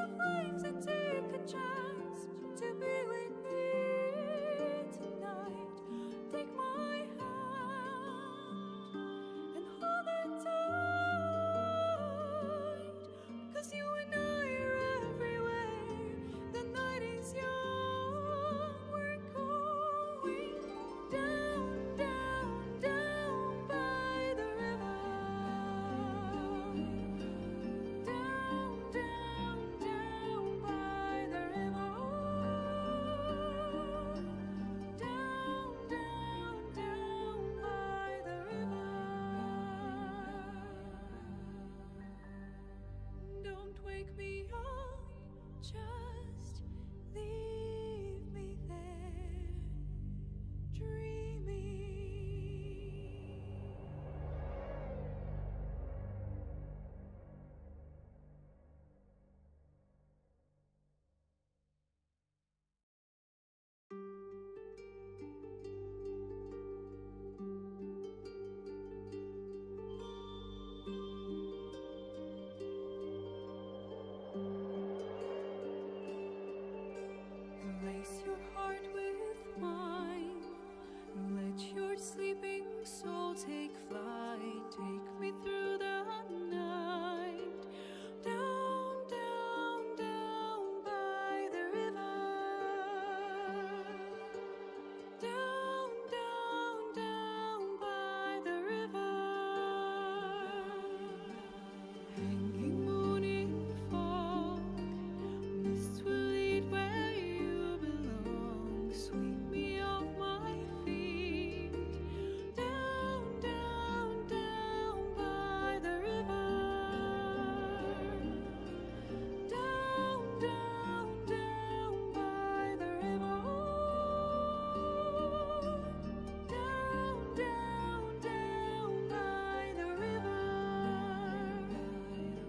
the flames and take a chance to be with me tonight. Take my hand and hold it tight, 'cause you and I are everywhere. The night is young, we're going down, down, down by the river. Down, down, down by the river. Down, down, down by the river. Don't wake me up, just leave me there, dreaming. Lace your heart with mine. Let your sleeping soul take flight. Take me through the night. Down, down, down by the river. Down, down, down by the river. Hanging moon in fog, mist will lead where you belong. Sweep me off my feet. Down, down, down by the river. Down, down, down by the river. Down, down, down by the river.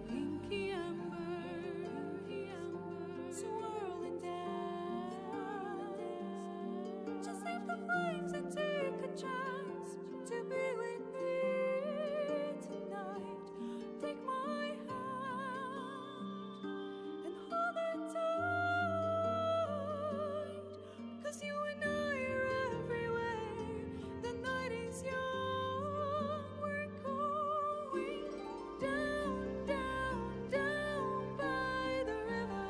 Inky amber, swirling down. Just leave the flames and take a chance to be with me tonight. Take my hand and hold it tight, 'cause you and I are everywhere. The night is young, we're going down, down, down by the river.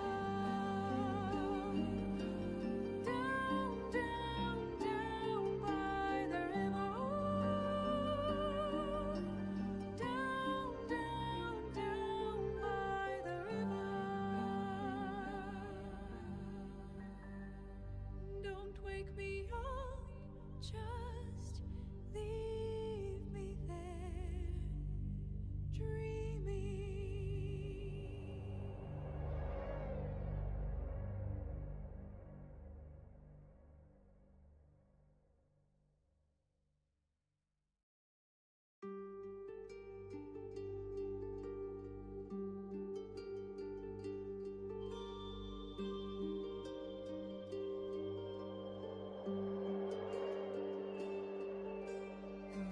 Down, down, down by the river. Down, down, down by the river. Don't wake me up, just leave me there, dreaming.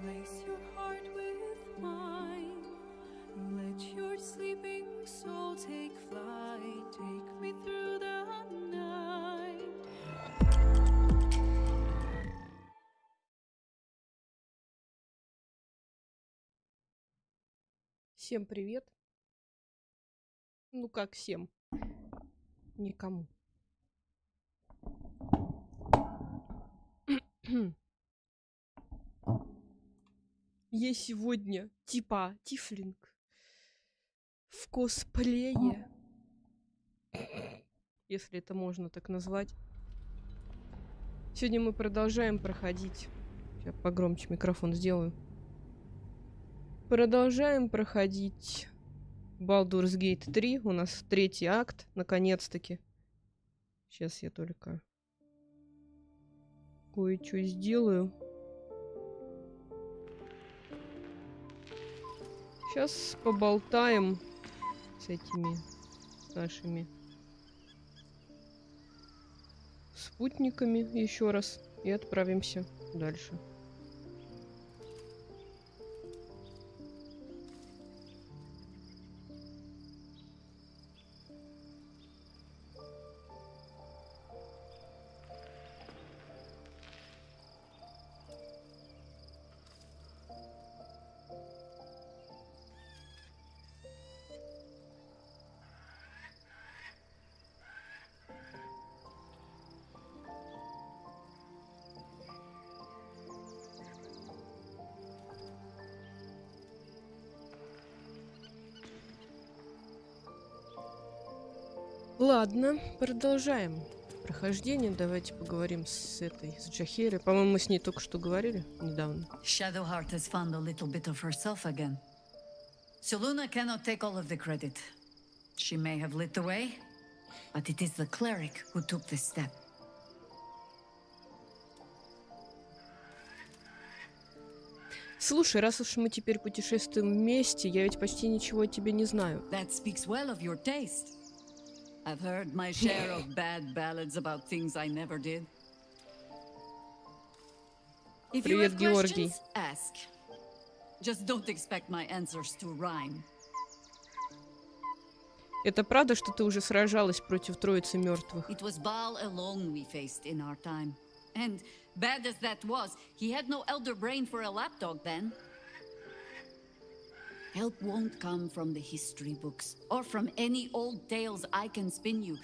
Lace your heart with mine. Let your sleeping soul take flight. Take me through the night. Всем привет. Ну как всем? Никому. Я сегодня типа тифлинг в косплее, если это можно так назвать. Сегодня мы продолжаем проходить. Сейчас погромче микрофон сделаю. Продолжаем проходить Baldur'S Гейт 3. У нас 3-й акт, наконец-таки. Сейчас я только кое-что сделаю. Сейчас поболтаем с этими нашими спутниками еще раз и отправимся дальше. Ладно, продолжаем прохождение. Давайте поговорим с Джахирой. По-моему, мы с ней только что говорили недавно. Shadowheart has found a little bit of herself again. Soluna cannot take all of the credit. She may have lit the way, but it is the cleric who took this step. Слушай, раз уж мы теперь путешествуем вместе, я ведь почти ничего о тебе не знаю. That speaks well of your taste. I've heard my share of bad ballads about things I never did. If you Привет, have Георгий. questions, ask. Just don't expect my answers to rhyme. Это правда, что ты уже сражалась против Троицы Мертвых? It was Baal alone we faced in our time. And bad as that was, he had no elder brain for a lapdog then. Help won't come from the history books or from any old tales I can spin you.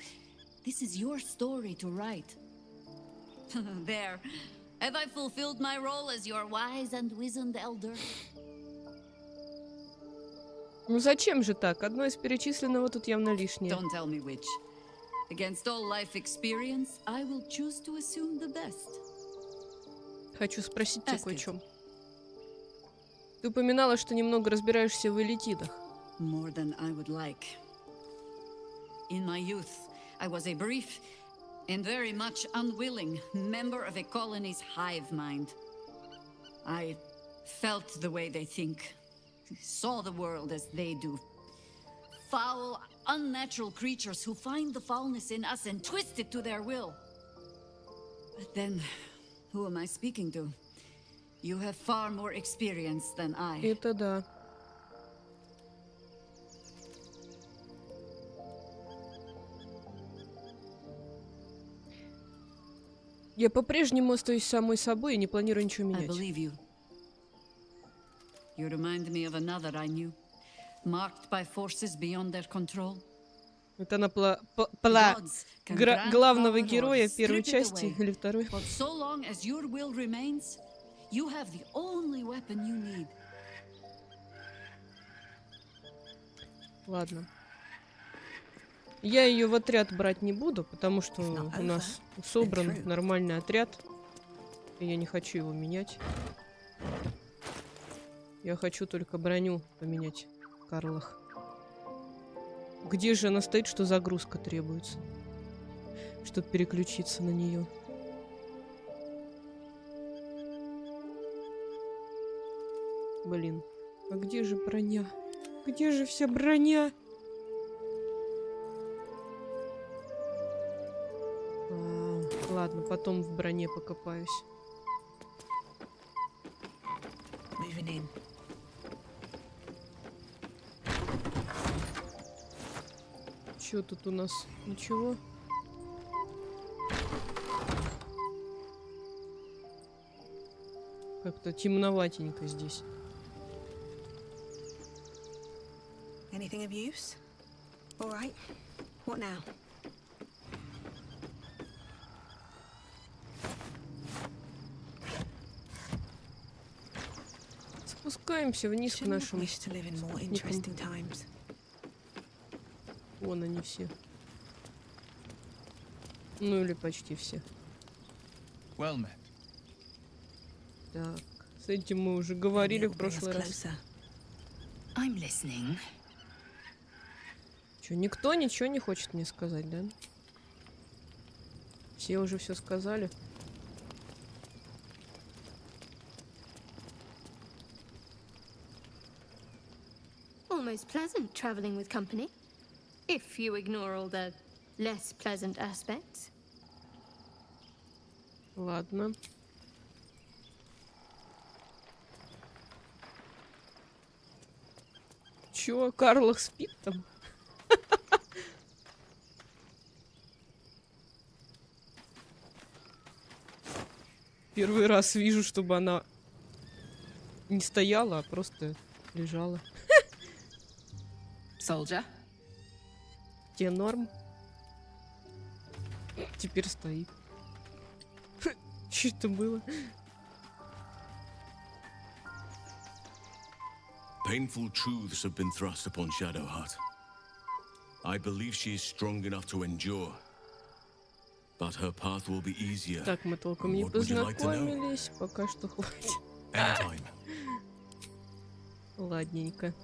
This is your story to write. There. Have I fulfilled my role as your wise and wizened elder? Ну зачем же так? Одно из перечисленного тут явно лишнее. Don't tell me which. Against all life experience, I will choose to assume the best. Хочу спросить тебя Ask кое о it. чем. Ты упоминала, что немного разбираешься в элитидах. More than I would like. In my youth, I was a brief and very much unwilling member of a colony's hive mind. I felt the way they think, saw the world as they do. Foul, unnatural creatures who find the foulness in us and twist it to their will. But then, who am I speaking to? You have far more experience than I. Это да. Я по-прежнему остаюсь самой собой и не планирую ничего I менять. believe you. You remind me of another I knew, marked by forces beyond their control. Это она Gods can grant главного power or героя первой strip it части away. или второй. But so long as your will remains, you have the only weapon you need. Ладно. Я ее в отряд брать не буду, потому что у нас собран нормальный отряд. И я не хочу его менять. Я хочу только броню поменять в Карлах. Где же она стоит, что загрузка требуется? Чтобы переключиться на нее. Блин. А где же броня? Где же вся броня? Ладно, потом в броне покопаюсь. Чё тут у нас? Ничего? Как-то темноватенько здесь. Anything of use? All right. What now? Спускаемся вниз к Shouldn't have нашим wished to live in more спутникам. interesting times. Вон они все. Ну или почти все. Well met. Так, с этим мы уже говорили в It'll bring us прошлый раз. closer. I'm listening. Чё, никто ничего не хочет мне сказать, да? Все уже все сказали. Almost pleasant traveling with company, if you ignore all the less pleasant aspects. Ладно. Чё, Карлах спит там? Первый раз вижу, чтобы она не стояла, а просто лежала. Soldier? Тебе норм? Теперь стоит. Что это было? Painful truths have been thrust upon Shadowheart. I believe she is strong enough to endure. But her path will be easier. Так, мы толком не What would you like to know? познакомились. Пока что хватит. Anytime. Ладненько.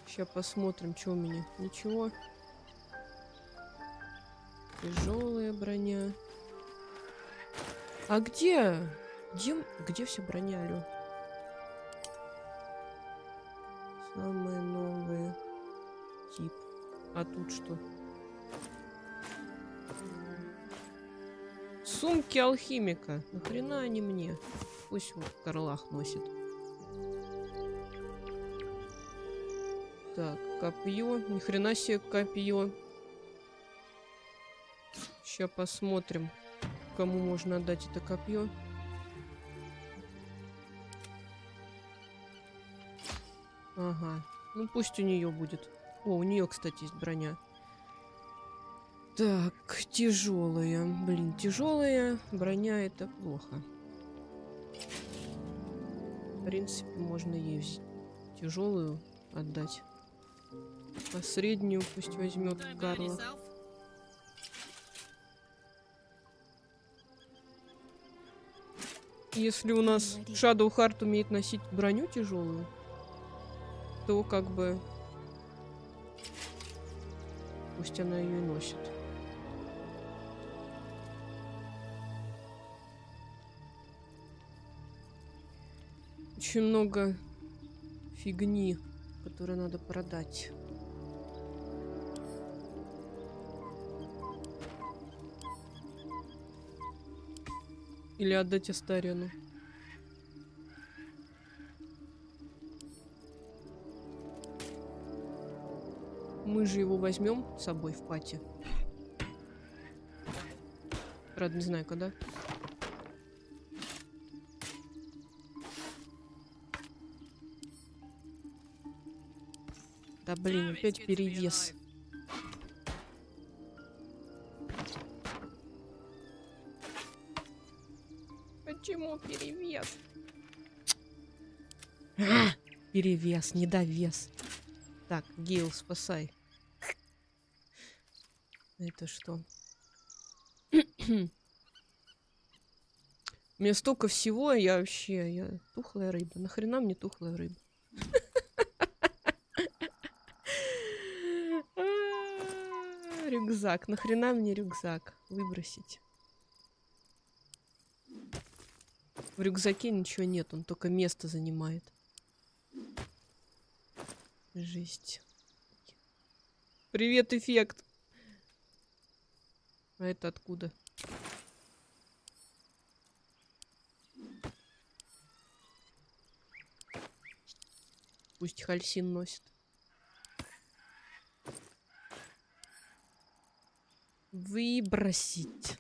Сейчас посмотрим, что у меня. Ничего. Тяжелая броня. А где? Где вся броня, алё? Самые новые. Тип. А тут что? Сумки алхимика. Нахрена они мне? Пусть вот Карлах носит. Так, копье. Ни хрена себе копье. Сейчас посмотрим, кому можно отдать это копье. Ага. Ну пусть у нее будет. О, у нее, кстати, есть броня. Так, тяжелая. Блин, тяжелая броня это плохо. В принципе, можно ей тяжелую отдать. А среднюю пусть возьмет Карла. Если у нас Shadow Heart умеет носить броню тяжелую, то как бы пусть она ее и носит. Очень много фигни, которую надо продать. Или отдать Астариону. Мы же его возьмем с собой в пати. Правда, не знаю, когда. Да блин, опять перевес. Почему перевес? Перевес, недовес. Так, Гейл, спасай. Это что? У меня столько всего, я тухлая рыба. Нахрена мне тухлая рыба? Рюкзак. Нахрена мне рюкзак? Выбросить. В рюкзаке ничего нет, он только место занимает. Жесть. Привет, эффект. А это откуда? Пусть Хальсин носит. Выбросить.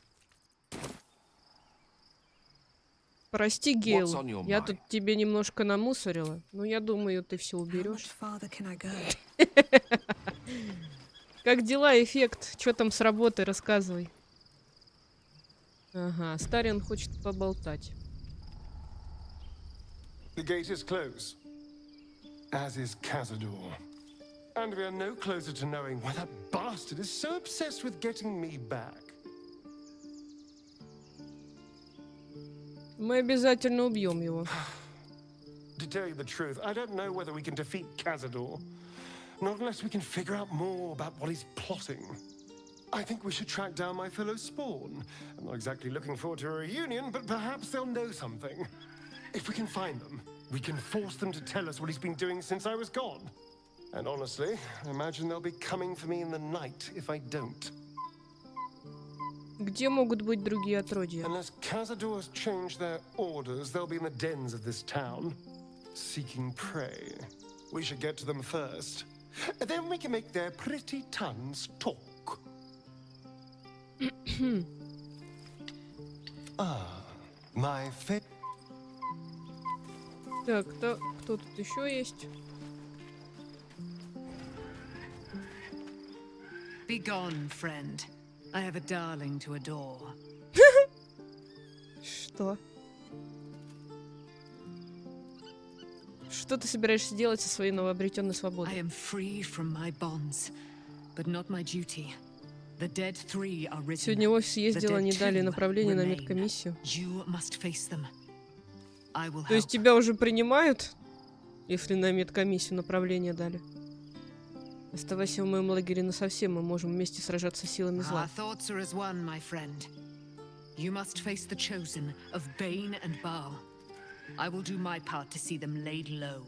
Прости, Гейл, я тут тебе немножко намусорила, но я думаю, ты все уберешь. Как дела, эффект? Что там с работой? Рассказывай. Ага, Старион хочет поболтать. The gate is closed, as is Cazador. And we are no closer to knowing why that bastard is so obsessed with getting me back. Мы обязательно убьем его. To tell you the truth, I don't know whether we can defeat Cazador. Not unless we can figure out more about what he's plotting. I think we should track down my fellow Spawn. I'm not exactly looking forward to a reunion, but perhaps they'll know something. If we can find them, we can force them to tell us what he's been doing since I was gone. And honestly, I imagine they'll be coming for me in the night if I don't. Где могут быть другие отродья? Unless Cazador has changed their orders, they'll be in the dens of this town, seeking prey. We should get to them first. Then we can make their pretty tongues talk. My favorite. Так, кто тут еще есть? Be gone, friend. I have a darling to adore. Что? Что ты собираешься делать со своей новообретенной свободой? I am free from my bonds, but not my duty. The dead three are written. Сегодня в офис ездила, не дали направление на remain. медкомиссию. You must face them. I will То есть help. тебя уже принимают, если на медкомиссию направление дали? Оставайся в моем лагере насовсем, мы можем вместе сражаться силами зла. Our thoughts are as one, my friend. You must face the chosen of Bane and Baal. I will do my part to see them laid low.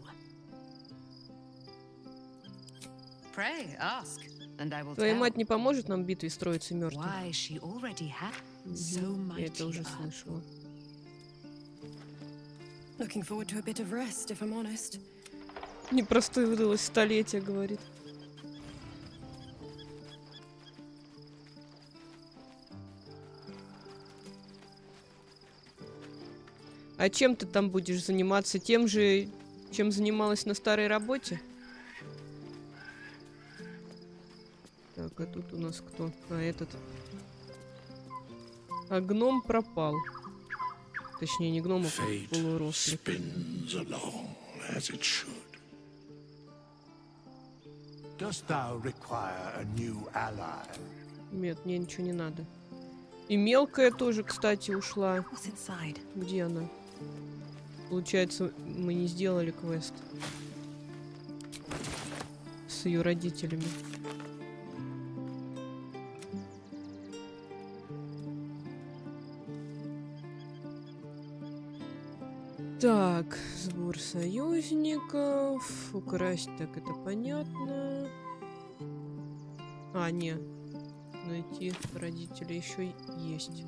Pray, ask, and I will Твоя tell. мать не поможет нам в битве строиться мертвых? Why she already had so Я это mighty уже are. слышала. Looking forward to a bit of rest, if I'm honest. Непростое выдалось столетие, говорит. А чем ты там будешь заниматься? Тем же, чем занималась на старой работе? Так, а тут у нас кто? А этот. А гном пропал. Точнее, не гном, а полурослик. Dost thou require a new ally? Нет, мне ничего не надо. И мелкая тоже, кстати, ушла. What's inside? Где она? Получается, мы не сделали квест с ее родителями. Так, сбор союзников. Украсть, так это понятно. А, не. Найти родителей еще есть.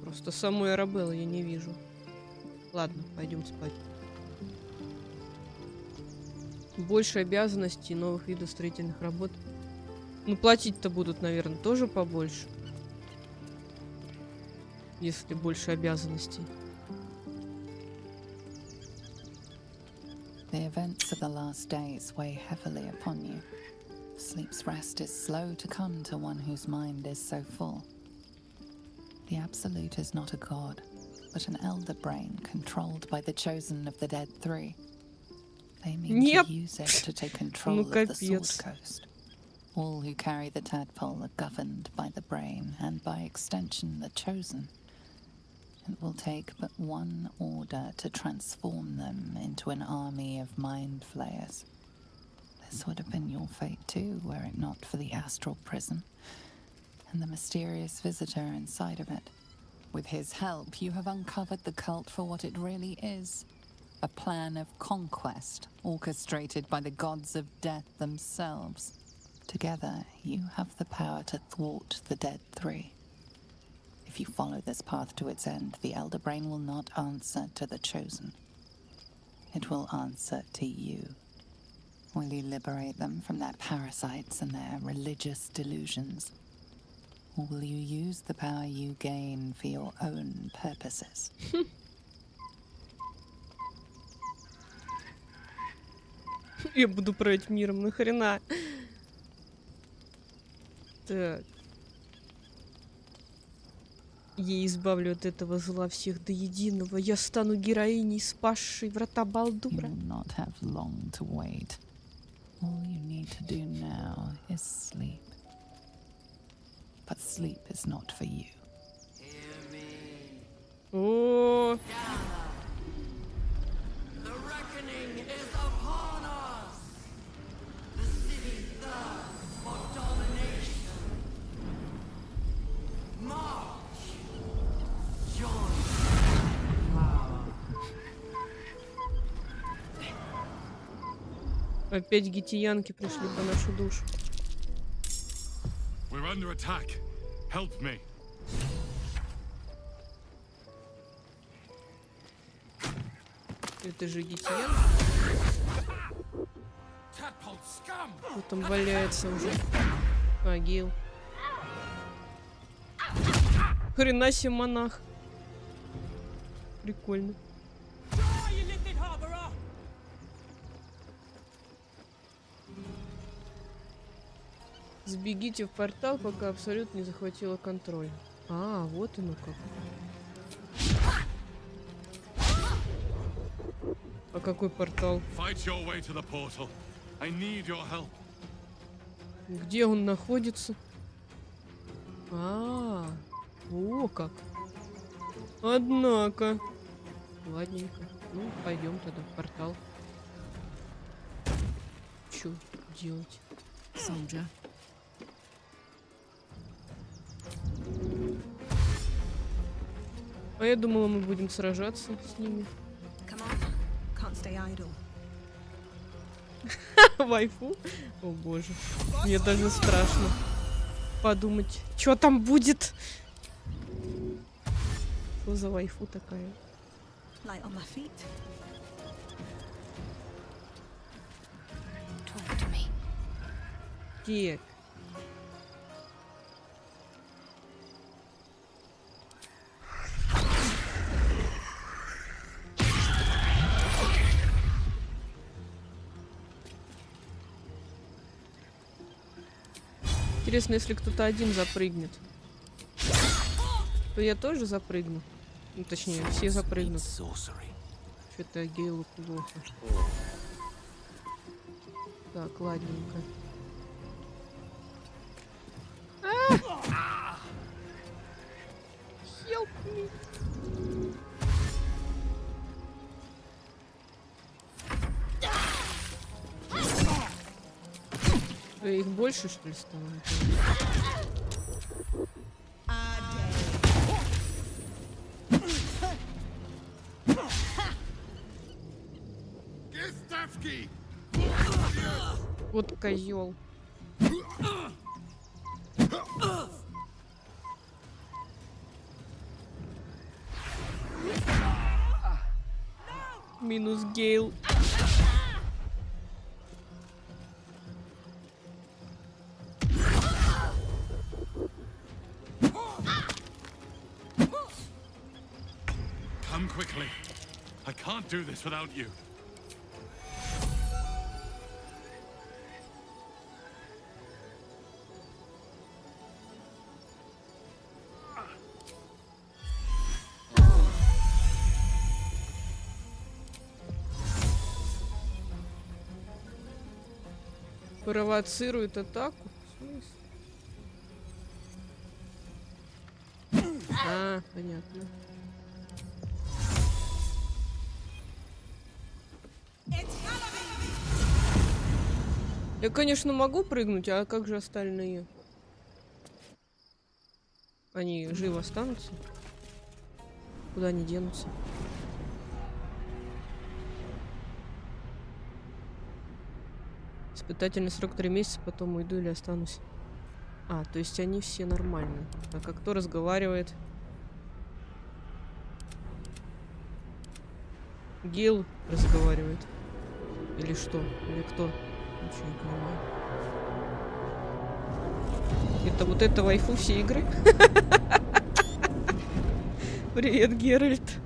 Просто самой Арабеллы я не вижу. Ладно, пойдем спать. Больше обязанностей, новых видов строительных работ. Ну, платить-то будут, наверное, тоже побольше. Если больше обязанностей. The events of the last days weigh heavily upon you. Sleep's rest is slow to come to one whose mind is so full. The Absolute is not a god, but an elder brain controlled by the chosen of the dead three. They mean to use it to take control of the Sword Coast. All who carry the tadpole are governed by the brain, and by extension the chosen. It will take but one order to transform them into an army of mind flayers. This would have been your fate too, were it not for the astral prison and the mysterious visitor inside of it. With his help, you have uncovered the cult for what it really is. A plan of conquest orchestrated by the gods of death themselves. Together, you have the power to thwart the dead three. If you follow this path to its end, the Elder Brain will not answer to the Chosen. It will answer to you. Will you liberate them from their parasites and their religious delusions? Or will you use the power you gain for your own purposes? Я буду править миром, нахрена? Так. Я избавлю от этого зла всех до единого. Я стану героиней, спасшей врата Балдура. You will not have long to wait. All you need to do now is sleep. But sleep is not for you. О, The reckoning is upon us. The city thirsts for domination. March. Join. опять гитиянки пришли по нашу душу. We're under attack. Help me. Это же гитиянка. Кто там валяется уже? Могил. Хрена себе монах. Прикольно. Сбегите в портал, пока Абсолют не захватила контроль. А, вот оно как. А какой портал? Fight your way to the portal. I need your help. Где он находится? О как. Однако. Ладненько. Ну, пойдем тогда в портал. Чё делать? Soldier. А я думала, мы будем сражаться с ними. Come on. Can't stay idle. Вайфу? О боже. Мне даже страшно подумать, что там будет. Что за вайфу такая? Light on my feet. Talk to me. Так. Интересно, если кто-то один запрыгнет, то я тоже запрыгну. Ну, точнее, все запрыгнут. Что-то Гейлу плохо. Так, ладненько. Help me. Их больше, что ли, стало? Вот козел. Минус Гейл. Come quickly. I can't do this without you. Провоцирует атаку. А, понятно. Я, конечно, могу прыгнуть, а как же остальные? Они живо останутся? Куда они денутся? Испытательный срок 3 месяца, потом уйду или останусь. А, то есть они все нормальные. А как кто разговаривает? Гейл разговаривает. Или что? Или кто? Ничего не понимаю. Это вот это вайфу всей игры? Привет, Геральт.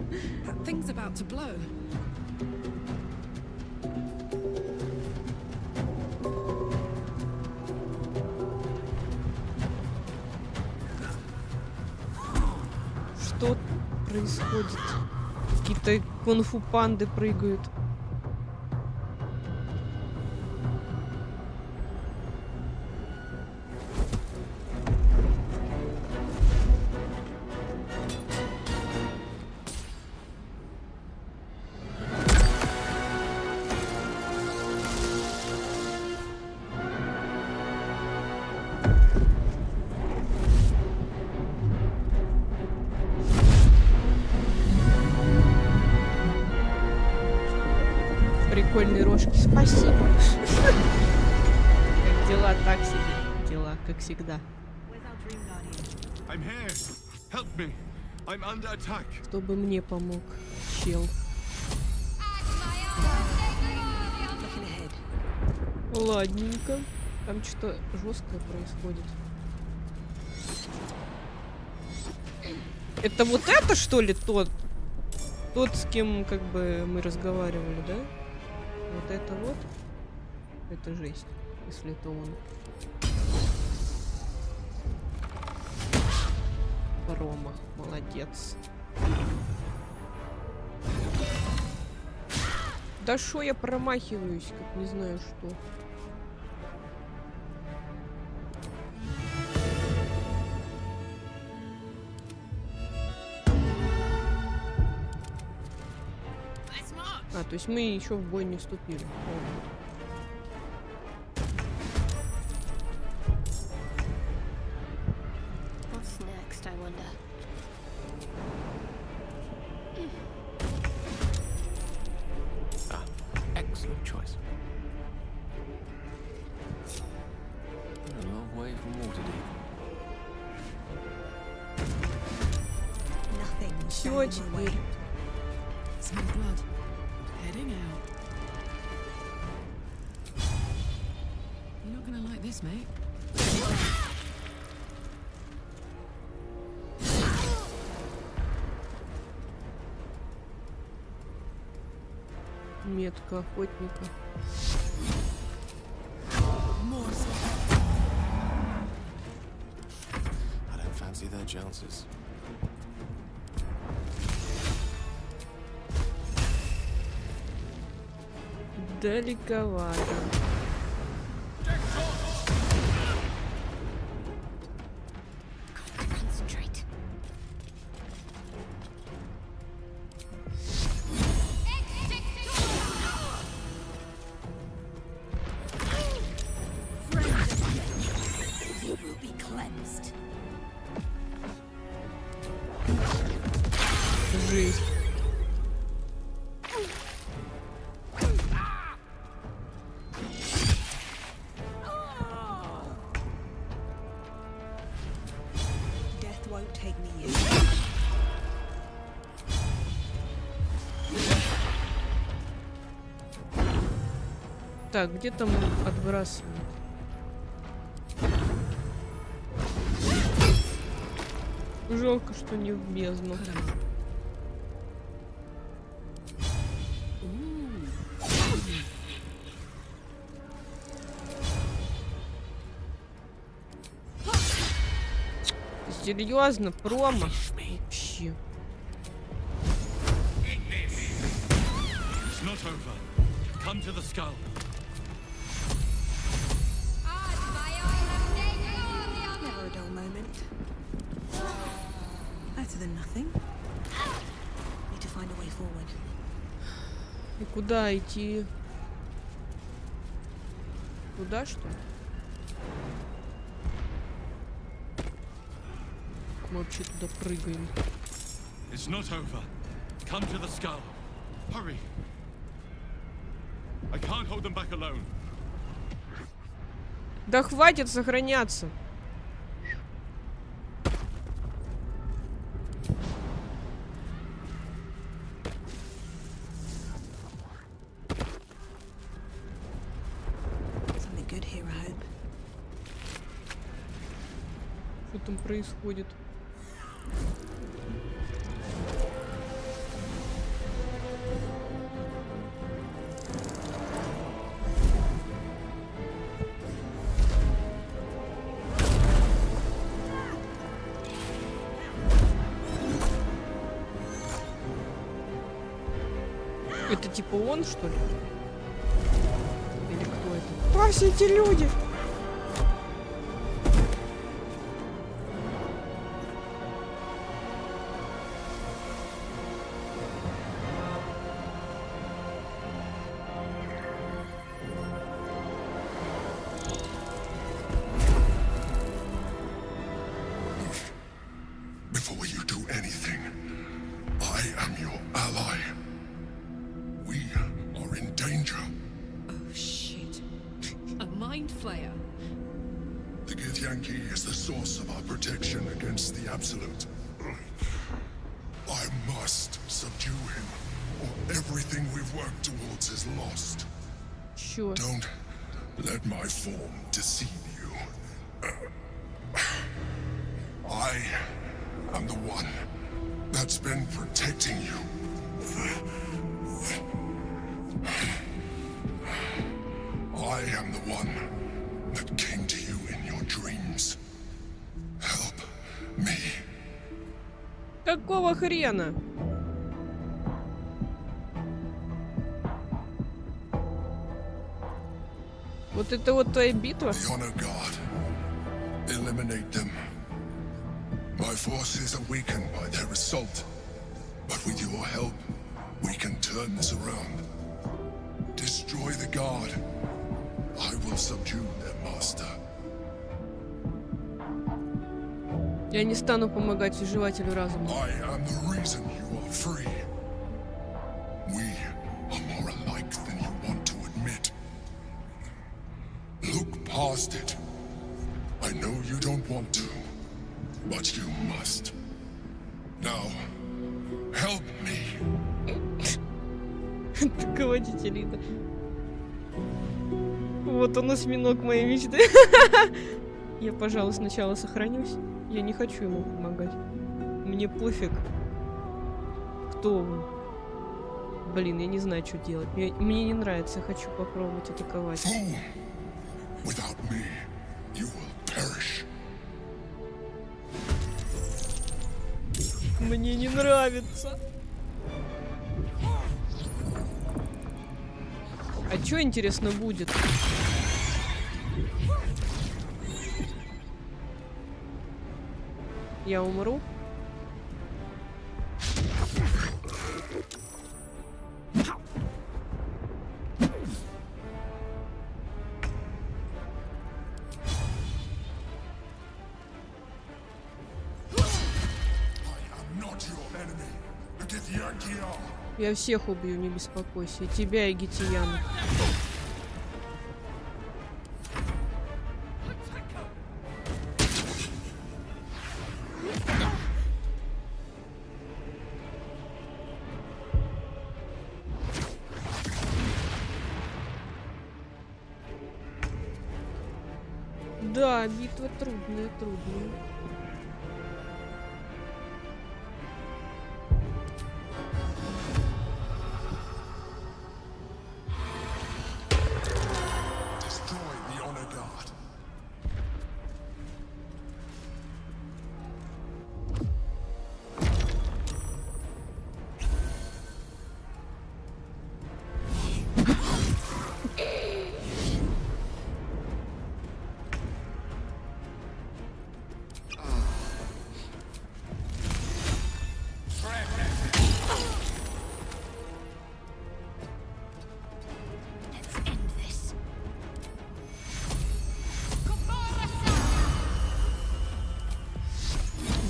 Things about to blow. Что происходит? Какие-то кунг-фу панды прыгают. Прикольные рожки. Спасибо. Как дела, так себе. Дела, как всегда. I'm here. Help me. I'm under attack. Чтобы мне помог, чел. Ладненько. Там что-то жесткое происходит. Это вот это, что ли, тот, с кем как бы мы разговаривали, да? Вот это вот. Это жесть, если это он. Рома, молодец. Да шо я промахиваюсь, как не знаю что. А, то есть мы еще в бой не вступили. What's next, I wonder? Ah, excellent choice. A long way from Waterdeep. Nothing. Все теперь. Some blood. Heading out. You're not gonna like this, mate. Метка охотника. I don't fancy their chances. Далековато. Concentrate. You will be cleansed. Жизнь. Death won't take me yet. Так, где там отбрасывают? Жалко, что не в бездну. Серьезно, промо? Вообще. It's not over. Come to the skull. Never a dull moment. Better than nothing. Need to find a way forward. И куда идти? Туда, что ли? Мы вообще туда прыгаем. It's not over. Come to the skull. Hurry. I can't hold them back alone. Да хватит сохраняться. Something good here, I hope. Что там происходит? Это типа он, что ли? Или кто это? Кто все эти люди? Before you do anything, I am your ally. We are in danger. Oh shit. A mind flayer. The Githyanki is the source of our protection against the Absolute. I must subdue him, or everything we've worked towards is lost. Sure. Don't let my form deceive you. I am the one that's been protecting you. I am the one that came to you in your dreams. Help me. Какого хрена? Вот это вот твоя битва? Eliminate them. My forces are weakened by their assault, but with your help, we can turn this around. Destroy the guard. I will subdue their master. Я не стану помогать уживателю разума. I am the reason you are free. We are more alike than you want to admit. Look past it. I know you don't want to, but you must. Now, help me. Руководитель Ида. Вот он, осьминог моей мечты. Я, пожалуй, сначала сохранюсь. Я не хочу ему помогать. Мне пофиг, кто он. Блин, я не знаю, что делать. Мне не нравится, я хочу попробовать атаковать. Мне не нравится. А что, интересно, будет? Я умру? Я всех убью, не беспокойся. И тебя, и Гитияна. Да, битва трудная, трудная.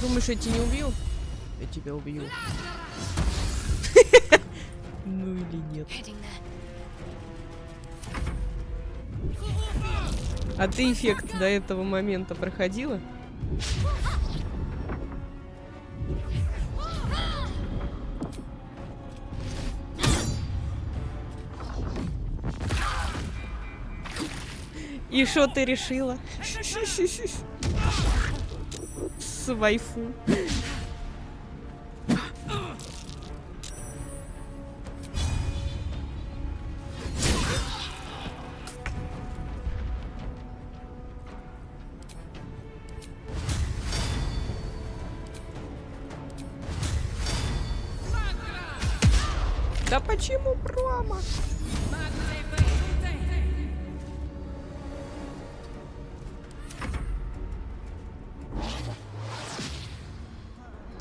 Думаешь, я тебя не убью? Я тебя убью. Ну или нет. А ты эффект до этого момента проходила? И что ты решила? С вайфу. Да почему промо?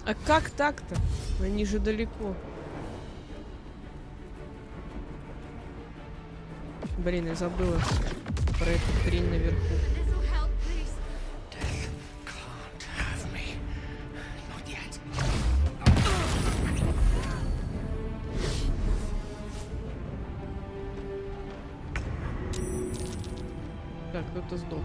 А как так-то? Они же далеко. Блин, я забыла про эту хрень наверху. Так, кто-то сдох.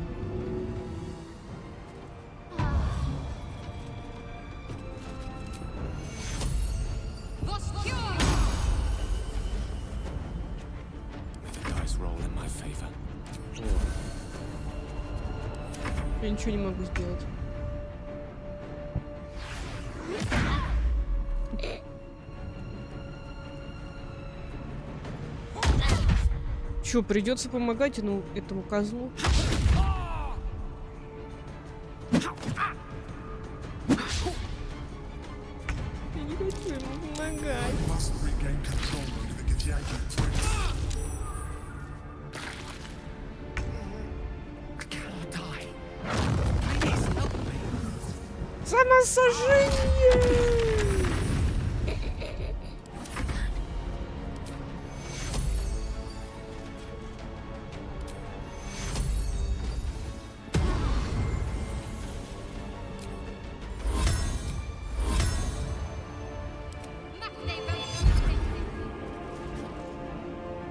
Я ничего не могу сделать. Чё, придется помогать этому козлу? Я не хочу ему помогать. Сожжение!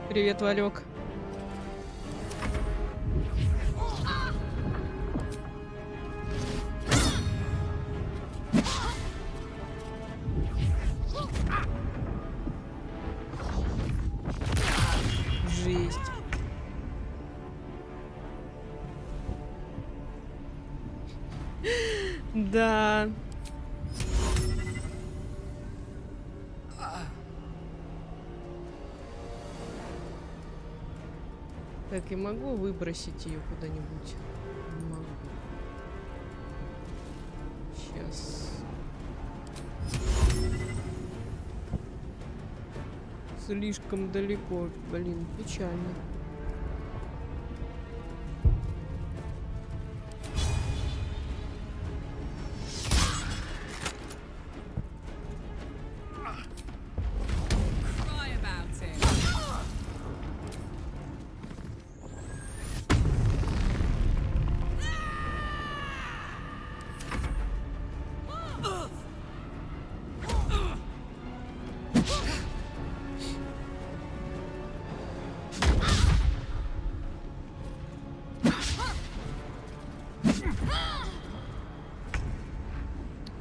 Привет, Валек. Жесть. Да. Так, я могу выбросить ее куда-нибудь? Не могу. Сейчас. Слишком далеко, блин, печально.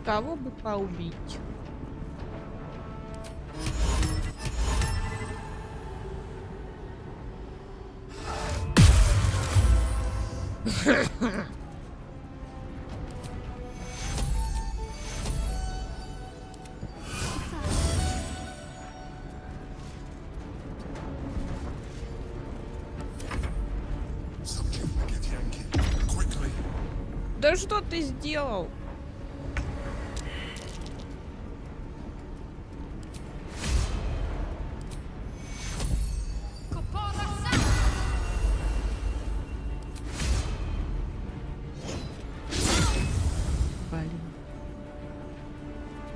Кого бы поубить? Да что ты сделал?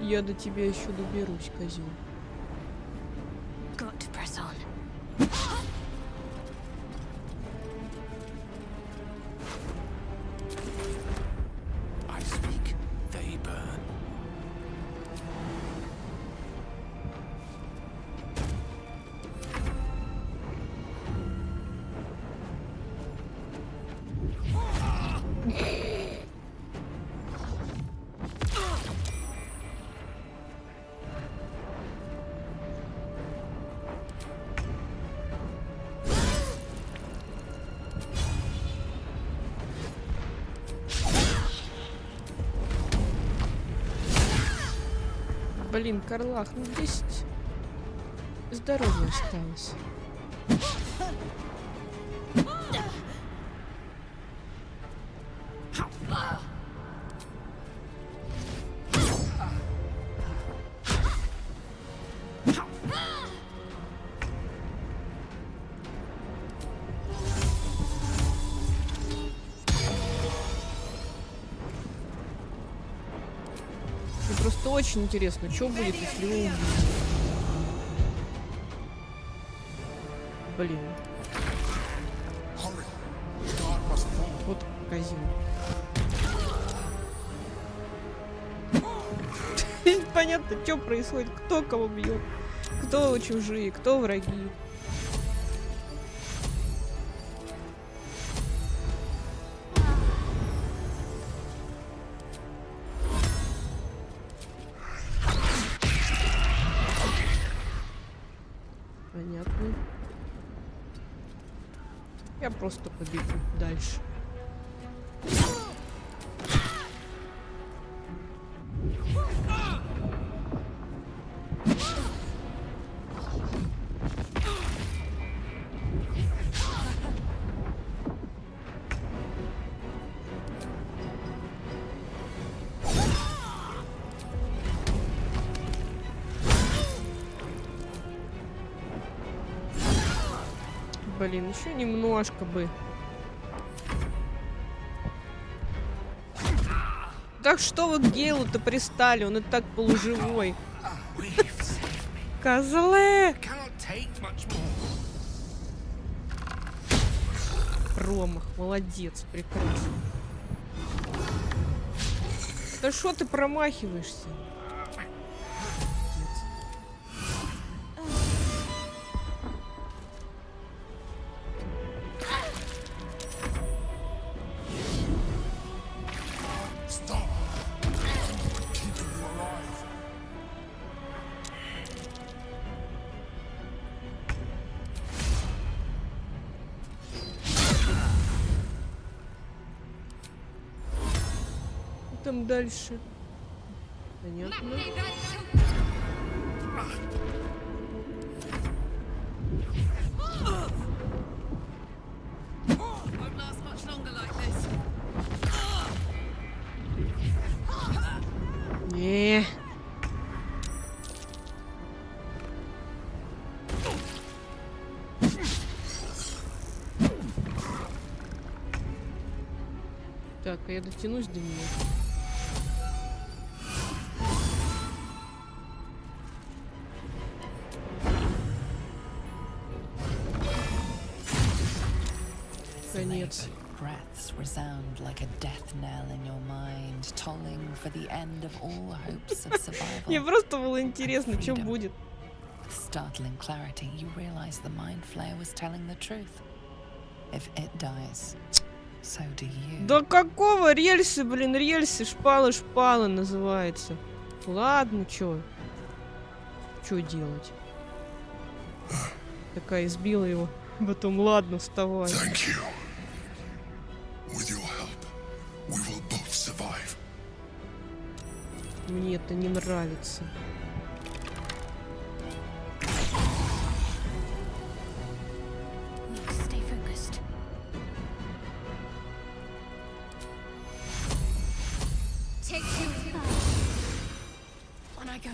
Я до тебя еще доберусь, козел. Got to press on. I speak, they burn. Блин, Карлах, ну 10 здоровья осталось. Просто очень интересно, что будет, если его убить. Блин. Вот козел. Понятно, что происходит, кто кого бьет, кто чужие, кто враги. Понятно. Я просто побегу дальше. Блин, еще немножко бы. Так что вы к Гейлу-то пристали? Он и так полуживой. Козлы! Промах, молодец, прекрасно. Да что ты промахиваешься? Там дальше. Понятно. Не. Так, а я дотянусь до нее. Конец. Breaths resound like a death knell in your mind, tolling for the end of all hopes of survival. Мне просто было интересно, что будет. With startling clarity, you realize the mind flayer was telling the truth. If it dies, so do you. Да какого рельсы, блин, рельсы, шпалы называется. Ладно, чё делать? Такая избила его. Потом, ладно, вставай. Мне это не нравится. Stay focused. Take 2 On I go.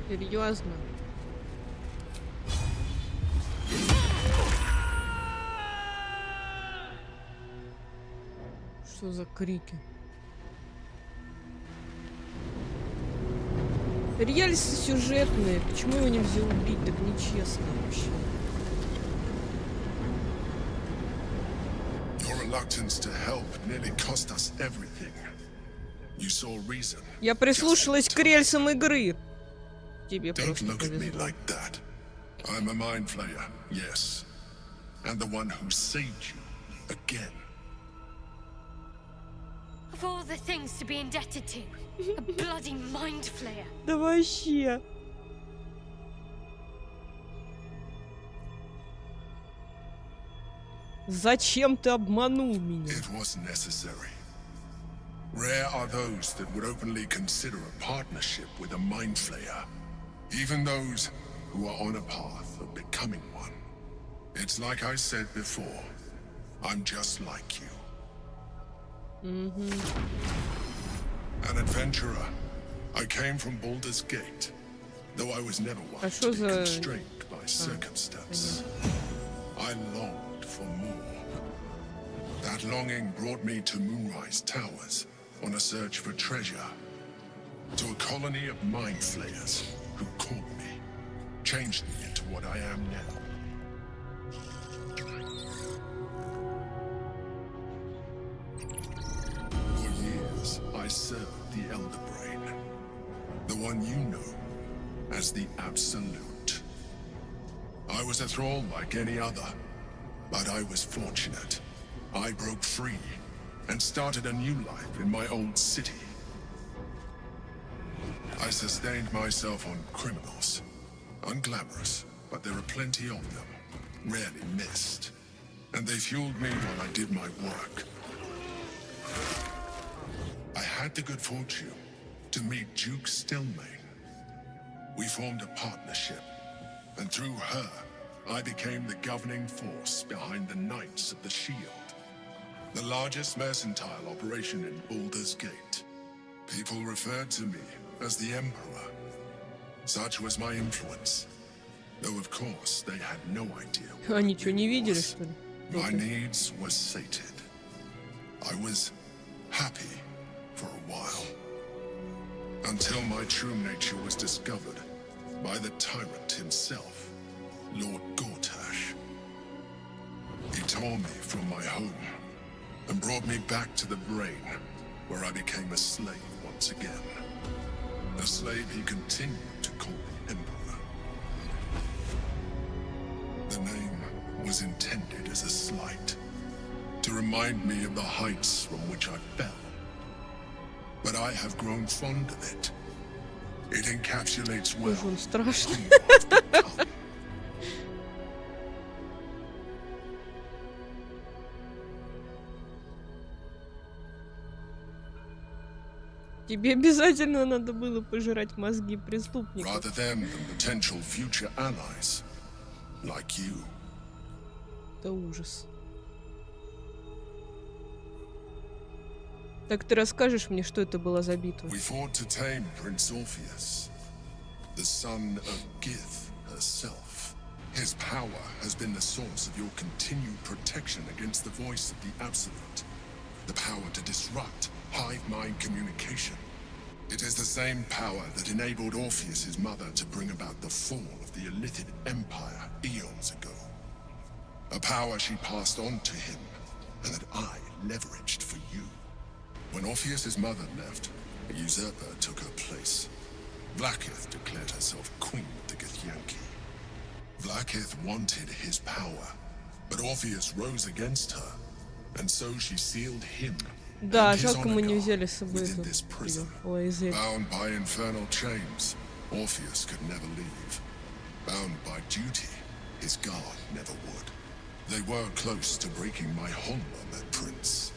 Серьезно? Что за крики? Рельсы сюжетные. Почему его нельзя убить? Так нечестно вообще. Я прислушалась к рельсам игры. Тебе просто повезло. I'm a mind flayer, yes. And the one who saved you again. Of all the things to be indebted to, a bloody mind flayer. Да вообще. Зачем ты обманул меня? It was necessary. Rare are those that would openly consider a partnership with a mind flayer. Even those who are on a path of becoming one. It's like I said before, I'm just like you. An adventurer. I came from Baldur'S Gate, though I was never one to be constrained by circumstance. I longed for more. That longing brought me to Moonrise Towers on a search for treasure. To a colony of mind flayers who caught me, changed me into what I am now. For years, I served the Elder Brain, the one you know as the Absolute. I was a thrall like any other, but I was fortunate. I broke free and started a new life in my old city. I sustained myself on criminals. Unglamorous, but there are plenty of them, rarely missed. and they fueled me while I did my work. I had the good fortune to meet Duke Stillmain. We formed a partnership, and through her, I became the governing force behind the Knights of the Shield, the largest mercantile operation in Baldur's Gate. People referred to me as the Emperor. Such was my influence, though of course they had no idea. Они что, не видели, что ли? My needs were sated. I was happy for a while, until my true nature was discovered by the tyrant himself, Lord Gortash. He tore me from my home and brought me back to the brain, where I became a slave once again. A slave he continued to call the Emperor. The name was intended as a slight, to remind me of the heights from which I fell. But I have grown fond of it. It encapsulates well. Он страшный. Тебе обязательно надо было пожирать мозги преступников. Rather than potential future allies, like you. Это ужас. Так ты расскажешь мне, что это была за битва? We fought to tame Prince Orpheus, the son of Gith herself. His power has been the source of your continued protection against the voice of the Absolute. The power to disrupt hive mind communication. It is the same power that enabled Orpheus's mother to bring about the fall of the Illithid Empire eons ago. A power she passed on to him, and that I leveraged for you. When Orpheus's mother left, a usurper took her place. Vlaakith declared herself queen of the Githyanki. Vlaakith wanted his power, but Orpheus rose against her, and so she sealed him. Да, жалко, мы не взяли с собой эту. Bound by infernal chains, Orpheus could never leave. Bound by duty, his guard never would. They were close to breaking my hold on that prince.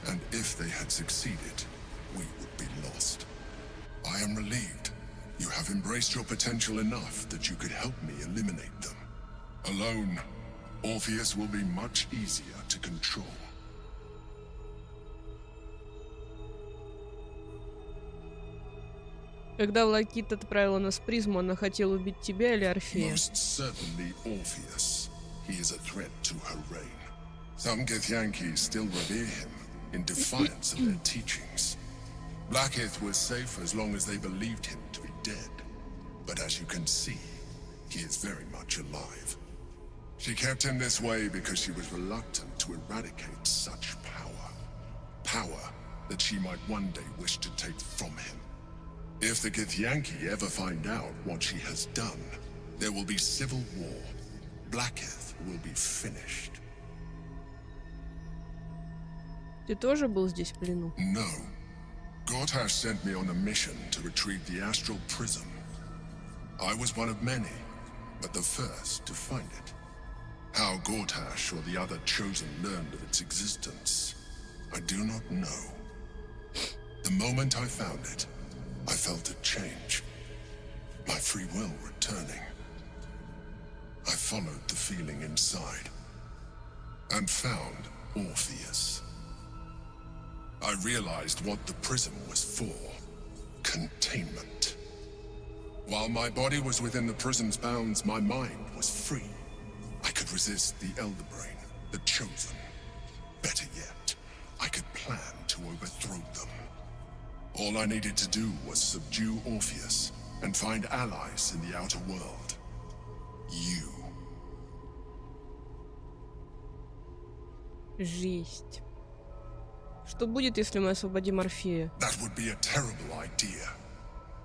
And if they had succeeded, we would be lost. I am relieved. You have embraced your potential enough that you could help me eliminate them. Alone, Orpheus will be much easier to control. Когда Влакит отправила нас в призму, она хотела убить тебя или Орфея? Most certainly Orpheus. He is a threat to her reign. Some Githyanki still revere him in defiance of their teachings. Vlaakith was safe as long as they believed him to be dead. But as you can see, he is very much alive. She kept him this way because she was reluctant to eradicate such power. Power that she might one day wish to take from him. If the Githyanki ever find out what she has done, there will be civil war. Vlaakith will be finished. Ты тоже был здесь в плену? No. Gortash sent me on a mission to retrieve the astral prism. I was one of many, but the first to find it. How Gortash or the other chosen learned of its existence, I do not know. The moment I found it, I felt a change. My free will returning. I followed the feeling inside and found Orpheus. I realized what the prism was for. Containment. While my body was within the prism's bounds, my mind was free. I could resist the Elder Brain, the Chosen. Better yet, I could plan to overthrow them. All I needed to do was subdue Orpheus and find allies in the outer world. You. Жесть. Что будет, если мы освободим Орфея? That would be a terrible idea.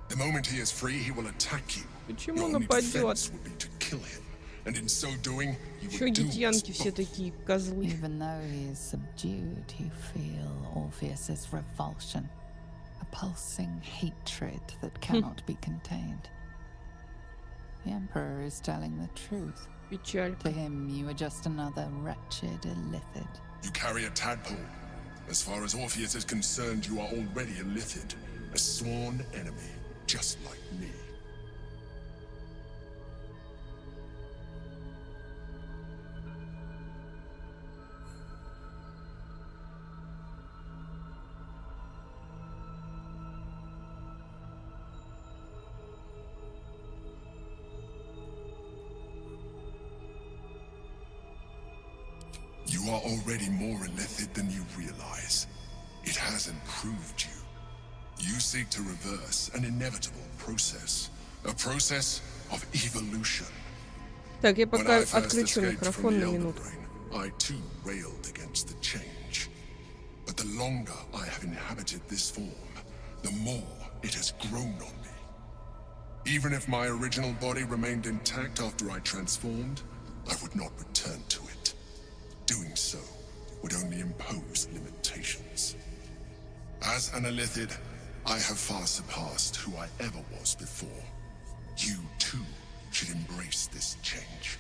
The moment he is free, he will attack you. Почему он нападет? Would be to kill him, and in so doing, you Еще would do гитьянки все такие козлы. Even though he is subdued, you feel Orpheus's revulsion, a pulsing hatred that cannot be contained. The Emperor is telling the truth. Печалька. To him, you are just another wretched illithid. You carry a tadpole. As far as Orpheus is concerned, you are already a illithid, a sworn enemy, just like me. You are already more illithid than you realize. It has improved you. You seek to reverse an inevitable process. A process of evolution. Так, я When пока I first отключу escaped микрофон from на the Elder минуту. Brain, I too railed against the change. But the longer I have inhabited this form, the more it has grown on me. Even if my original body remained intact after I transformed, I would not return to it. Doing so would only impose limitations. As an illithid, I have far surpassed who I ever was before. You too should embrace this change.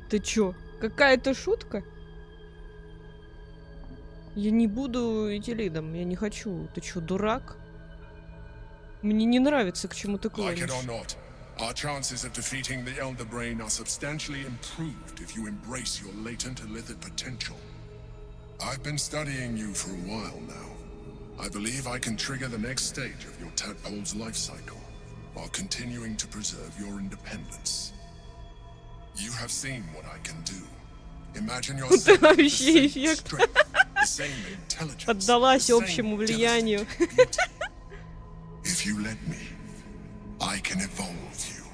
Ты чё? Какая-то шутка? Я не буду идти-лидом, я не хочу. Ты чё, дурак? Мне не нравится, к чему ты Like it клонишь. or not, our chances of defeating the Elder Brain are substantially improved if you embrace your latent illithid potential. I've been studying you for a while now. I believe I can trigger the next stage of your tadpole's life cycle, while continuing to preserve your independence. You have seen what I can do. Imagine yourself with the Вообще same эффект. strength, the same intelligence, Поддалась the same общему влиянию. devastating beauty. If you let me, I can evolve you.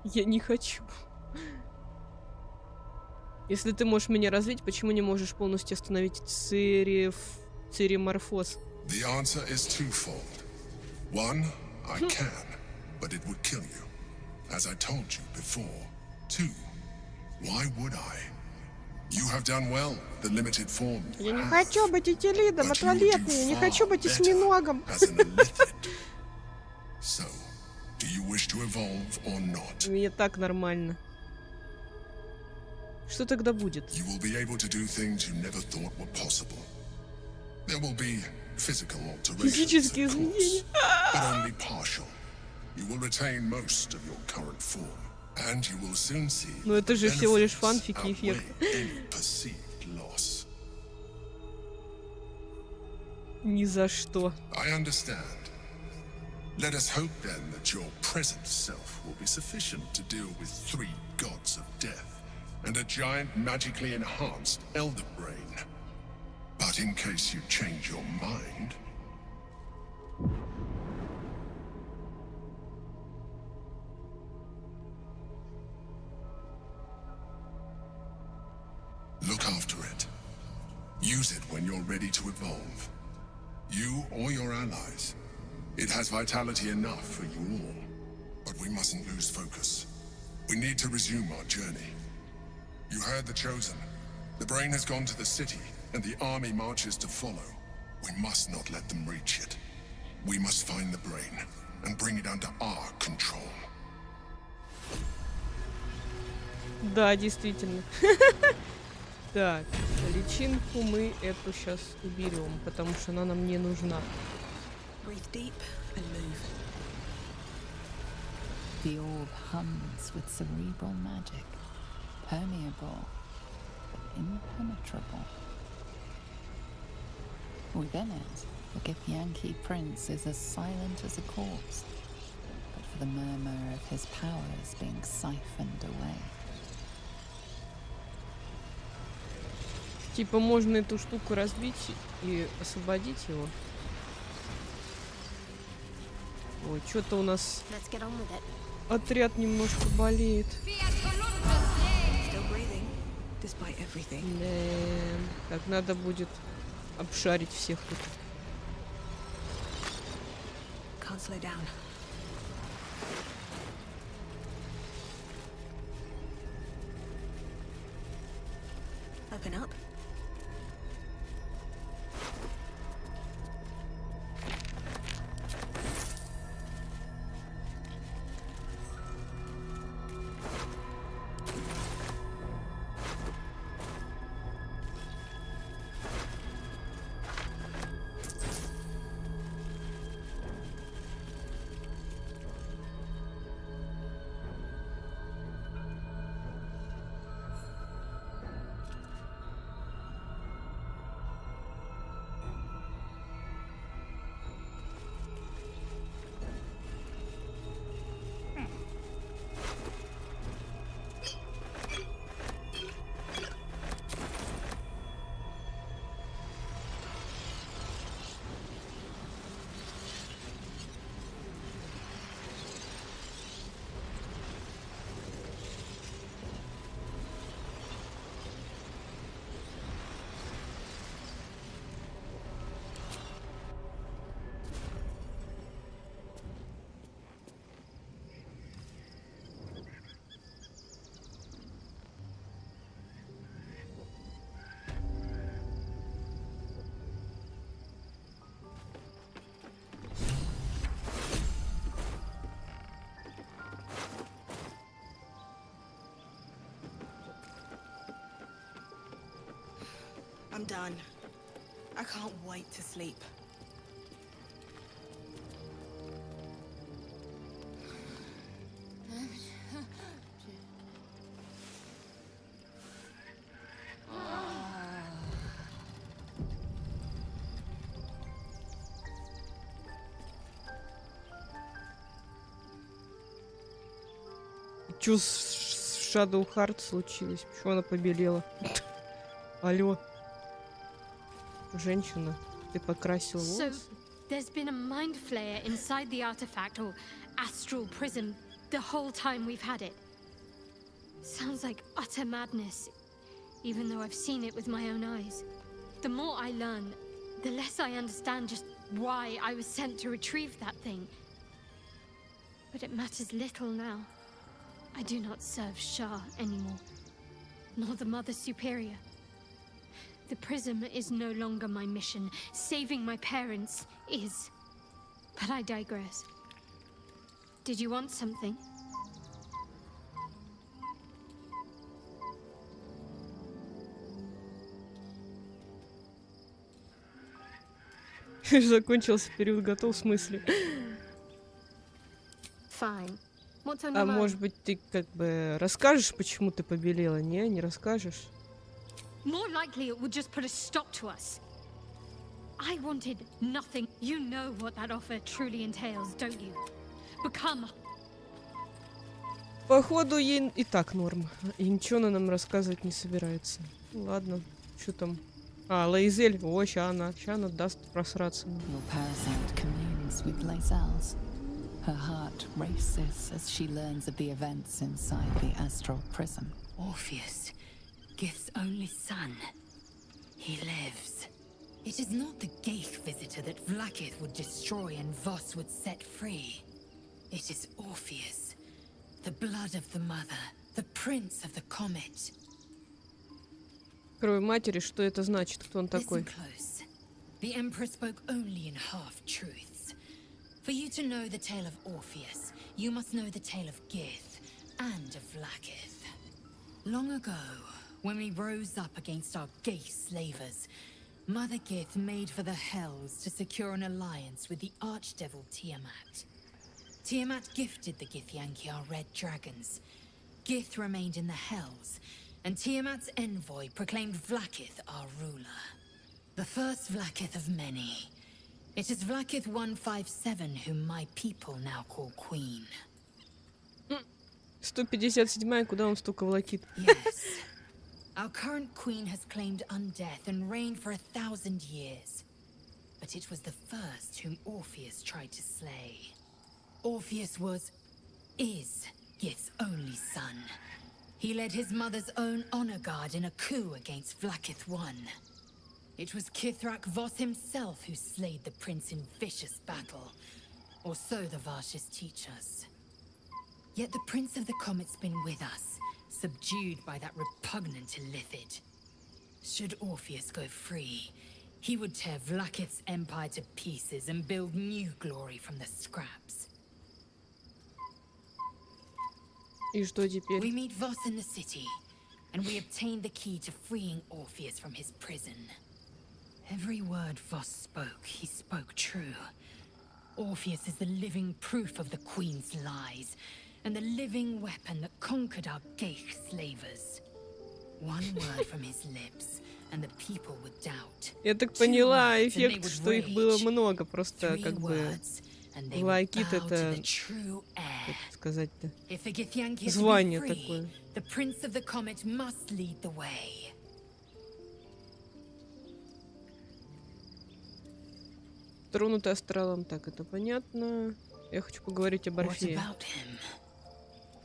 Я не хочу. Если ты можешь меня развить, почему не можешь полностью остановить цереморфоз? The answer is twofold. One, I can, but it would kill you, as I told you before. Two, why would I? You have done well, the limited form you Я не have, хочу быть этилидом, but you would отвали do от меня, я не far хочу быть better осьминогом. as an illithid. So, do you wish to evolve or not? Мне так нормально. Что тогда будет? You will be able to do things you never thought were possible. There will be physical alterations, Физические of course, изменения. but only partial. You will retain most of your current form, and you will soon see Но это же всего лишь benefits фанфики и outweigh эффект. any perceived loss. Ни за что. I understand. Let us hope then that your present self will be sufficient to deal with 3 gods of death and a giant magically enhanced elder brain. But in case you change your mind... Look after it. Use it when you're ready to evolve. You or your allies. It has vitality enough for you all. But we mustn't lose focus. We need to resume our journey. You heard the Chosen. The brain has gone to the city, and the army marches to follow. We must not let them reach it. We must find the brain, and bring it under our control. Да, действительно. Так, личинку мы эту сейчас уберем, потому что она нам не нужна. Breathe deep and move. The orb hums with cerebral magic, permeable but impenetrable. Within it, the Githyanki prince is as silent as a corpse, but for the murmur of his powers being siphoned away. Типа можно эту штуку разбить и освободить его. Ой, что-то у нас Let's get on with it. отряд немножко болеет. Still breathing, despite everything. Да. Так, надо будет обшарить всех тут. Can't slow down. sharpen up. I'm done. I can't wait to sleep. Чё с Shadow Heart случилось? Почему она побелела? Алло. Женщина, ты покрасила волосы? So, there's been a mind flayer inside the artifact or astral prison the whole time we've had it. Sounds like utter madness, even though I've seen it with my own eyes. The more I learn, the less I understand just why I was sent to retrieve that thing. But it matters little now. I do not serve Shah anymore, nor the Mother Superior. The prism is no longer my mission. Saving my parents is. But I digress. Did you want something? Закончился период, готов в смысле. Fine. What's on your А mind? может быть, ты как бы расскажешь, почему ты побелела? Не расскажешь? More likely it would just put a stop to us. I wanted nothing. You know what that offer truly entails, don't you? Become. Походу, ей и так норм. И ничего она нам рассказывать не собирается. Ну, ладно, что там? А, Лейзель. О, ща она даст просраться. Your parasite communes with Lae'zel's. Her heart races as she learns of the events inside the astral prism. Orpheus, Gith's only son. He lives. It is not the Ghaik visitor that Vlaakith would destroy and Voss would set free. It is Orpheus, the blood of the mother, the prince of the comet. Кровь матери, что это значит? Кто он такой? Listen close. The Emperor spoke only in half-truths. For you to know the tale of Orpheus, you must know the tale of Gith and of Vlaakith. Long ago, when we rose up against our Ghaik slavers, Mother Gith made for the Hells to secure an alliance with the archdevil Tiamat. Tiamat gifted the Githyanki our red dragons. Gith remained in the Hells, and Tiamat's envoy proclaimed Vlaakith our ruler. The first Vlaakith of many. It is Vlaakith 157 whom my people now call Queen. 157-я, куда он столько влакит? Yes. Our current queen has claimed undeath and reigned for 1,000 years. But it was the first whom Orpheus tried to slay. Orpheus is Gith's only son. He led his mother's own honor guard in a coup against Vlaakith I. It was Kithrak Voss himself who slayed the prince in vicious battle, or so the Varshas teach us. Yet the Prince of the Comet's been with us, subdued by that repugnant illithid. Should Orpheus go free, he would tear Vlaakith's empire to pieces and build new glory from the scraps. И что теперь? We meet Voss in the city, and we obtain the key to freeing Orpheus from his prison. Every word Voss spoke, he spoke true. Orpheus is the living proof of the Queen's lies, and the living weapon that conquered our Geich slavers. One word from his lips, and the people would doubt. Я так поняла эффект, что их было много, просто как бы Влакит это, как сказать-то, звание такое. The Prince of the Comet must lead the way. Тронутый астралом, так, это понятно. Я хочу поговорить об Орфее.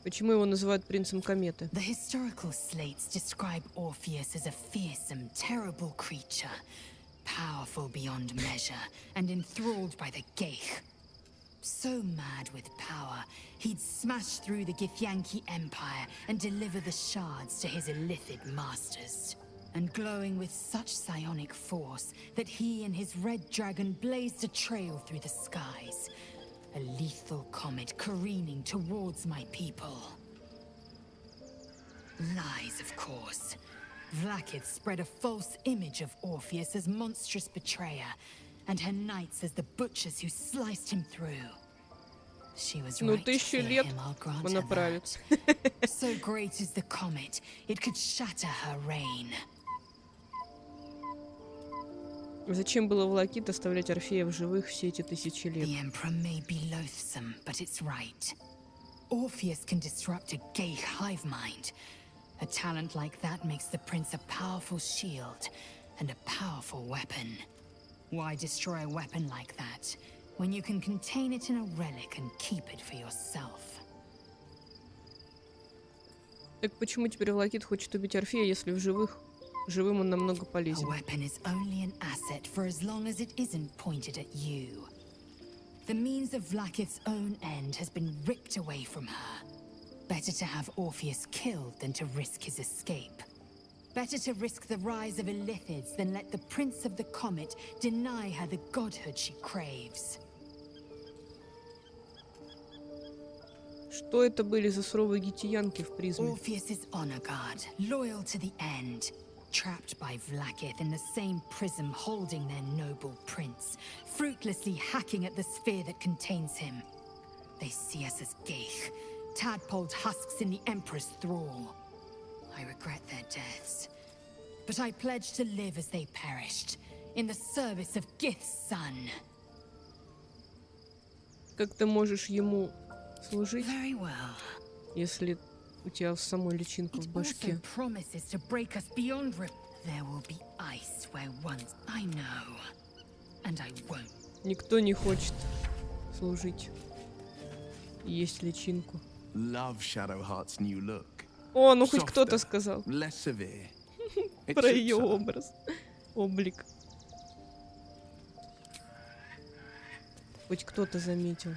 Почему его называют принцем кометы? The historical slates describe Orpheus as a fearsome, terrible creature, powerful beyond measure, and enthralled by the Geich. So mad with power, he'd smash through the Githyanki Empire and deliver the shards to his illithid masters. And glowing with such psionic force that he and his red dragon blazed a trail through the skies. A lethal comet careening towards my people. Lies, of course. Vlaakith spread a false image of Orpheus as monstrous betrayer, and her knights as the butchers who sliced him through. She was right to fear him, I'll grant her that. So great is the comet, it could shatter her reign. Зачем было Влакит оставлять Орфея в живых все эти тысячи лет? The Emperor may be loathsome, but it's right. Orpheus can disrupt a Geich hive mind. A talent like that makes the prince a powerful shield and a powerful weapon. Why destroy a weapon like that when you can contain it in a relic and keep it for yourself? Так почему теперь Влакит хочет убить Орфея, если в живых живым он намного полезен? A weapon is only an asset for as long as it isn't pointed at you. The means of Vlaakith's own end has been ripped away from her. Better to have Orpheus killed than to risk his escape. Better to risk the rise of illithids than let the Prince of the Comet deny her the godhood she craves. Что это были за суровые гитиянки в призме? Orpheus is honor guard, loyal to the end. Trapped by Vlaakith in the same prism holding their noble prince, fruitlessly hacking at the sphere that contains him. They see us as Geich, tadpoled husks in the Emperor's thrall. I regret their deaths, but I pledge to live as they perished, in the service of Gith's son. Как ты можешь ему служить, Very well. если у тебя самой личинка в башке? Никто не хочет служить. Есть личинку. О, ну хоть кто-то сказал. Про ее образ. Облик. Хоть кто-то заметил.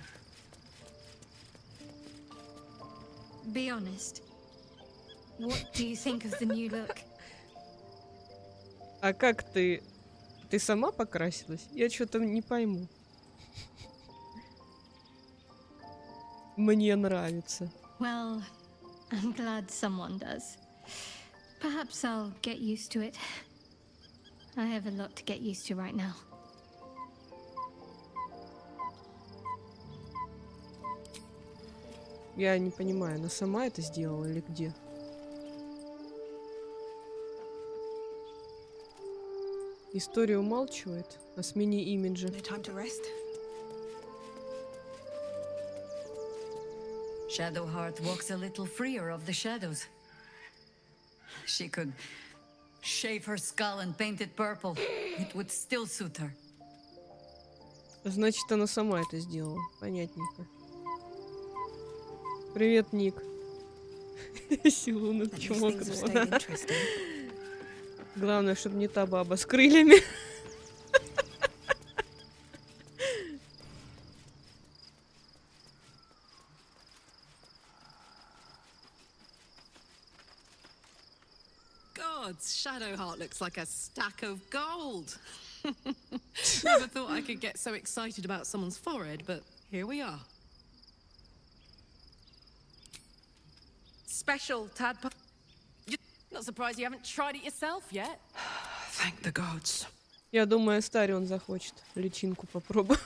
Be honest. What do you think of the new look? А как ты? Ты сама покрасилась? Я что-то не пойму. Мне нравится. Well, I'm glad someone does. Perhaps I'll get used to it. I have a lot to get used to right now. Я не понимаю, она сама это сделала или где? История умалчивает о смене имиджа. Shadowheart walks a little freer of the shadows. She could shave her skull and paint it purple. It would still suit her. Значит, она сама это сделала. Понятненько. Привет, Ник. Силу на чмокнула. Главное, чтобы не та баба с крыльями. gods, Shadowheart looks like a stack of gold. Never thought I could get so excited about someone's forehead, but here we are. Special tadpole. Not surprised you haven't tried it yourself yet. Thank the gods. Я думаю, Стари он захочет личинку попробовать.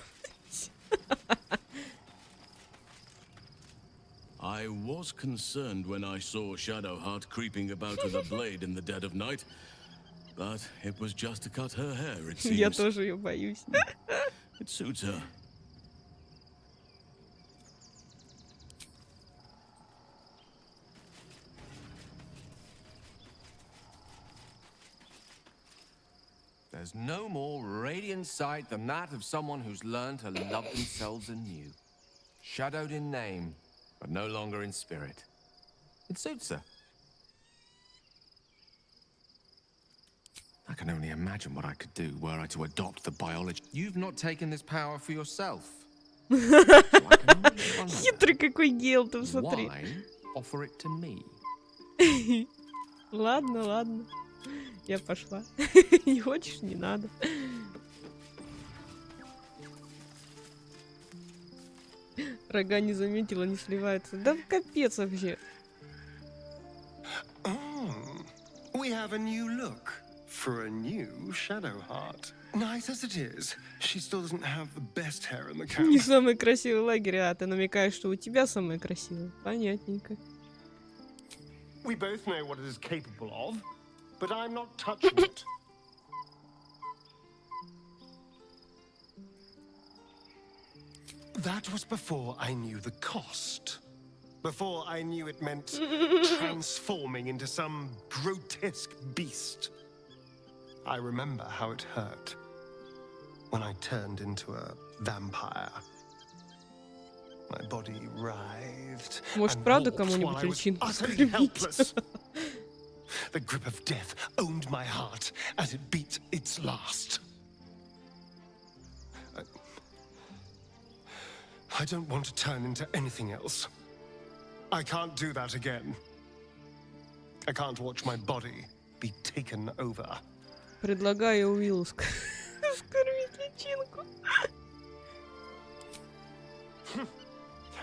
I was concerned when I saw Shadowheart creeping about with a blade in the dead of night, but it was just to cut her hair, it seems. Я тоже ее боюсь. It suits her. There's no more radiant sight than that of someone who's learned to love themselves anew. Shadowed in name, but no longer in spirit. It suits her. I can only imagine what I could do were I to adopt the biology. You've not taken this power for yourself. Хитрый какой гел, ты посмотри. Why offer it to me? Ладно, ладно. Я пошла. Не хочешь, не надо. Рога не заметила, не сливается. Да капец вообще. We have a new look for a new Shadowheart. Nice as it is, she still doesn't have the best hair in the camp. Не самый красивый лагерь, а ты намекаешь, что у тебя самый красивый. Понятненько. We both know what it is capable of, but I'm not touching it. That was before I knew the cost. Before I knew it meant transforming into some grotesque beast. I remember how it hurt when I turned into a vampire. My body writhed. Может, правда кому-нибудь личинку скормить? The grip of death owned my heart as it beat its last. I don't want to turn into anything else. I can't do that again. I can't watch my body be taken over. Предлагаю Уиллу скормить личинку.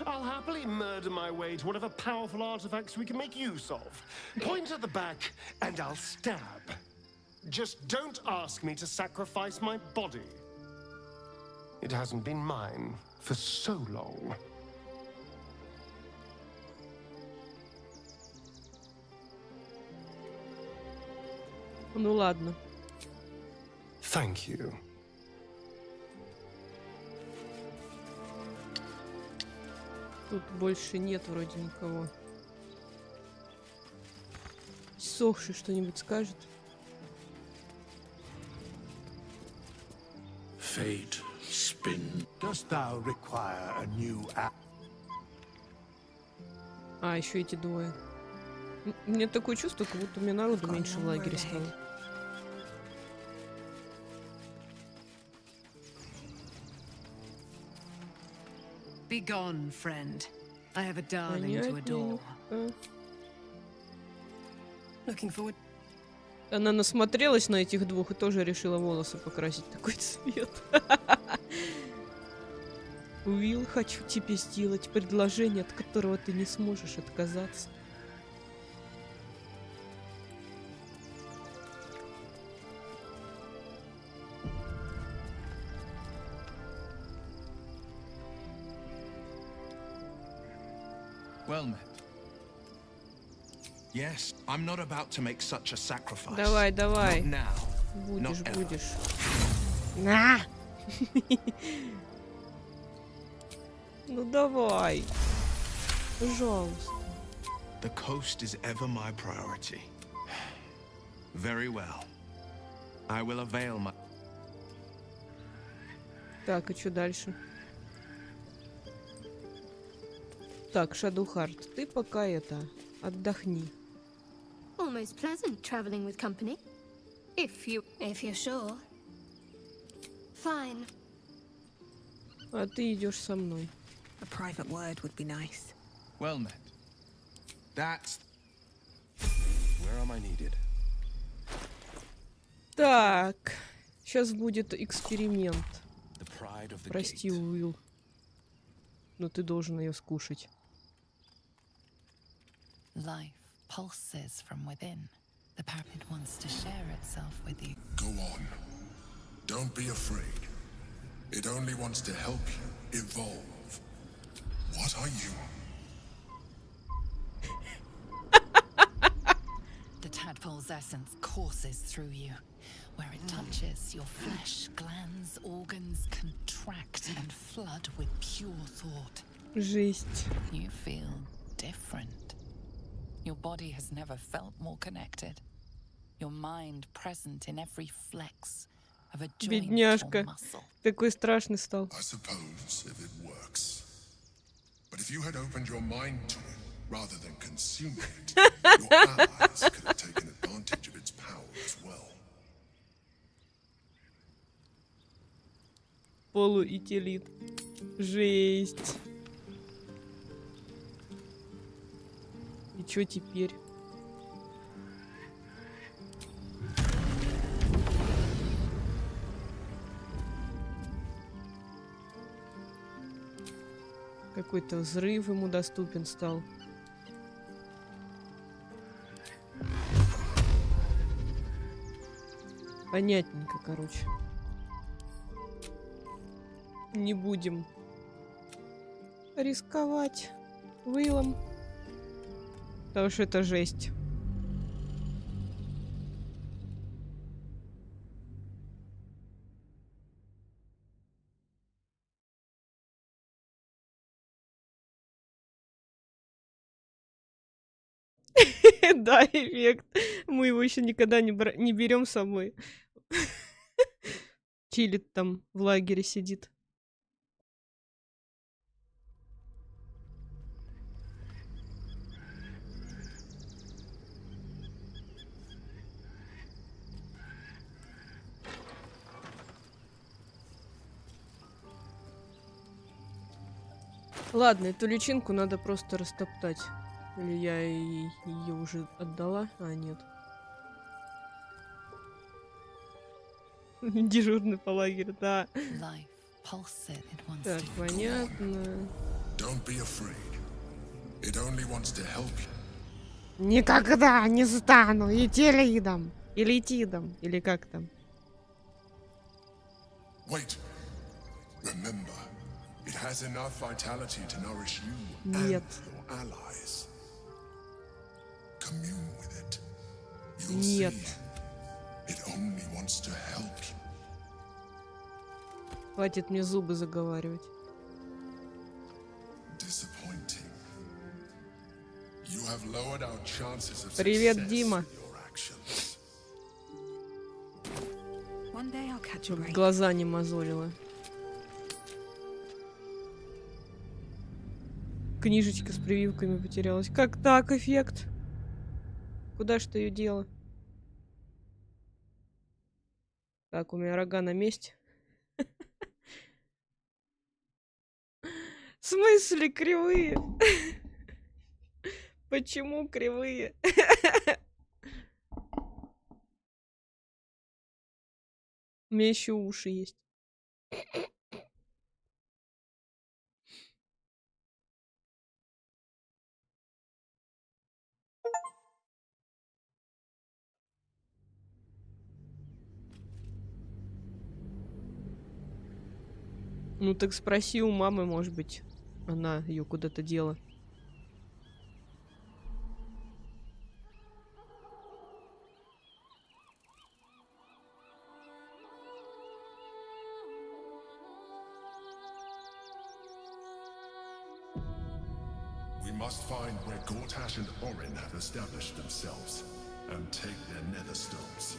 I'll happily murder my way to whatever powerful artifacts we can make use of. Point at the back and I'll stab. Just don't ask me to sacrifice my body. It hasn't been mine for so long. Ну ладно. Thank you. Тут больше нет вроде никого. Сохший что-нибудь скажет? Fate spin. Dost thou require a new app? А, еще эти двое. Мне такое чувство, как будто у меня народу меньше в лагере стало. Be gone, friend. I have a darling to adore. Looking forward. Она насмотрелась на этих двух и тоже решила волосы покрасить такой цвет. Уилл, хочу тебе сделать предложение, от которого ты не сможешь отказаться. Well met. Yes, I'm not about to make such a sacrifice. Давай, давай. Not now. Будешь, Not будешь. На! Ну давай. Пожалуйста. The coast is ever my priority. Very well. I will avail my... Так, и что дальше? Так, Shadowheart, ты пока отдохни. Almost pleasant traveling with company. If you're sure. Fine. А ты идешь со мной. A private word would be nice. Well met. That's... Where am I needed? Так, сейчас будет эксперимент. Прости, Уилл, но ты должен ее скушать. Life pulses from within. The parrot wants to share itself with you. Go on. Don't be afraid. It only wants to help you evolve. What are you? The tadpole's essence courses through you. Where it touches, your flesh, glands, organs contract and flood with pure thought. Жесть. You feel different. Your body has never felt more connected. Your mind present in every flex of a joint or Бедняжка. muscle. Такой страшный стал. I suppose if it works. But if you had opened your mind to it rather than consuming it, your allies could have taken advantage of its power as well. Полуителит. Жесть. И чё теперь? Какой-то взрыв ему доступен стал. Понятненько, короче. Не будем рисковать Уиллом, потому что это жесть. Да, эффект. Мы его еще никогда не берем с собой. Чилит там в лагере сидит. Ладно, эту личинку надо просто растоптать. Или я ее уже отдала? А, нет. Дежурный по лагерю, да. Так, понятно. Никогда не стану Итилидом. Или Итидом. Или как там? Wait. Remember, it has enough vitality to nourish you and Нет. your allies. Commune with it. You'll Нет. see. It only wants to help you. Хватит мне зубы заговаривать. Disappointing. You have lowered our chances of Привет, success Дима. with your actions. One day I'll catch a Чтоб break. глаза не мозолила. Книжечка с прививками потерялась. Как так, эффект? Куда ж ты ее дела? Так, у меня рога на месте. В смысле кривые? Почему кривые? У меня еще уши есть. Ну так спроси у мамы, может быть, она ее куда-то дела. We must find where Gortash and Orin have established themselves and take their nether stones.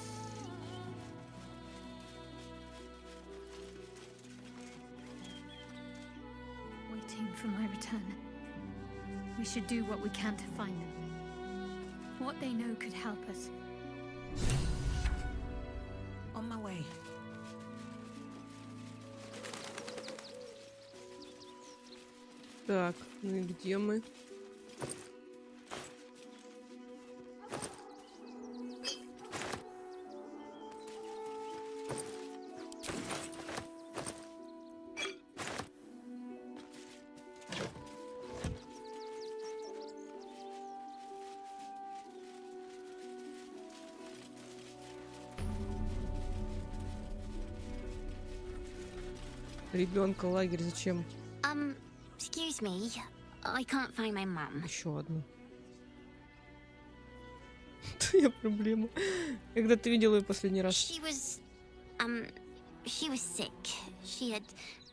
Waiting for my return. We should do what we can to find them. What they know could help us. On my way. Так, ну и где мы? Ребенка, лагерь, зачем? Excuse me. I can't find my mum. Еще одну. Твоя проблема. Когда ты видела ее последний раз? She was sick. She had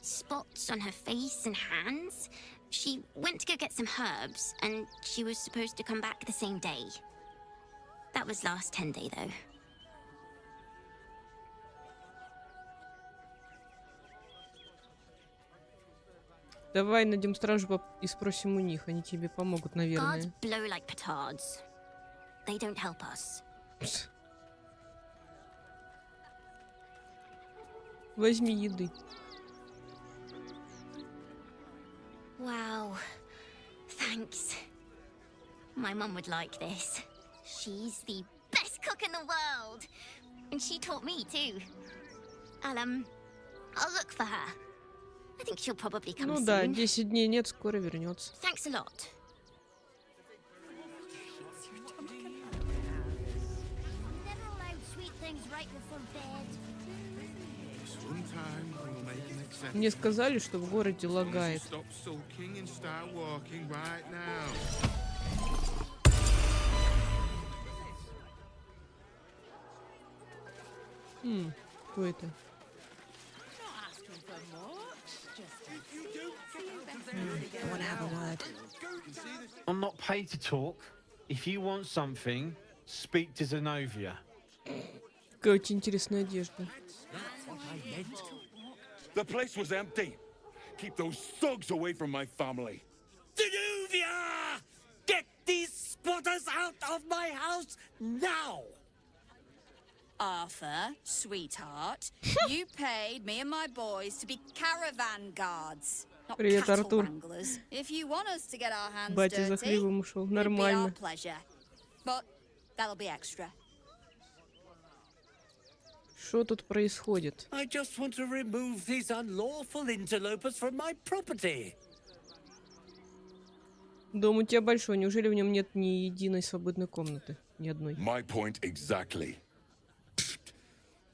spots on her face and hands. She went to go get some herbs, and she was supposed to come back the same day. That was last 10-day, though. Давай найдем стражу и спросим у них, они тебе помогут, наверное. Guards blow like petards. They don't help us. Возьми еды. Wow. Thanks. My mum would like this. She's the best cook in the world. And she taught me too. I'll look for her. I think she'll probably come soon. Ну да, 10 дней нет, скоро вернется. Thanks a lot. Never allowed sweet things right before bed. Мне сказали, что в городе лагает. Кто это? I want to have a word. I'm not paid to talk. If you want something, speak to Zenobia. Какая очень интересная одежда. The place was empty. Keep those thugs away from my family. Zenobia! Get these squatters out of my house now! Arthur, sweetheart, you paid me and my boys to be caravan guards, not Привет, cattle Артур. wranglers. If you want us to get our hands Батя за dirty, хлебом ушел. it'd be our Нормально. pleasure. But that'll be extra. Что тут происходит? I just want to remove these unlawful interlopers from my property. Дом у тебя большой. Неужели в нем нет ни единой свободной комнаты? Ни одной. My point exactly.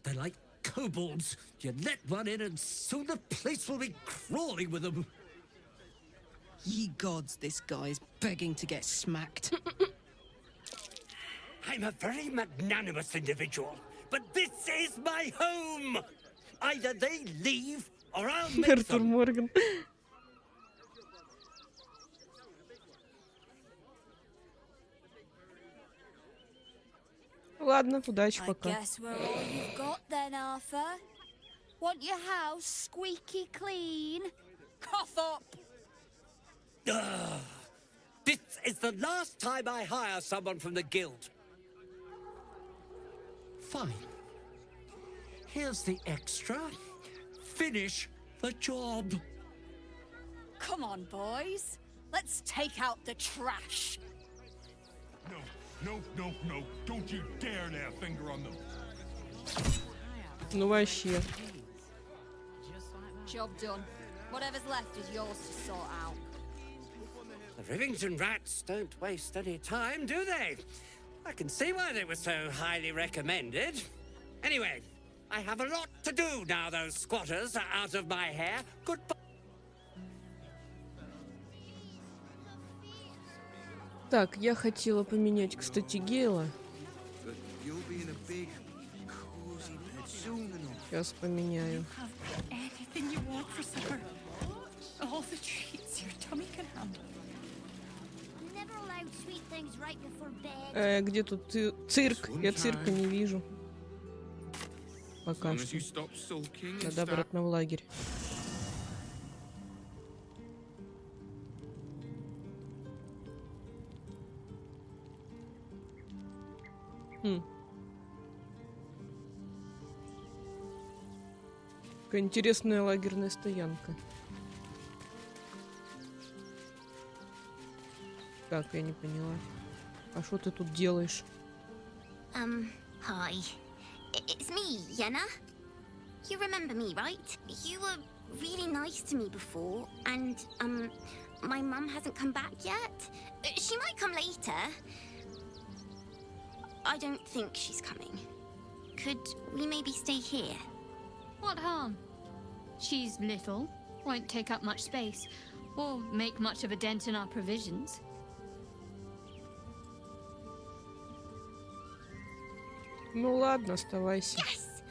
They're like kobolds. You let one in and soon the place will be crawling with them. Ye gods, this guy's begging to get smacked. I'm a very magnanimous individual, but this is my home. Either they leave or I'll make Артур them. Морган. Ладно, удачи I пока. guess we're all you've got then, Arthur. Want your house squeaky clean? Cough up! Ugh. This is the last time I hire someone from the guild. Fine. Here's the extra. Finish the job. Come on, boys. Let's take out the trash. No. Don't you dare lay a finger on them. Ну вообще. Job done. Whatever's left is yours to sort out. The Rivington rats don't waste any time, do they? I can see why they were so highly recommended. Anyway, I have a lot to do now those squatters are out of my hair. Goodbye. Так, я хотела поменять, кстати, Гейла. Сейчас поменяю. Anything you want for supper. All the treats your tummy can handle. Never allowed sweet things right before bed. Где тут цирк? Я цирка не вижу. Пока что. Надо обратно в лагерь. Какая интересная лагерная стоянка. Так, я не поняла. А что ты тут делаешь? Hi. It's me, Yenna. You remember me, right? You were really nice to me before, and, my mum hasn't come back yet. She might come later. I don't think she's coming. Could we maybe stay here? What harm? She's little, won't take up much space, or make much of a dent in our provisions. Ну ладно, оставайся. Yes!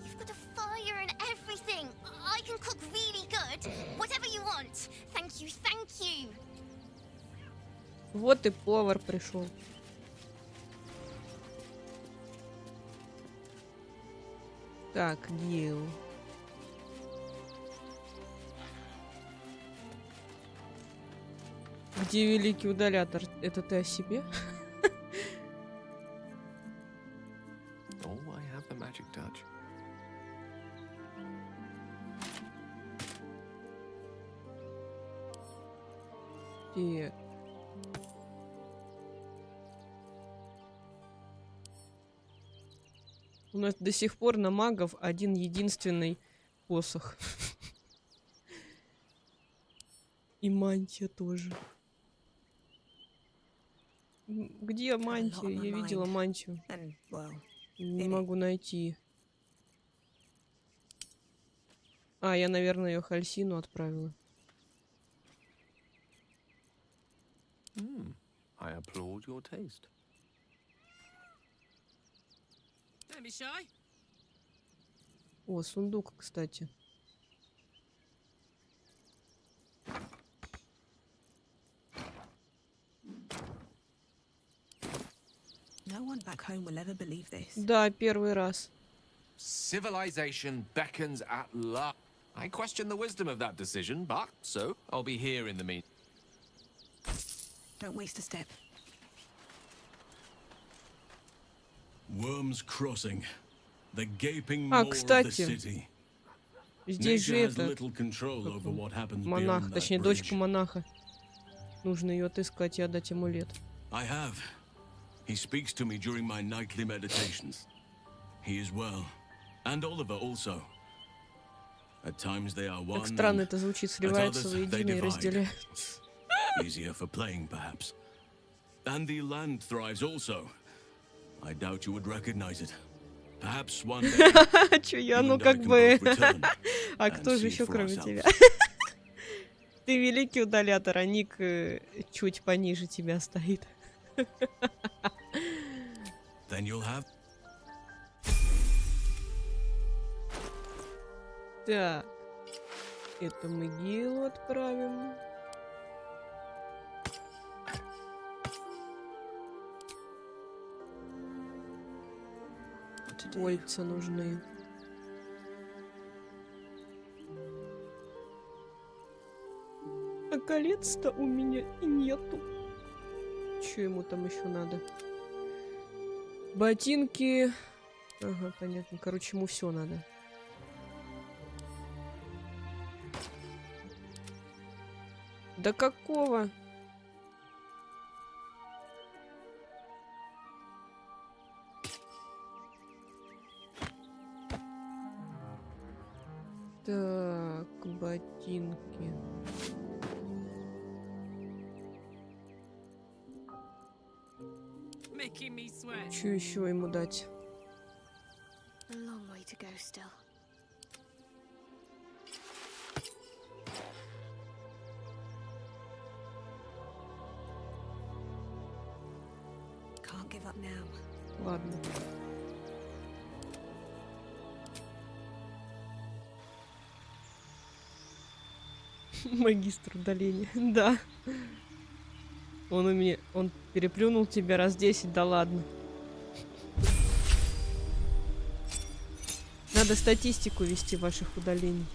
You've got a fire and everything. I can cook really good. Whatever you want. Thank you, thank you. Вот и повар пришел. Так, Гил. Где великий удалятор? Это ты о себе? Oh, I have the magic touch. Так. У нас до сих пор на магов один единственный посох. И мантия тоже. Где мантия? Я видела мантию. Не могу найти. А, я, наверное, ее Хальсину отправила. I applaud your taste. Don't be shy. О, сундук, кстати. No one back home will ever believe this. Да, первый раз. Civilization beckons at last. I question the wisdom of that decision, but so I'll be here in the meantime. Don't waste a step. Worms Crossing, the gaping maw of the city. Здесь же это монах, монах, точнее дочка монаха. Нужно ее отыскать и отдать амулет. I have. He speaks to me during my nightly meditations. He is well, and Oliver also. At times they are one, Как странно это звучит, сливаются at others воедино и they разделяются. Easier for playing, perhaps. And the land thrives also. I doubt you would recognize it. Perhaps one day. Чё я, ну как бы. А кто же еще кроме тебя? Ты великий удалятор, а ник чуть пониже тебя стоит. Then you'll have. Так. Это мы Гилу отправим. Кольца нужны. А колец-то у меня и нету. Что ему там еще надо? Ботинки. Ага, понятно. Короче, ему все надо. Да какого? Так, ботинки. Что еще ему дать? A long way to go still. Can't give up now. Ладно. Магистр удаления. Да. Он у меня... Он переплюнул тебя раз 10, да ладно. Надо статистику вести ваших удалений.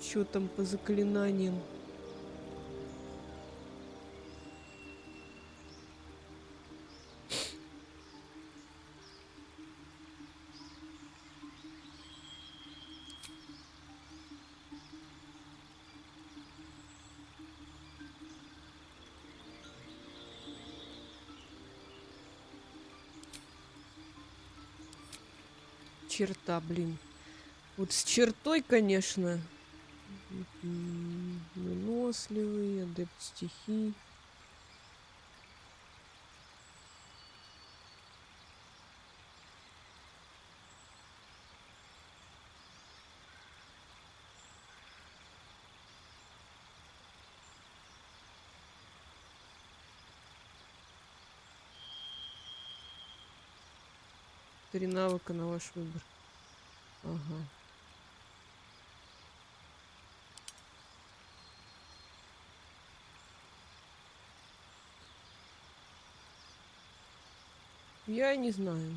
Чё там по заклинаниям? Черта, блин. Вот с чертой, конечно. Выносливый, адепт стихий. 4 навыка на ваш выбор. Ага. Я не знаю.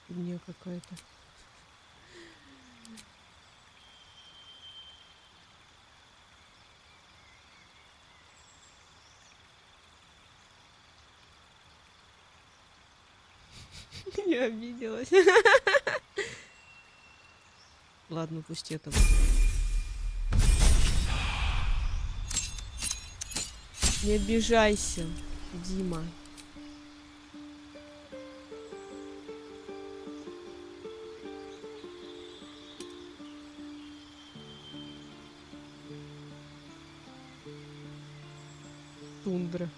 Фигня какая-то. Я обиделась. Ладно, пусть это будет. Не обижайся, Дима. Тундра.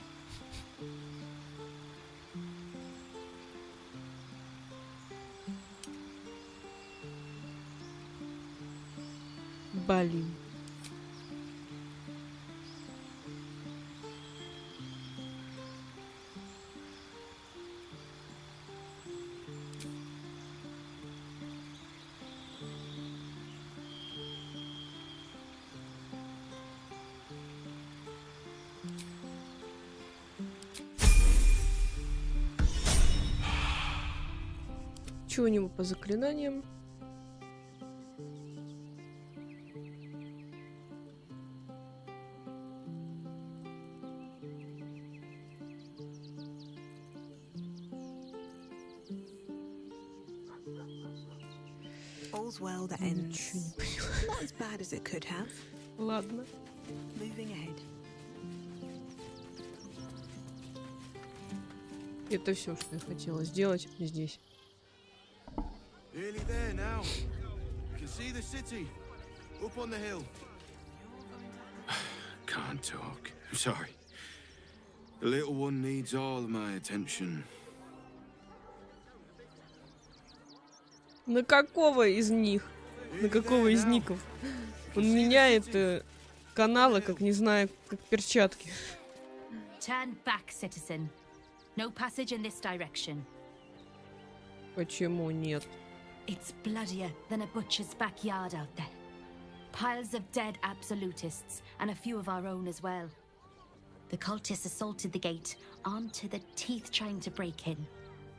Блин. Чего у него по заклинаниям? All's well that ends. Not as bad as it could have. Ладно. Moving ahead. Это все, что я хотела сделать здесь. Nearly there now. You can see the city up on the hill. Can't talk. I'm sorry. The little one needs all of my attention. На какого из них? На какого из ников? Он меняет каналы, как не знаю, как перчатки. Turn back, citizen. No passage in this direction. Почему нет? It's bloodier than a butcher's backyard out there. Piles of dead absolutists, and a few of our own as well. The cultists assaulted the gate, armed to the teeth trying to break in.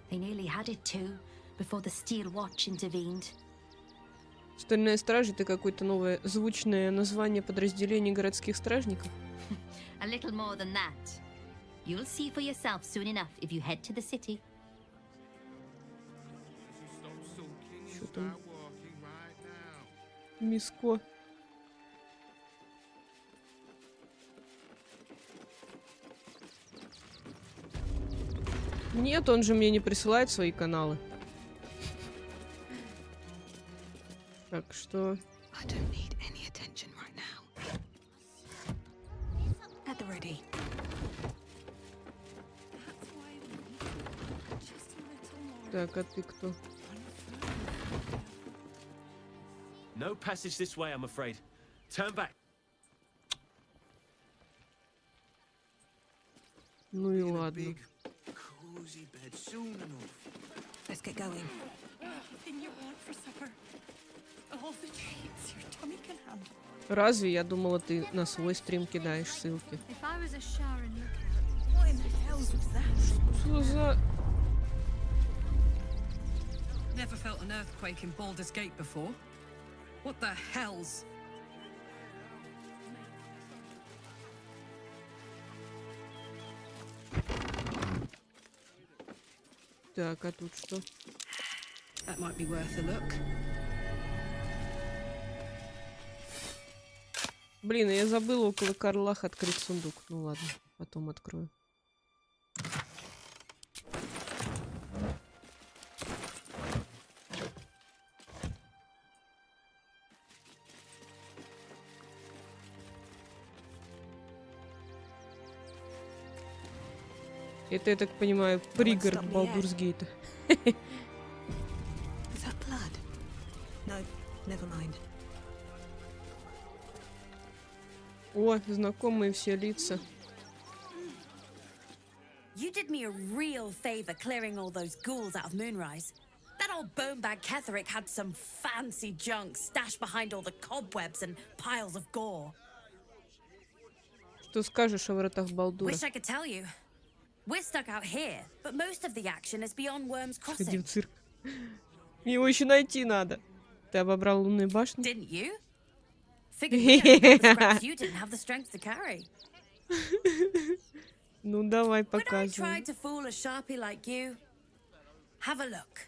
They nearly had it too, before the Steel Watch intervened. Стальная стража — это какое-то новое звучное название подразделения городских стражников? A little more than that. You'll see for yourself soon enough if you head to the city. Что там? Миско. Нет, он же мне не присылает свои каналы. Так что... I don't need any attention right now. At the ready. Так, а ты кто? No passage this way, I'm afraid. Turn back. Ну и ладно. Let's get going. Everything you want for supper. All the treats your tummy can handle. Разве я думала, ты на свой стрим кидаешь ссылки? If I was a Sharon What in the hell's was that? Что за... Never felt an earthquake in Baldur's Gate before. What the hell's? Так, а тут что? That might be worth a look. Блин, я забыла около Карлаха открыть сундук. Ну ладно, потом открою. Это, я так понимаю, пригород Балдур'С Гейта. Is that blood? No, never mind. О, знакомые все лица. You did me a real favor clearing all those ghouls out of Moonrise. That old bonebag Ketherick had some fancy junk stashed behind all the cobwebs and piles of gore. Что скажешь о вратах Балдура? Wish I could tell you. We're stuck out here, but most of the action is beyond Worm's Сходи Crossing. в цирк. Его еще найти надо. Ты обобрал лунные башни? Didn't you? Figured we only got the scraps you didn't have the strength to carry. Ну давай, When I показывай. tried to fool a sharpie like you, have a look.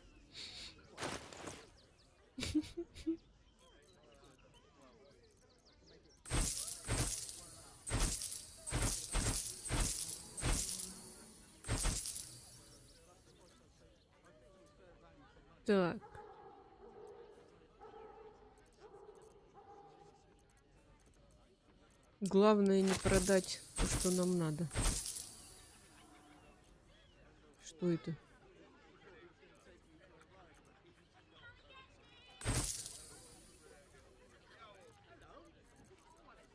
Так. Главное не продать то, что нам надо. Что это?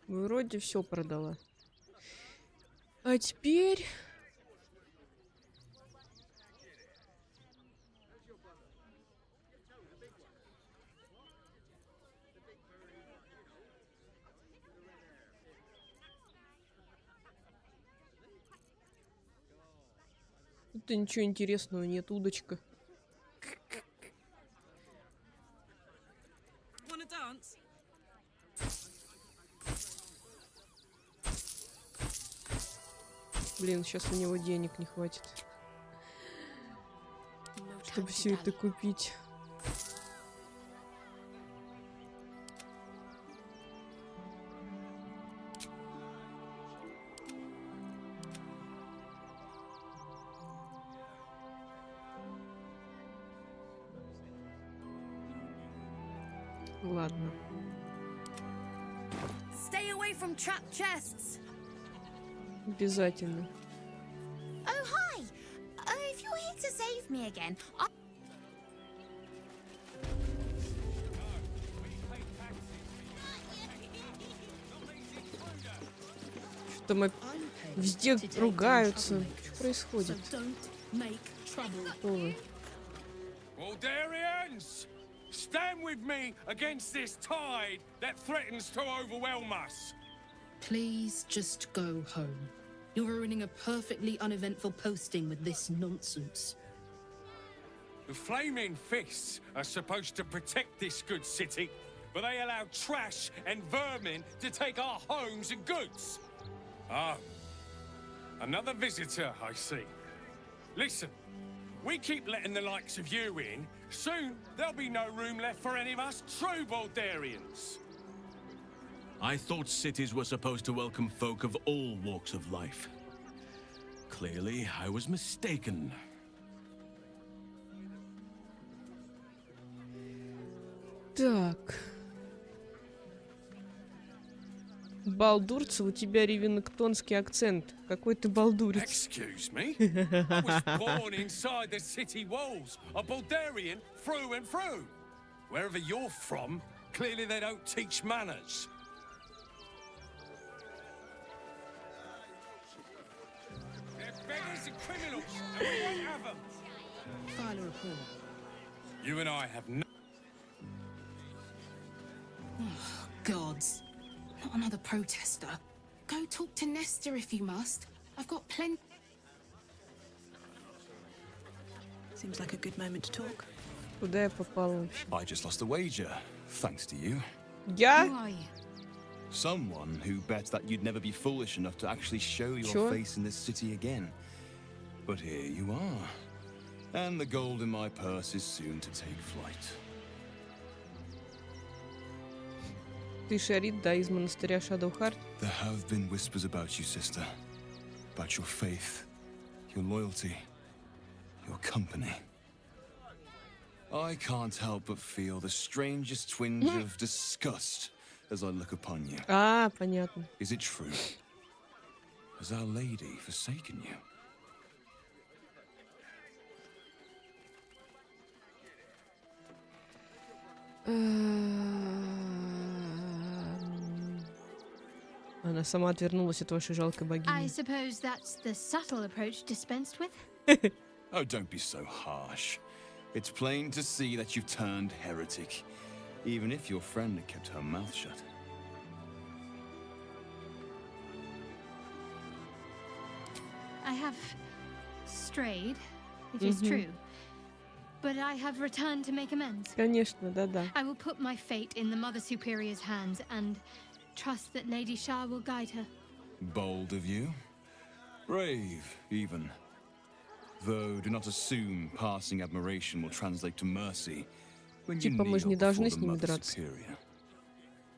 Вроде все продала. А теперь... Тут ничего интересного нет, удочка. Wanna dance? Блин, сейчас у него денег не хватит, чтобы все это купить. Ладно. Stay away from trapped chests. Обязательно. Oh, hi! If you're here to save me again, Что там везде ругаются. Что происходит? Кто вы? Baldur'S, stand with me against this tide that threatens to overwhelm us. Please just go home. You're ruining a perfectly uneventful posting with this nonsense. The Flaming Fists are supposed to protect this good city, but they allow trash and vermin to take our homes and goods. Ah, another visitor, I see. Listen, we keep letting the likes of you in. Soon, there'll be no room left for any of us true Baldurians. I thought cities were supposed to welcome folk of all walks of life. Clearly, I was mistaken. Так. Балдурцы, у тебя ревенктонский акцент. Какой ты балдурец. Excuse me? I was born inside the city walls, a Baldurian through and through. Wherever you're from, clearly they don't teach manners. They're beggars and criminals, and we won't have them. File a report. You and I have no... Oh, gods. Not another protester. Go talk to Nesta if you must. I've got plenty. Seems like a good moment to talk. Куда я попала вообще? I just lost a wager, thanks to you. Я? Who are you? Someone who bet that you'd never be foolish enough to actually show your Sure. face in this city again. But here you are. And the gold in my purse is soon to take flight. Ты Шарит, да, из монастыря Shadowheart? There have been whispers about you, sister. About your faith, your loyalty, your company. I can't help but feel the strangest twinge of disgust as I look upon you. А, понятно. Is it true? Has Our Lady forsaken you? Она сама отвернулась от вашей жалкой I богини. suppose that's the subtle approach dispensed with. Oh, don't be so harsh. It's plain to see that you've turned heretic, even if your friend had kept her mouth shut. I have strayed, it is true. But I have returned to make amends. Конечно, да-да. I will put my fate in the Mother Superior's hands and trust that Lady Shah will guide her. Bold of you. Brave, even. Though do not assume passing admiration will translate to mercy when you Типа мы же не kneel должны before с the ними Mother драться. Superior.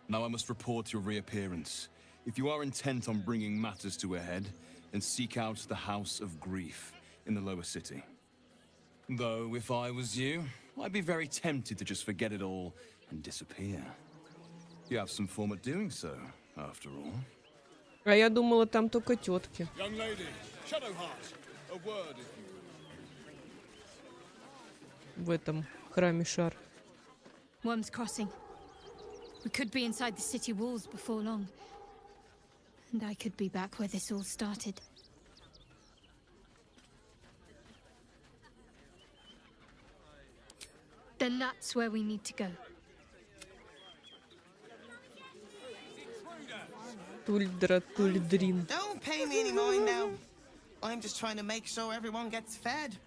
Now I must report your reappearance. If you are intent on bringing matters to a head, then seek out the House of Grief in the lower city. Though, if I was you, I'd be very tempted to just forget it all and disappear. You have some form of doing so, after all. А я думала, там только тетки. Young lady, Shadowheart, a word if you... В этом храме Шар. Worm's Crossing. We could be inside the city walls before long. And I could be back where this all started. Then that's where we need to go. Тульдра, тульдрин. Don't pay me any mind now. I'm just trying to make sure everyone gets fed.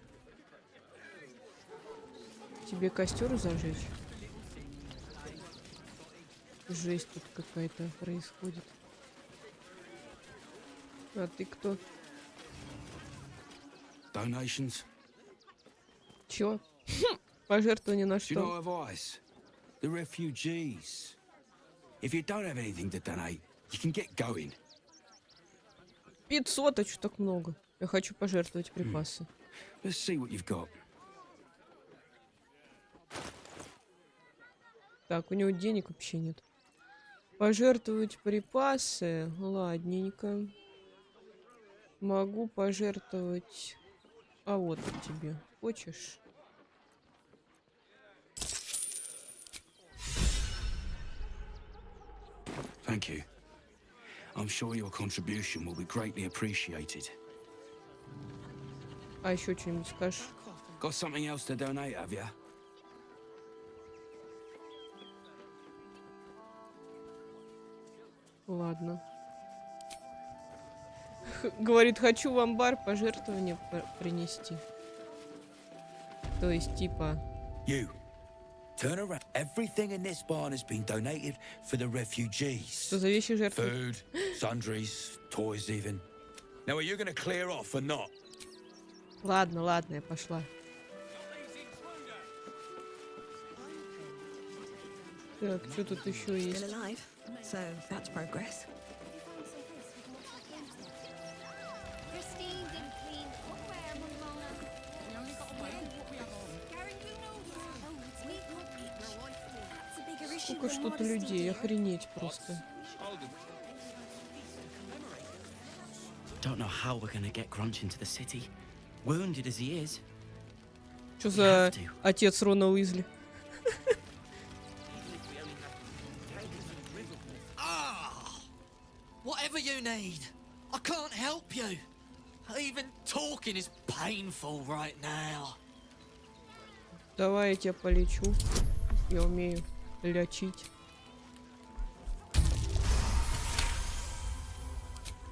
Тебе костер зажечь? Жесть тут какая-то происходит. А ты кто? Donations. Чё? Пожертвование на Do you know что? advice? The refugees. If you don't have anything to donate, you can get going. 500, а чё так много? Я хочу пожертвовать припасы. Let's see what you've got. Так, у него денег вообще нет. Пожертвовать припасы? Ладненько. Могу пожертвовать... А вот тебе. Хочешь? Thank you. I'm sure your contribution will be greatly appreciated. А еще что-нибудь скажешь? Got something else to donate, have you? Ладно. Говорит, хочу в амбар пожертвование принести. То есть, типа... You. Turn around. Everything in this barn has been donated for the refugees. Что за вещи жертвуют? Food, sundries, toys even. Now are you going to clear off or not? Ладно, ладно, я пошла. Так, что тут еще есть? Still alive, so that's progress. Сколько ж тут людей, охренеть просто. Don't know how we're gonna get Grunch into the city, wounded as he is. Что за отец Рона Уизли? Whatever you need, I can't help you. Even talking is painful right now. Давай я тебя полечу. Я умею лечить.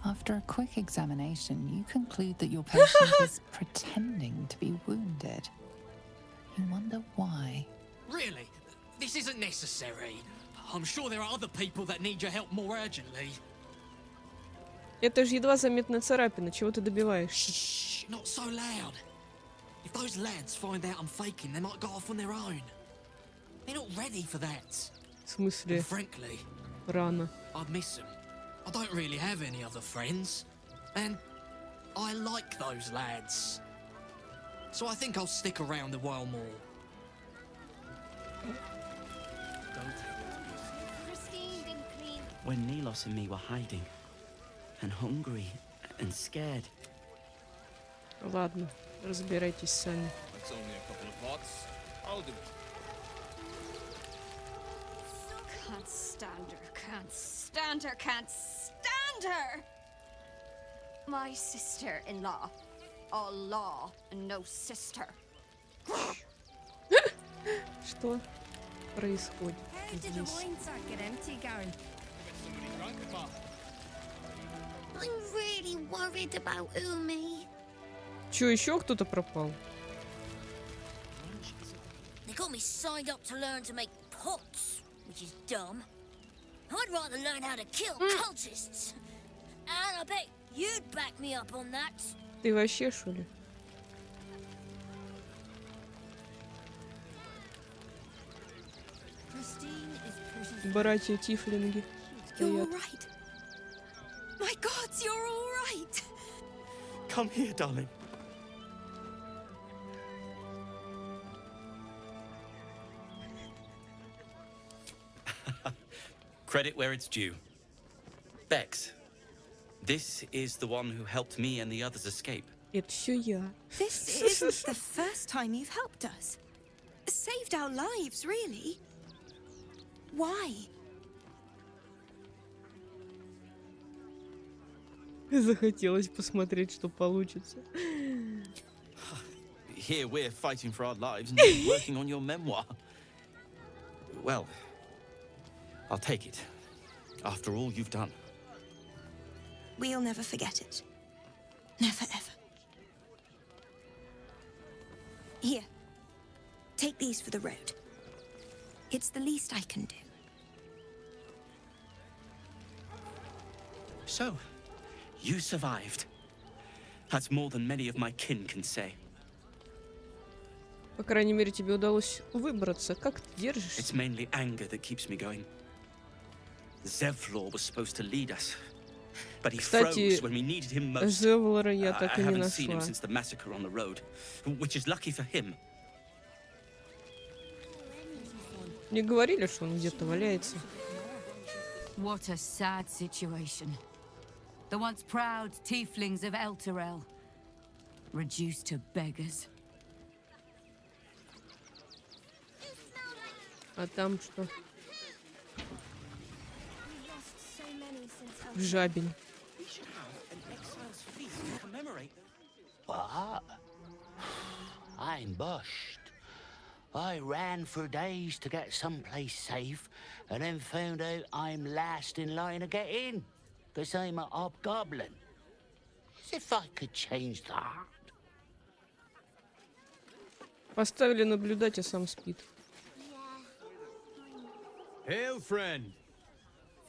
After a quick examination, you conclude that your patient is pretending to be wounded. You wonder why. Really? This isn't necessary. I'm sure there are other people that need your help more urgently. Это же едва заметная царапина. Чего ты добиваешься? Shh, not so loud. If those lads find out I'm faking, they might go off on their own. They're not ready for that. В смысле? And frankly, рано. I'd miss them. I don't really have any other friends. And I like those lads. So I think I'll stick around a while more. When Nilos and me were hiding, and hungry, and scared. Ладно, разбирайтесь сами. That's only a couple of pots. I'll do it. Can't stand her, can't stand her, can't stand find her! My sister-in-law. All law and no sister. Что происходит здесь? I'm really worried about Umi. Чё, еще кто-то пропал? They got me signed up to learn to make pots, which is dumb. I'd rather learn how to kill cultists. And I bet you'd back me up on that. Ты вообще, что ли? Братья-тифлинги стоят. right. My gods, you're all right. Come here, darling. Credit where it's due. Bex, this is the one who helped me and the others escape. Это все я. This isn't the first time you've helped us. Saved our lives, really. Why? Захотелось посмотреть, что получится. Here we're fighting for our lives and you're working on your memoir. Well, I'll take it. After all you've done. We'll never forget it. Never ever. Here. Take these for the road. It's the least I can do. So, you survived. That's more than many of my kin can say. По крайней мере, тебе удалось выбраться. Как ты держишься? It's mainly anger that keeps me going. Zevlor was supposed to lead us, but he froze when we needed him most. Зевлора я так I и не haven't seen him нашла. since the massacre on the road, which is lucky for him. Мне говорили, что он где-то валяется. What a sad situation. The once proud tieflings of Elturel, reduced to beggars. А там что? Жабень. What? I'm bushed. I ran for days to get someplace safe, and then found out I'm last in line to get in, because I'm a hobgoblin. As if I could change that. Поставили наблюдать, а сам спит. Hail, friend.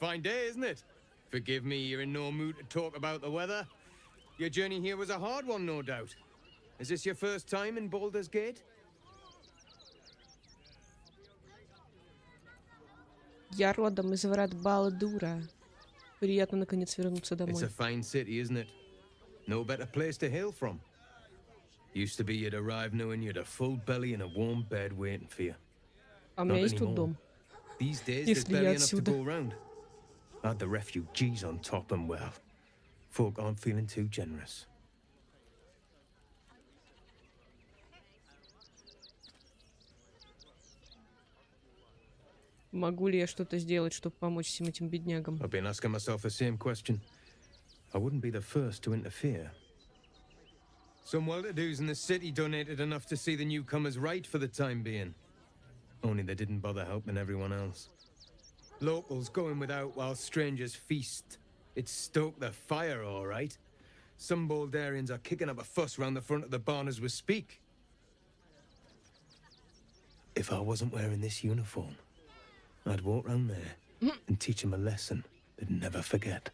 Fine day, isn't it? Forgive me, you're in no mood to talk about the weather. Your journey here was a hard one, no doubt. Is this your first time in Baldur's Gate? Я родом из врат Балдура. Приятно наконец вернуться домой. It's a fine city, isn't it? No better place to hail from. Used to be you'd arrive knowing you'd a full belly and a warm bed waiting for you. А у меня есть тут дом. These days there's barely enough to go around. Add the refugees on top and well, folk aren't feeling too generous. Могу ли я что-то сделать, чтобы помочь всем этим беднягам? I've been asking myself the same question. I wouldn't be the first to interfere. Some well-to-dos in the city donated enough to see the newcomers right for the time being. Only they didn't bother helping everyone else. Locals going without while strangers feast. It stoked the fire, all right. Some Baldurians are kicking up a fuss round the front of the barn as we speak. If I wasn't wearing this uniform, I'd walk round there and teach them a lesson they'd never forget.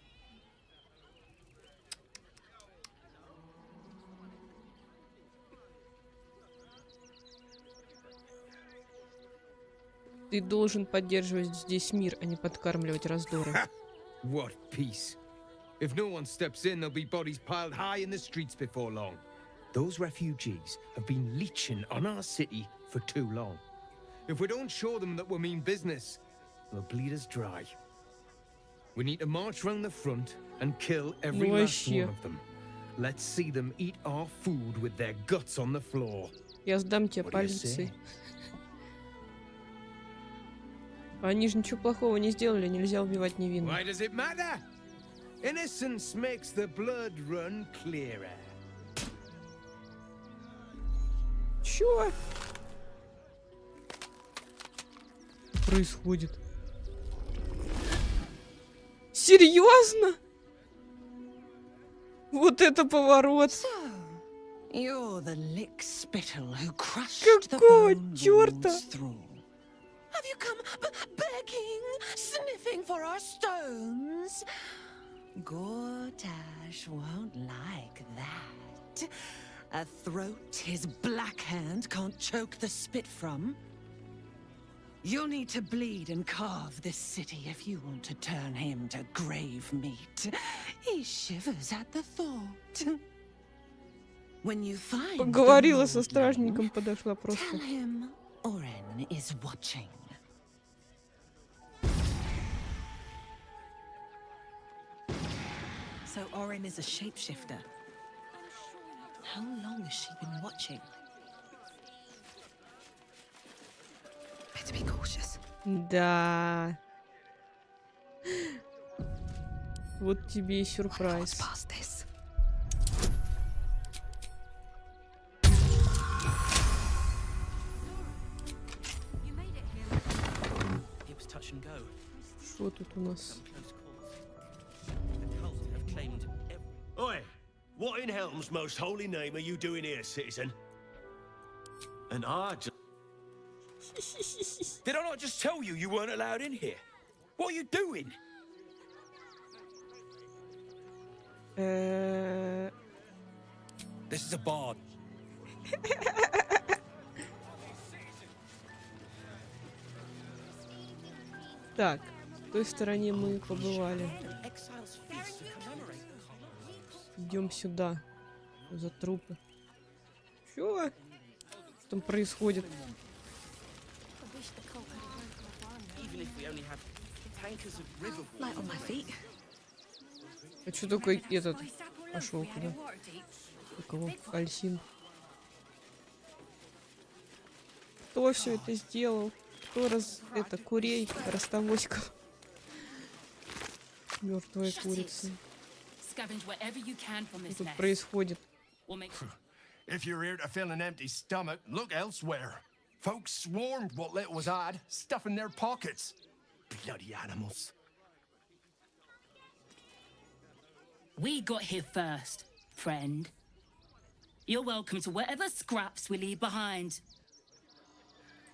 Ты должен поддерживать здесь мир, а не подкармливать раздоры. What peace. If no one steps in, there'll be bodies piled high in the streets before long. Those refugees have been leeching on our city for too long. If we don't show them that we mean business, they'll bleed us dry. We need to march round the front and kill every last one of them. Let's see them eat our food with their guts on the floor. Я сдам тебя полиции. Они же ничего плохого не сделали, нельзя убивать невинных. Why does it matter? Innocence makes the blood run clearer. Чё? Происходит? Серьезно? Вот это поворот! You're the lick spittle who crushed Какого the чёрта? Have you come begging, sniffing for our stones? Gortash won't like that. A throat his black hand can't choke the spit from. You'll need to bleed and carve this city if you want to turn him to grave meat. He shivers at the thought. When you find Поговорила со стражником, подошла просто. tell him Oren is watching. So Oren is a shapeshifter. How long has she been watching? Better be cautious. Да. Вот тебе и сюрприз. It was touch and go. Что тут у нас? Oi! What in Helm's most holy name are you doing here, citizen? And I just... Did I not just tell you you weren't allowed in here? What are you doing? This is a bard. Так, в той стороне мы побывали. Идем сюда. За трупы. Чё? Что там происходит? Light on my feet. А чё такой этот пошел куда? У кого? Альсин. Кто все это сделал? Кто это курей растовоськал? Мертвая курица. Что тут происходит? If you're here to fill an empty stomach, look elsewhere. Folks swarmed what little was had, stuffing their pockets. Bloody animals. We got here first, friend. You're welcome to whatever scraps we leave behind.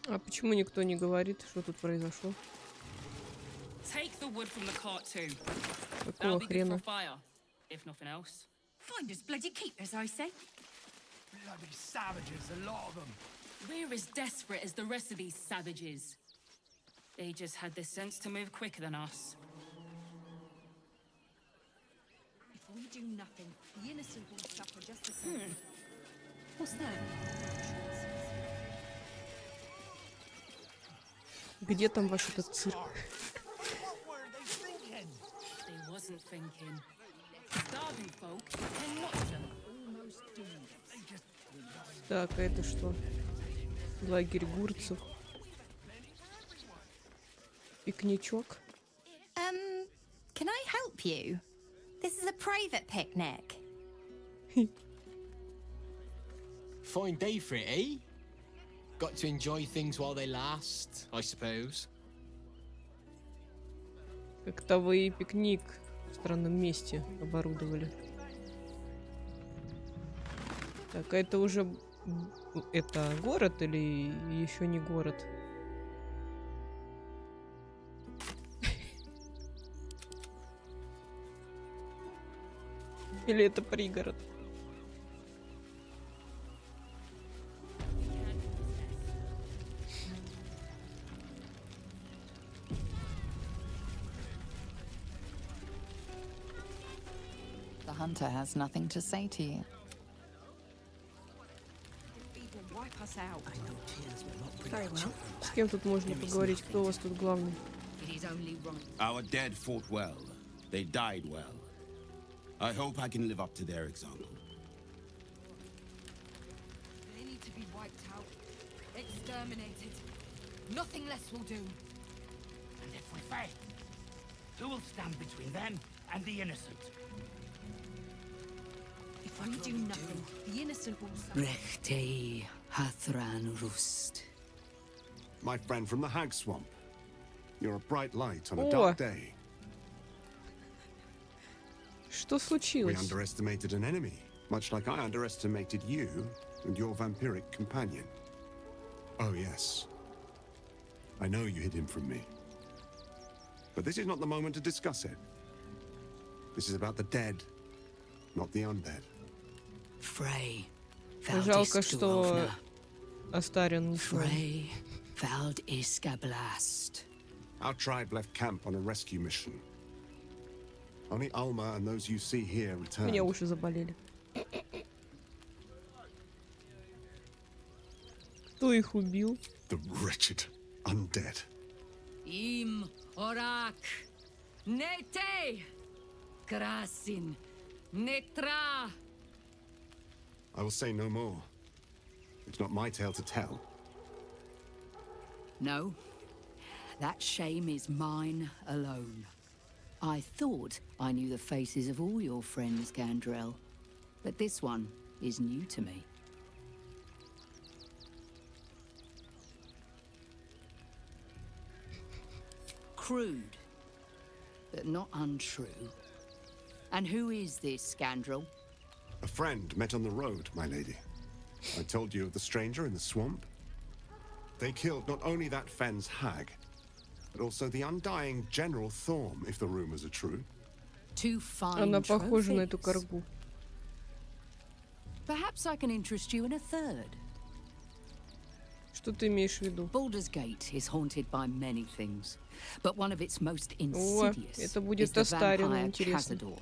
А почему никто не говорит, что тут произошло? Take the wood from the cart too. Какого хрена? Fire, if nothing else. Find us bloody keepers, I say. Bloody savages, a lot of them. We're as desperate as the rest of these savages. They just had the sense to move quicker than us. If we do nothing, the innocent will suffer just the same. What's that? Где там ваш этот цирк? They wasn't thinking. Starving folk can watch them. Almost doomed. Так, а это что? Лагерь гурцев. Пикничок. Can I help you? This is a private picnic. Fine day for it, eh? Got to enjoy things while they last, I suppose. Как-то вы пикник в странном месте оборудовали. Так, а это уже... Это город или еще не город? Или это пригород? The hunter has nothing to say to you. С кем тут можно поговорить? Кто у вас тут главный? Our dead fought well. They died well. I hope I can live up to their example. They need to be wiped out, exterminated. Nothing less will do. And if we fail, who will stand between them and the innocent. If we do nothing, the innocent will suffer. Rechtei hathran rust. My friend from the Hag Swamp. You're a bright light on a О. dark day. Что We случилось? underestimated an enemy, much like I underestimated you and your vampiric companion. Oh, yes. I know you hid him from me. But this is not the moment to discuss it. This is about the dead, not the undead. Frey. Жалко, что Астарион ушел. Frey. Vald Iskablast. Our tribe left camp on a rescue mission. Only Alma and those you see here У returned. меня уши заболели. Кто их убил? The wretched undead. Im orak. Nete. Krasin. Netra. I will say no more. It's not my tale to tell. No, that shame is mine alone. I thought I knew the faces of all your friends, Gandrel, but this one is new to me. Crude, but not untrue. And who is this Gandrel? A friend met on the road, my lady. I told you of the stranger in the swamp. They killed not only that fen's hag, but also the undying General Thorm, if the rumors are true. Two fine Она похожа на trophies. эту коргу. Perhaps I can interest you in a third. Что ты имеешь в виду? Baldur's Gate is haunted by many things, but one of its most О, insidious это is будет the Астарион, vampire интересно. Cazador.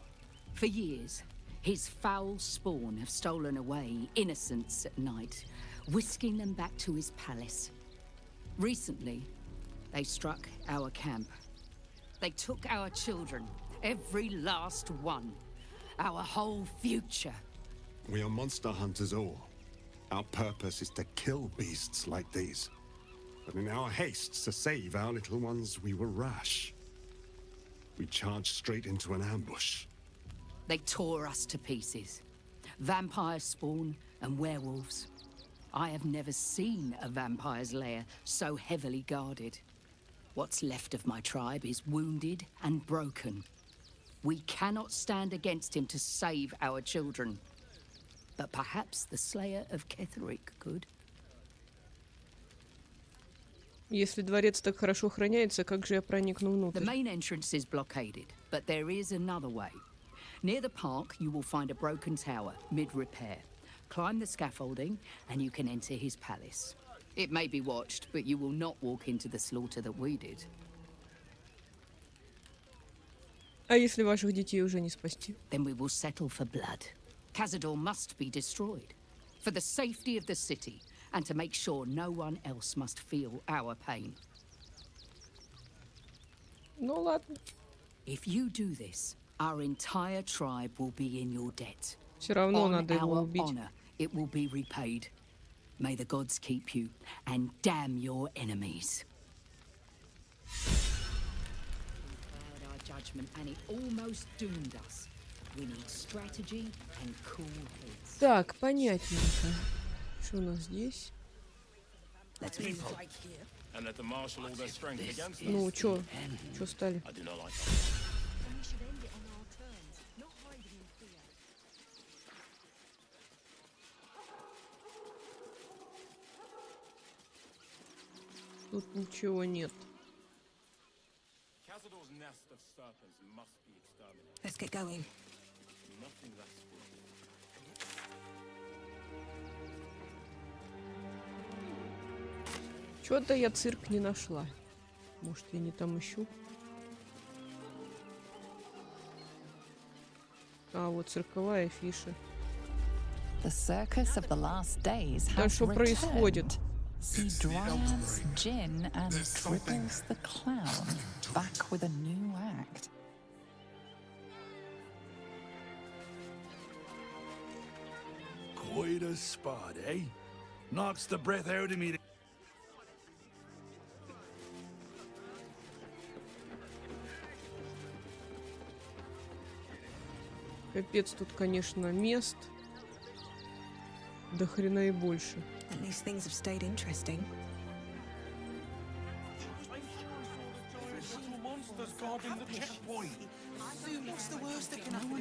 For years, his foul spawn have stolen away innocents at night, whisking them back to his palace. Recently, they struck our camp. They took our children, every last one, our whole future. We are monster hunters all. Our purpose is to kill beasts like these. But in our haste to save our little ones, we were rash. We charged straight into an ambush. They tore us to pieces. Vampire spawn and werewolves. I have never seen a vampire's lair so heavily guarded. What's left of my tribe is wounded and broken. We cannot stand against him to save our children. But perhaps the slayer of Ketheric could. Если дворец так хорошо охраняется, как же я проникну The внутрь? main entrance is blockaded, but there is another way. Near the park, you will find a broken tower, mid-repair. Climb the scaffolding, and you can enter his palace. It may be watched, but you will not walk into the slaughter that we did. А если ваших детей уже не спасти? Then we will settle for blood. Cazador must be destroyed. For the safety of the city, and to make sure no one else must feel our pain. Ну ладно. If you do this, our entire tribe will be in your debt. Все равно On надо его our убить. honor, it will be repaid. May the gods keep you, and damn your enemies. Our judgment, and it almost doomed us. We need strategy and cool heads. Так, понятненько. Что у нас здесь? And let them marshal all their strength against us. Ну, чё? Чё стали? I do not like Тут ничего нет. Cazador's nest of serpents must be exterminated. Let's get going. Nothing less Чё-то я цирк не нашла. Может, я не там ищу? А, вот цирковая афиша. The circus of the last days Да has что происходит? returned. See Dryads, Jin, and Scribbles the Clown back with a new act. Quite a spot, eh? Knocks the breath out of me. Капец, тут, конечно, мест до хрена и больше. At least things have stayed interesting.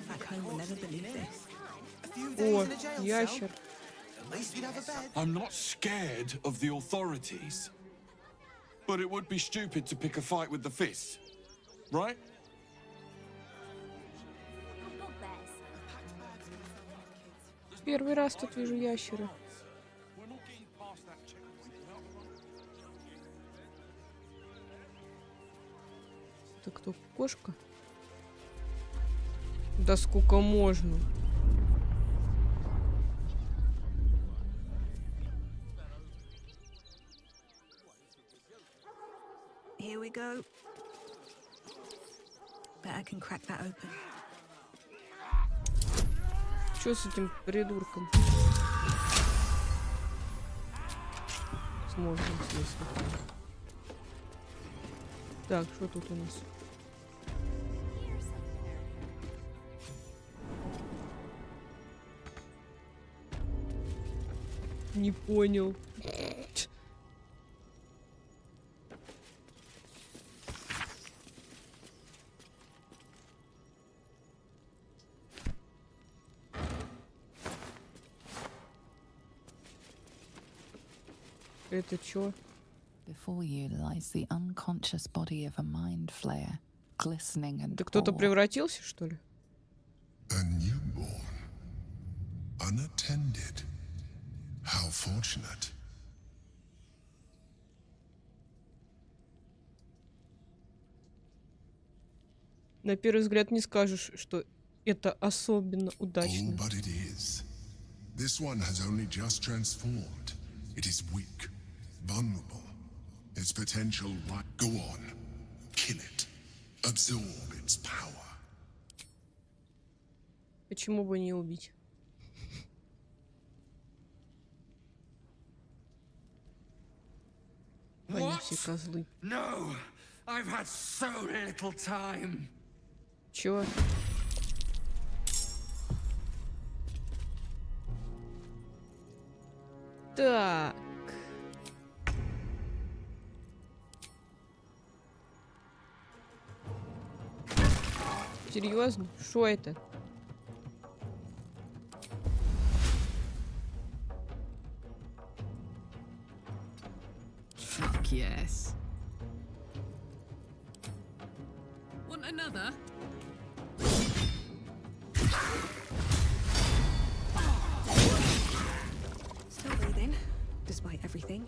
Back home will never believe this. О, ящер. I'm not scared of the authorities. But it would be stupid to pick a fight with the fists. Right? Первый раз тут вижу ящера. Это кто, кошка? Да сколько можно? Here we go. Bet I can crack that open. Что с этим придурком? Сможем съесть. Так, что тут у нас? Не понял. Это чё? Before you lies the unconscious body of a mind flayer, glistening and Ты кто-то превратился, что ли? A newborn, unattended. How fortunate. На первый взгляд не скажешь, что это особенно удачно. But it is. This one has only just transformed. It is weak, vulnerable. Its potential right. Go on. Kill it. Absorb its power. Почему бы не убить? Они все козлы. No, I've had so little time. Чё? Так. Серьезно? Что это? Fuck yes. Want another? Still breathing, despite everything.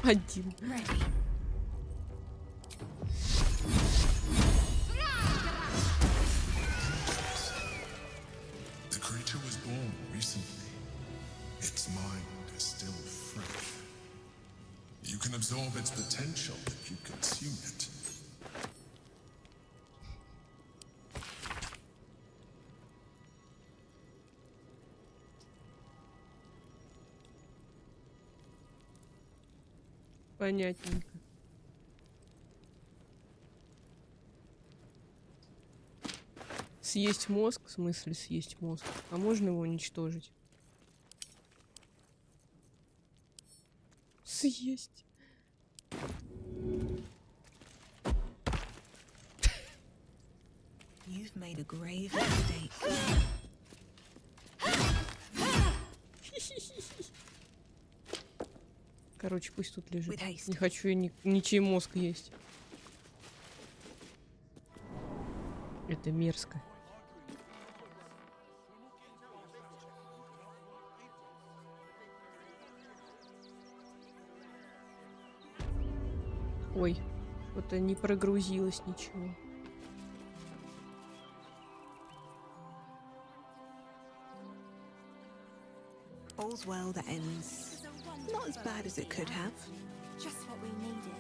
Один. The creature was born recently. Its mind is still fresh. You can absorb its potential if you consume it. Понятненько. Съесть мозг? В смысле съесть мозг? А можно его уничтожить? Съесть. You've made a grave mistake. Короче, пусть тут лежит. Не хочу я ничей мозг есть. Это мерзко. Ой, вот не прогрузилось ничего. All's well that ends. Not as bad as it could have. Just what we needed.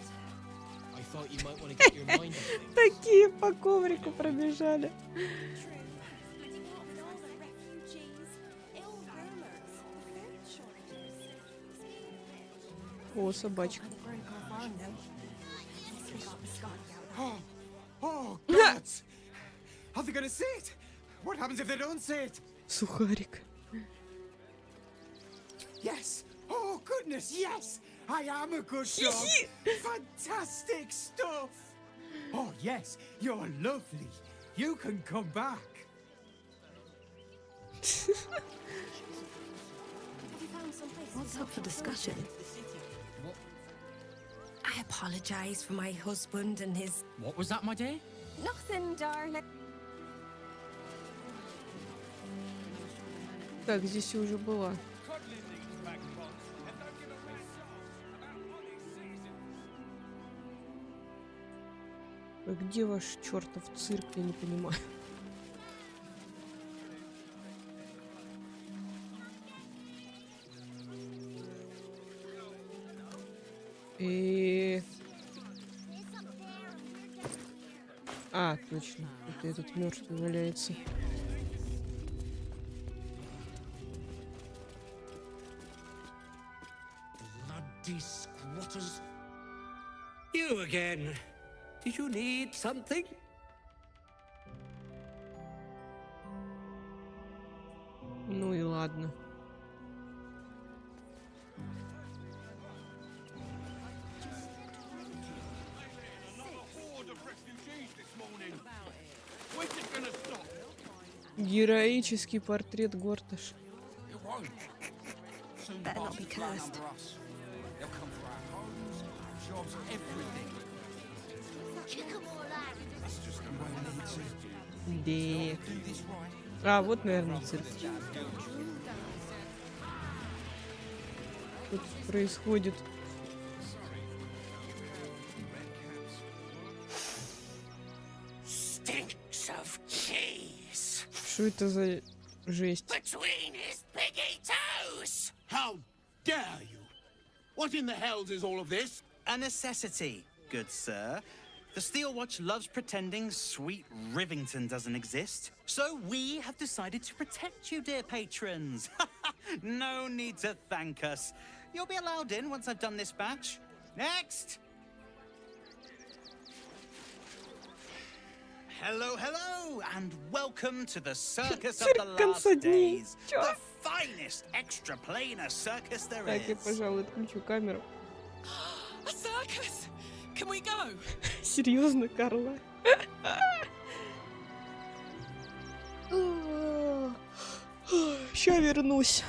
I thought you might want to get your mind off things. Такие по коврику пробежали. О, собачка. Oh, God! Are they gonna see it? What happens if they don't see it? Сухарик. Yes! Oh, goodness, yes! I am a good dog! Fantastic stuff! Oh, yes, you're lovely. You can come back. What's up for discussion? I apologize for my husband and his... What was that, my dear? Nothing, darling. Так, здесь я уже была. А где ваш чертов цирк, я не понимаю. А, точно. Это этот мертвый валяется. Bloody squatters. You again. Did you need something? Ну и ладно. Героический портрет Горташа. Better not be cursed. Да. А, вот, наверное, цирк. Тут происходит. Что это за жесть? Between his piggy toes! How dare you? What in the hells is all of this? A necessity, good sir. The Steel Watch loves pretending sweet Rivington doesn't exist. So we have decided to protect you, dear patrons. No need to thank us. You'll be allowed in once I've done this batch. Next! Hello, hello, and welcome to the Circus of the Last Days. The finest extra-planar circus there Так, я, is. пожалуй, отключу камеру. A circus! Can we go? Серьезно, Карла? Ща вернусь.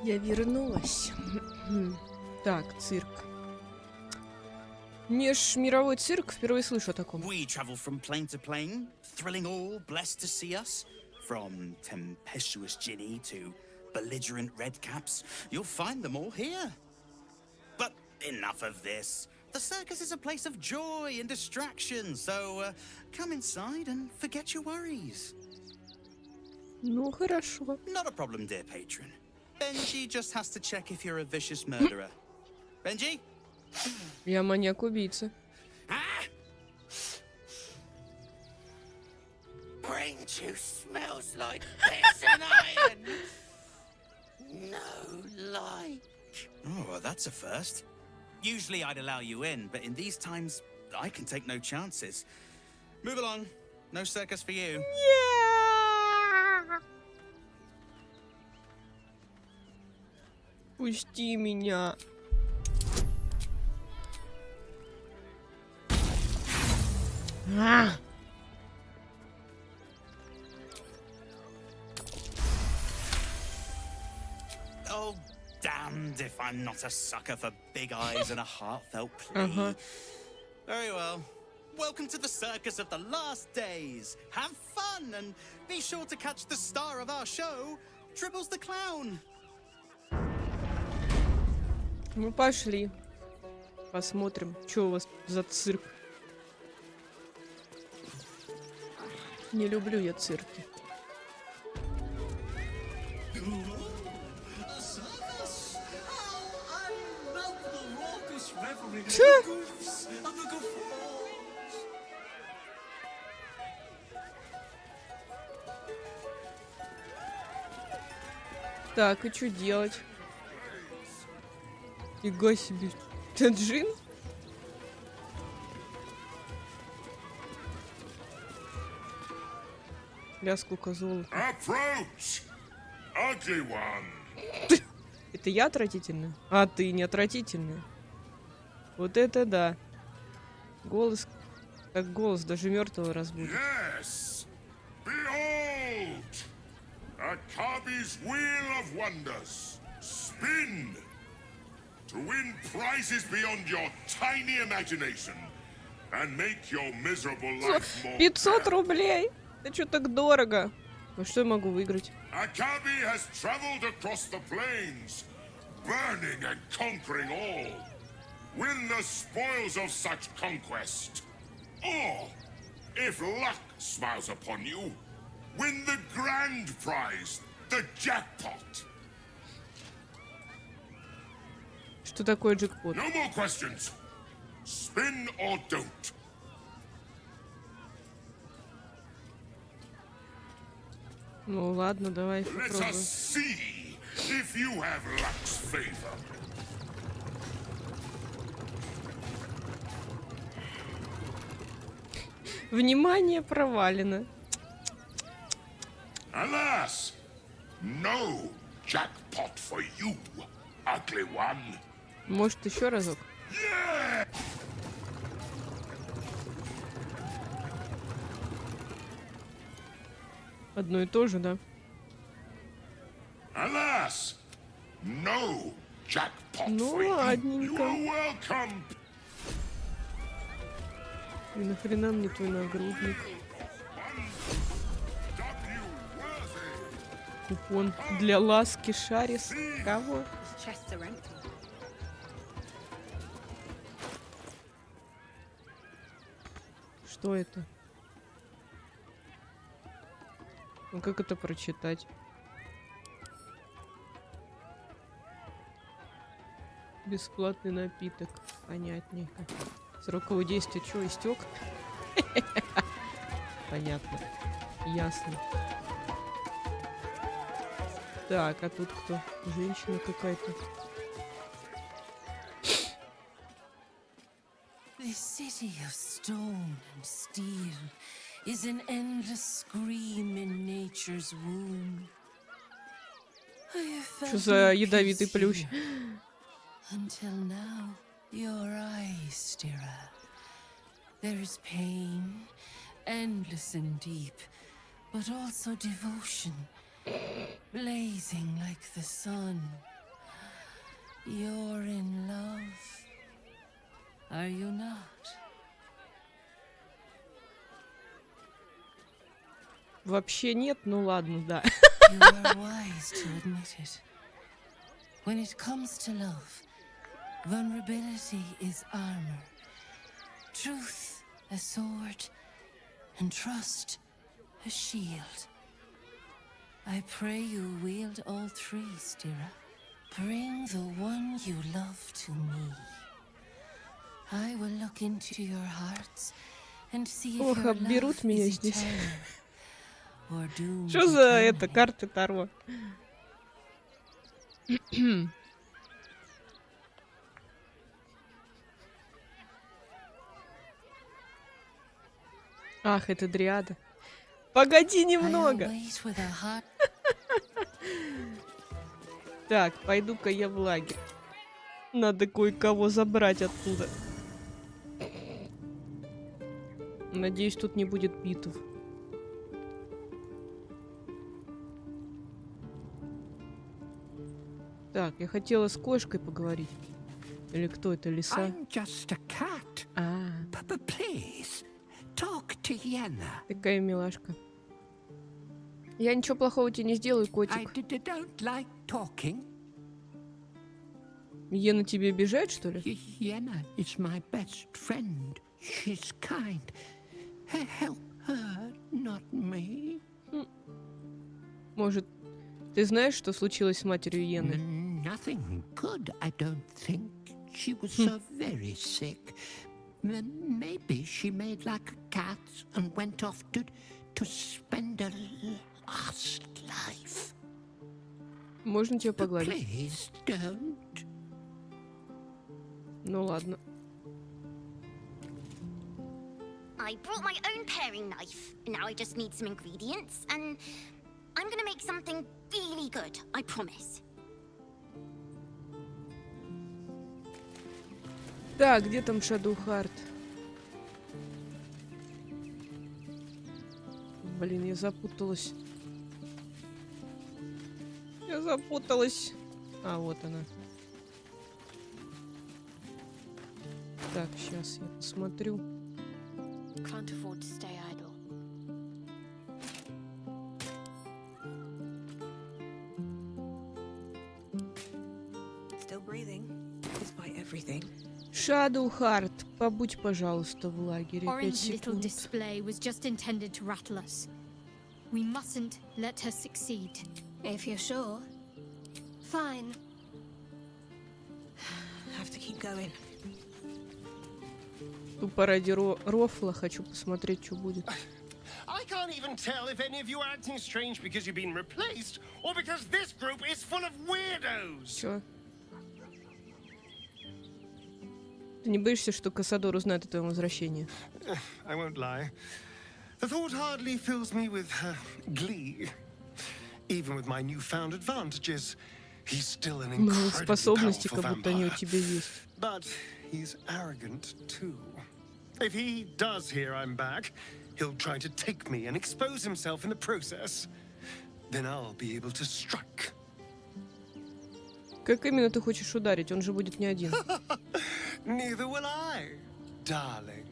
Я вернулась. Так, цирк. Межмировой цирк, впервые слышу о таком. We travel from plane to plane, thrilling all blessed to see us. From tempestuous Ginny to belligerent redcaps, you'll find them all here. But enough of this. The circus is a place of joy and distraction, so come inside and forget your worries. Ну, хорошо. Not a problem, dear patron. Benji just has to check if you're a vicious murderer. Benji? Я маньяк-убийца. Brain juice smells like piss and iron. No light. Oh, well, that's a first. Usually I'd allow you in, but in these times, I can take no chances. Move along. No circus for you. Пусти меня. Oh, damned if I'm not a sucker for big eyes and a heartfelt plea. Very well. Welcome to the circus of the last days. Have fun and be sure to catch the star of our show, Dribbles the Clown. Мы пошли. Посмотрим, что у вас за цирк. Не люблю я цирки. Так, и что делать? Фига себе. Это джин? Бля, сколько золота. Это я отвратительная? А ты не отвратительная. Вот это да. Голос, как голос даже мертвого разбудит. Yes! Behold! Akabi's wheel of wonders. Spin! To win prizes beyond your tiny imagination and make your miserable life more 500 рублей! Это что так дорого? А что я могу выиграть? Akabi has traveled across the plains, burning and conquering all. Win the spoils of such conquest. Or, if luck smiles upon you, win the grand prize, the jackpot. Что такое джекпот? No more questions. Spin or don't. Ну ладно, давай Let попробуем. us see if you have luck's favor. Внимание, провалено. Alas, no jackpot for you, ugly one. Может, еще разок? Yeah! Одно и то же, да? Alas, no jackpot Ну for you. ладненько. You are welcome. И нахрена мне твой нагрудник? Купон для ласки Шарис. Кого? Что это? Ну как это прочитать? Бесплатный напиток. Понятненько. Срок его действия что, истек? Понятно. Ясно. Так, а тут кто? Женщина какая-то. This city of stone and steel is an endless scream in nature's womb. Что за ядовитый плющ? Until now, your eyes stare at. There is pain, endless and deep, but also devotion. blazing like the sun. You're in love, are you not? Вообще нет, ну ладно, да. You are wise to admit it. When it comes to love, vulnerability is armor, truth a sword, and trust a shield. I pray you wield all three, Stira. Bring the one you love to me. I will look into your hearts and see if Ох, your обберут love меня is здесь. eternal or doomed Что to за это, карты Таро? Ах, это дриада. Погоди немного. Так, пойду-ка я в лагерь. Надо кое-кого забрать оттуда. Надеюсь, тут не будет битв. Так, я хотела с кошкой поговорить. Или кто это, лиса? I'm just a cat. But please, talk to Yenna. Такая милашка. Я ничего плохого тебе не сделаю, котик. I don't like talking. Йена тебе обижает, что ли? Yenna is my best friend. She's kind. Help her, not me. Может, ты знаешь, что случилось с матерью Йены? Nothing good, I don't think. She was so very sick. Maybe she made like a cat and went off to spend a last life. Можно тебя погладить? Please don't. Ну ладно. I brought my own paring knife. Now I just need some ingredients, and I'm gonna make something really good, I promise. Так, где там Shadowheart? Блин, я запуталась. Я запуталась. А, вот она. Так, сейчас я посмотрю. Can't afford to stay idle. Still breathing, despite everything. Shadowheart, побудь, пожалуйста, в лагере. 5 Orange's little секунд. display was just intended to rattle us. We mustn't let her succeed. If you're sure. Fine. Have to keep going. Тупо ради рофла хочу посмотреть, что будет. I can't even tell if any of you are acting strange because you've been replaced or because this group is full of weirdos. Чё? Ты не боишься, что Кассадор узнает о твоем возвращении? I won't lie. The thought hardly fills me with glee. Even with my newfound advantages, he's still an incredibly способности, powerful как будто они у vampire. тебя есть. But he's arrogant too. If he does hear I'm back, he'll try to take me and expose himself in the process. Then I'll be able to strike. Как именно ты хочешь ударить? Он же будет не один. Neither will I, darling.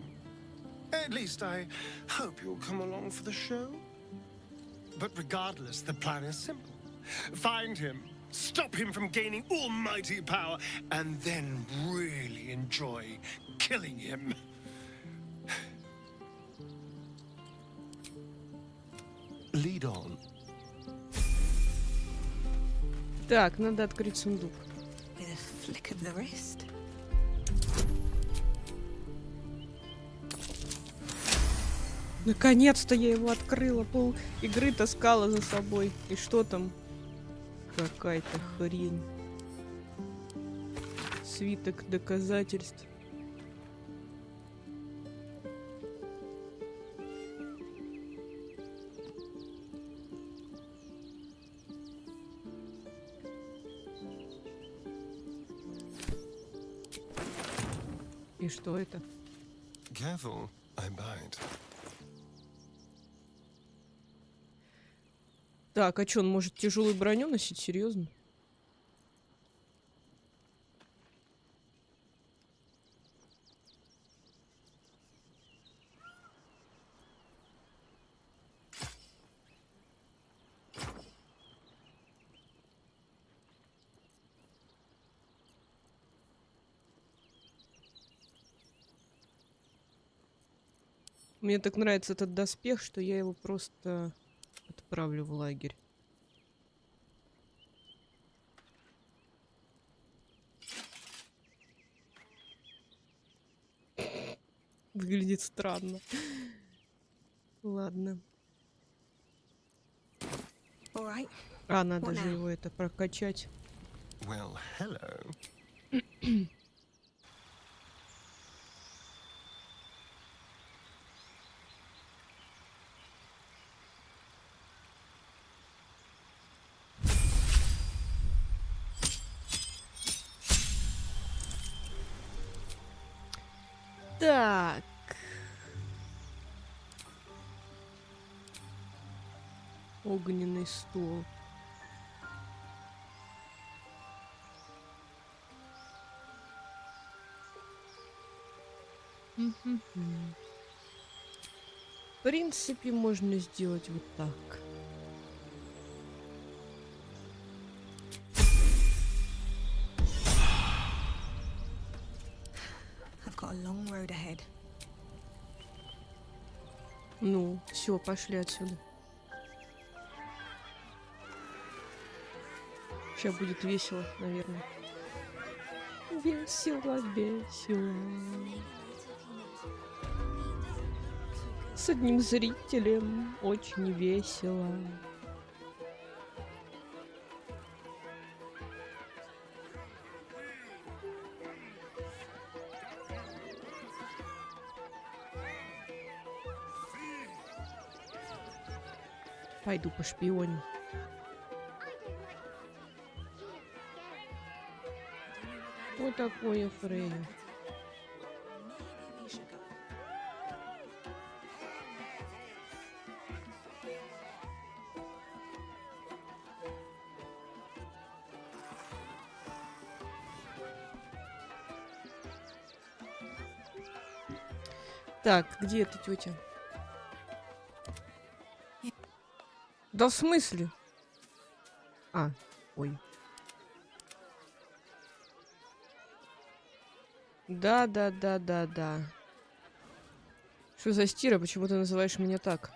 At least I hope you'll come along for the show. But regardless, the plan is simple. Find him, stop him from gaining almighty power, and then really enjoy killing him. Lead on. Так, надо открыть сундук. With a flick of the wrist. Наконец-то я его открыла. Пол игры таскала за собой. И что там? Какая-то хрень. Свиток доказательств. И что это? Careful, I bite. Так, а что, он может тяжелую броню носить? Серьезно? Мне так нравится этот доспех, что я его просто отправлю в лагерь. Выглядит странно. Ладно. А, надо же его это прокачать. Well, hello. Так. Огненный стол. В принципе, можно сделать вот так. Ну, все, пошли отсюда. Сейчас будет весело, наверное. Весело, весело. С одним зрителем очень весело. Пойду по шпионю. Вот такое Фрейя. Так, где эта тетя? Да в смысле? А, ой. Да. Что за стира? Почему ты называешь меня так?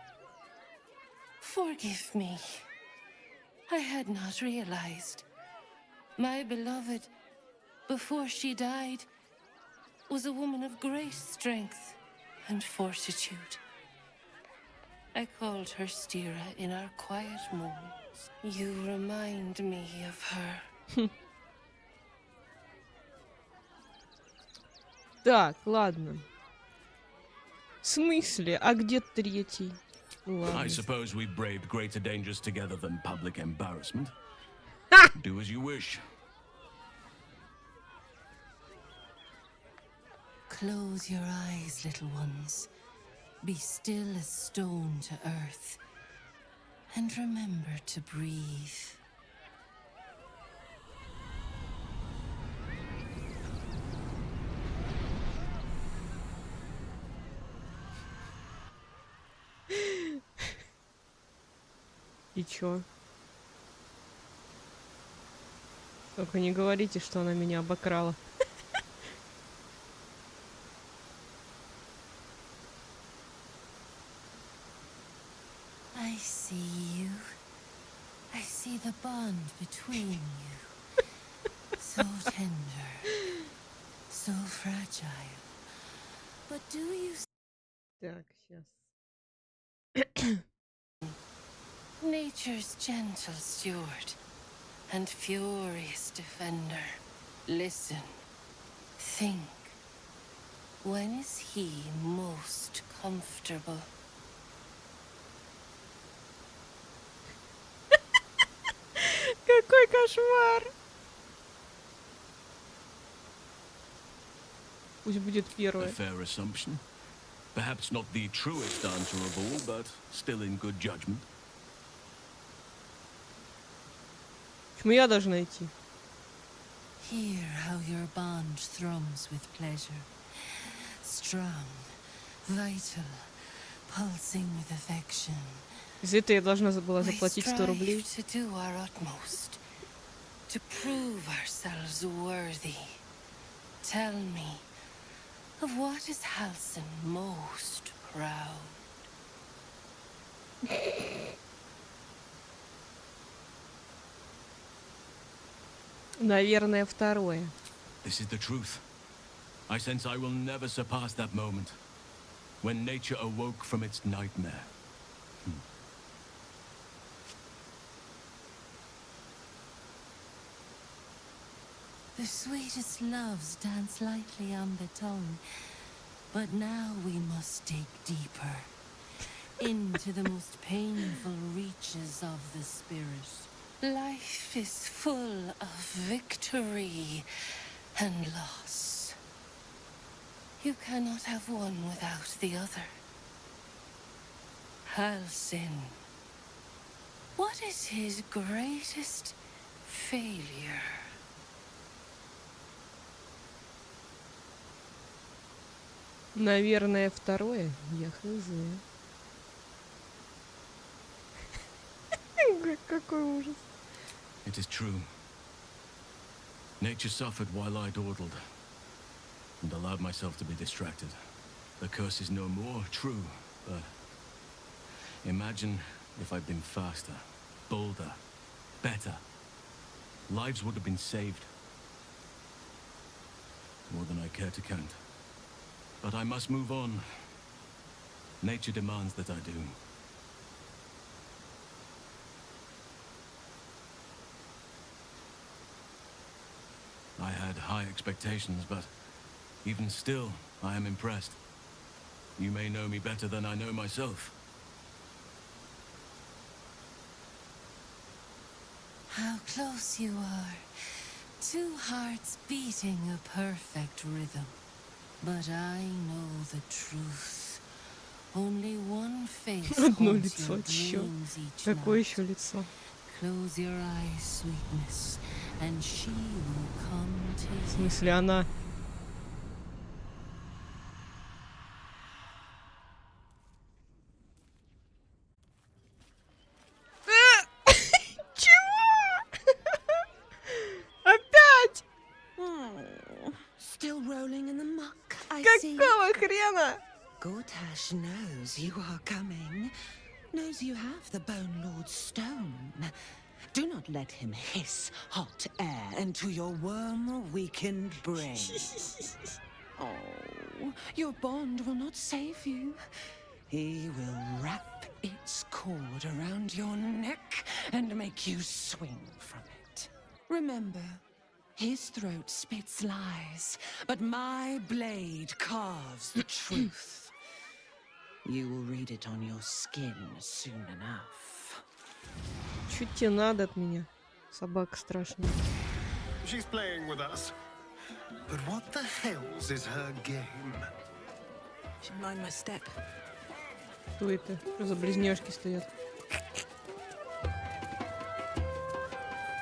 Forgive me. I had not realized. My beloved, before she died, was a woman of great strength and fortitude. I called her Stira in our quiet moments. You remind me of her. Так, ладно. В смысле? А где третий? I suppose we braved greater dangers together than public embarrassment. Do as you wish. Close your eyes, little ones. Be still as stone to earth. And remember to breathe. И чё? Только не говорите, что она меня обокрала. I see you. I see the bond between you. So tender. So fragile. But do you... Так, сейчас. Nature's gentle steward and furious defender. Listen. Think. When is he most comfortable? Какой кошмар! Пусть будет первое. A fair assumption. Perhaps not the truest answer of all, but still in good judgment. Почему я должна идти? Hear how your bond thrums with pleasure. Strong, vital, pulsing with affection. За это я должна была заплатить 100 рублей. To do our utmost, to prove ourselves worthy. Tell me, of what is Halsin most proud? Наверное, второе. This is the truth. I sense I will never surpass that moment when nature awoke from its nightmare. The sweetest loves dance lightly on the tongue, but now we must dig deeper into the most painful reaches of the spirit. Life is full of victory and loss. You cannot have one without the other. Halsin. What is his greatest failure? Наверное, второе. Я хз. Какой ужас. It is true. Nature suffered while I dawdled and allowed myself to be distracted. The curse is no more true, but imagine if I'd been faster, bolder, better. Lives would have been saved. More than I care to count. But I must move on. Nature demands that I do. I had high expectations, but even still, I am impressed. You may know me better than I know myself. How close you are. Two hearts beating a perfect rhythm. But I know the truth. Only one face Одно haunts лицо, your чё? dreams each Какое night. еще лицо? Close your eyes, sweetness, and she will come to В you. смысле, она... Опять! Still rolling in the muck, I see. Какого хрена? Gortash knows you are coming. Knows you have the Bone Lord's stone. Do not let him hiss hot air into your worm-weakened brain. Oh, your bond will not save you. He will wrap its cord around your neck and make you swing from it. Remember, his throat spits lies, but my blade carves the truth. You will read it on your skin soon enough. Чё тебе надо от меня? Собака страшная. She's playing with us. But what the hell's is her game? Should mind my step. Кто это? Что за близняшки стоят?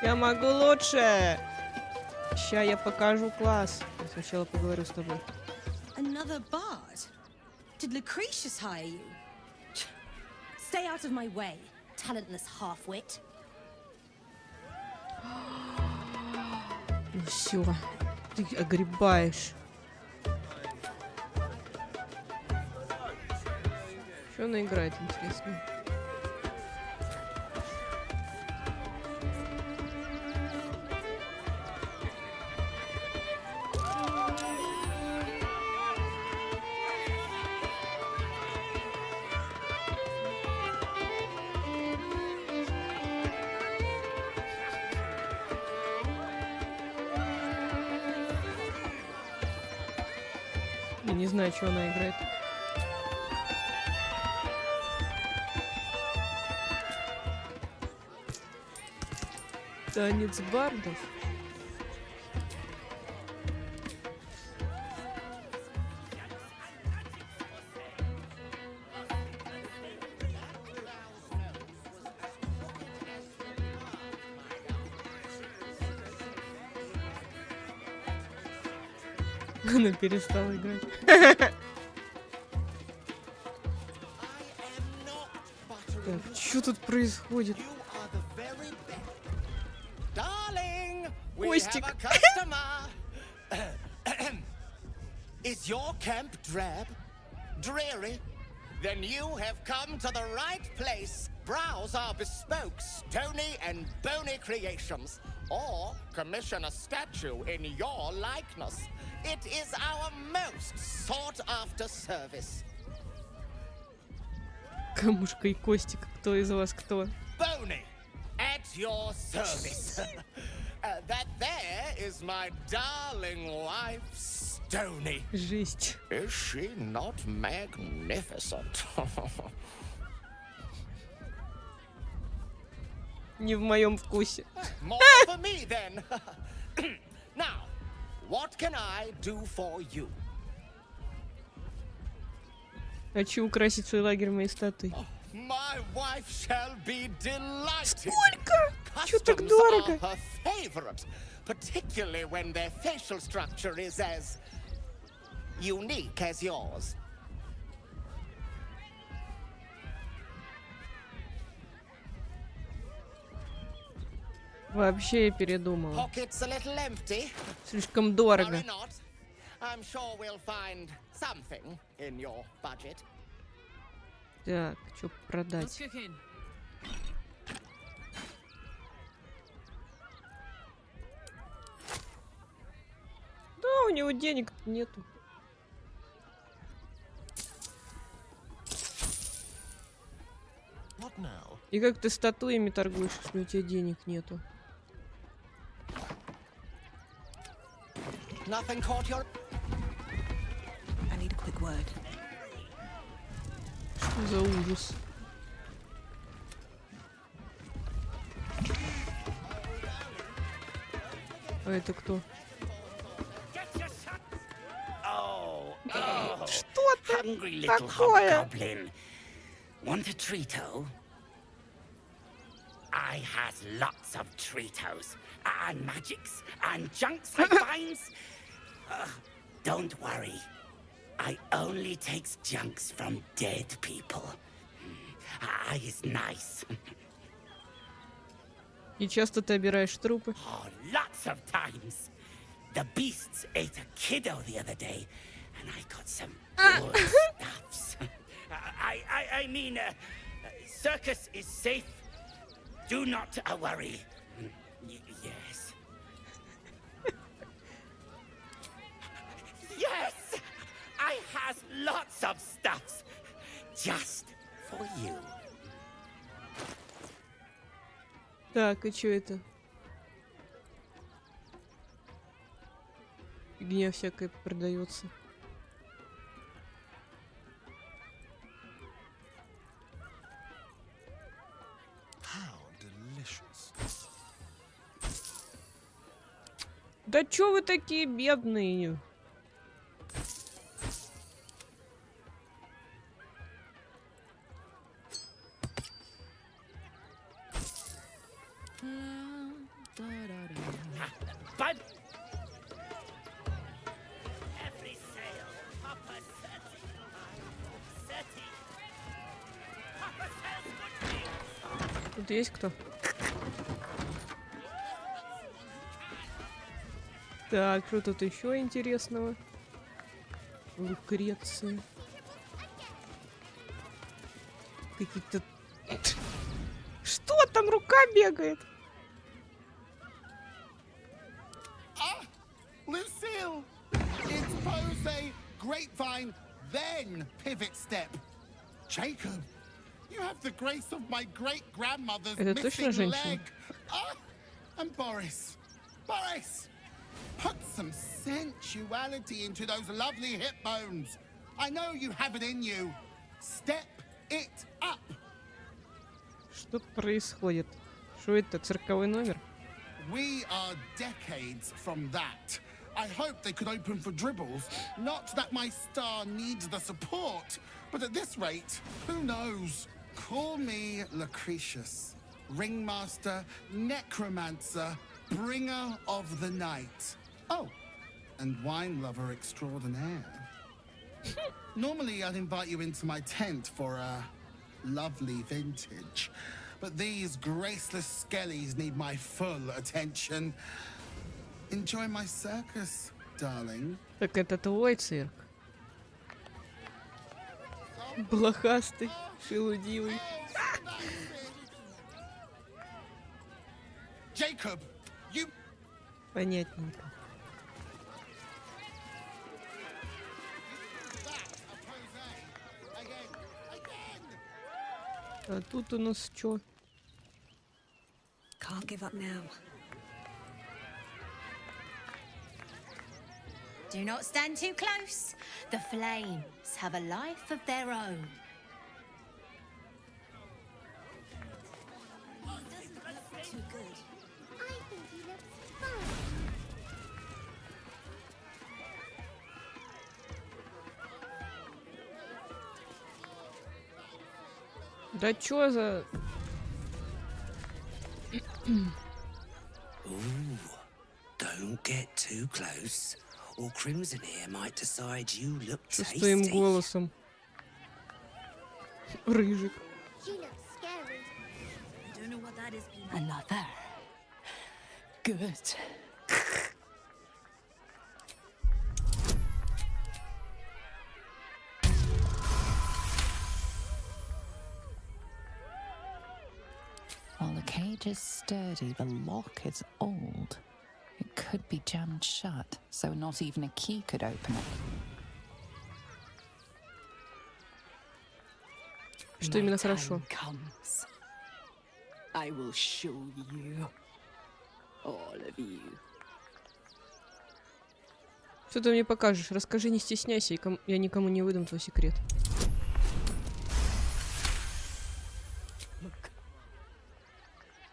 Я могу лучше! Ща я покажу класс. Я сначала поговорю с тобой. Another bard? Did Lucretius hire you? Stay out of my way, talentless half-wit. Ну все, ты огребаешь. Что она играет, интересно? Я не знаю, что она играет. Танец бардов. Она перестала играть. Так, что тут происходит? Костик. Is your camp drab? Dreary? Then you have come to the right place. Browse our bespoke, stony and bony creations. Or commission a statue in your likeness. It is our most sought-after service. Камушка и Костик, кто из вас кто? Bony, at your service. That there is my darling wife, Stony. Жесть. Is she not magnificent? Не в моем вкусе. More for me then. Now, what can I do for you? Хочу украсить свой лагерь моей статуей. My wife shall be delighted. Сколько? Чё так Customs дорого? are her favorite, particularly when their facial structure is as unique as yours. Вообще я передумала. Pockets a little empty. Слишком дорого. Worry not. I'm sure we'll find something in your budget. Так, что продать? Да, у него денег нету. И как ты статуями торгуешь, если у тебя денег нету? Nothing caught your... I need a quick word. Что за ужас? А это кто? Что ты такое? Want a treato? I has lots of treatos and magics and junks I finds. Don't worry. I only takes junks from dead people. I is nice. И часто ты обираешь трупы? Oh, lots of times. The beasts ate a kiddo the other day, and I got some good stuffs. I mean, circus is safe. Do not worry. Yes. Yes! I has lots of stuffs. Just for you. Так, и чё это? Фигня всякая продается. Да чё вы такие бедные? But Тут есть кто? Так, что тут еще интересного? Лукреция. Какие-то... Что там? Рука бегает. Lucille! It's pose grapevine, then pivot step. Jacob, you have the grace of my great-grandmother's Это точно missing женщина? leg. And Boris. Boris! Put some sensuality into those lovely hip bones. I know you have it in you. Step it up. Что происходит? Что это? Цирковой номер? We are decades from that. I hope they could open for dribbles. Not that my star needs the support, but at this rate, who knows? Call me Lucretius, ringmaster, necromancer, bringer of the night. Oh, and wine lover extraordinaire. Normally, I'd invite you into my tent for a lovely vintage, but these graceless skellies need my full attention. Enjoy my circus, darling. Так это твой цирк. Блохастый, шелудивый. Jacob, you... Понятненько. А тут у нас чё? Can't give up now. Do not stand too close. The flames have a life of their own. Too good. I think he looks fun. Да чё за... Ooh, don't get too close, or Crimson here might decide you look С твоим tasty. голосом. Рыжик. She looks scary. I don't know what that is. Another. Good. While the cage is sturdy, the lock is old. It could be jammed shut, so not even a key could open it. Что именно хорошо? Comes. I will show you. All of you. Что ты мне покажешь? Расскажи, не стесняйся, я никому не выдам твой секрет.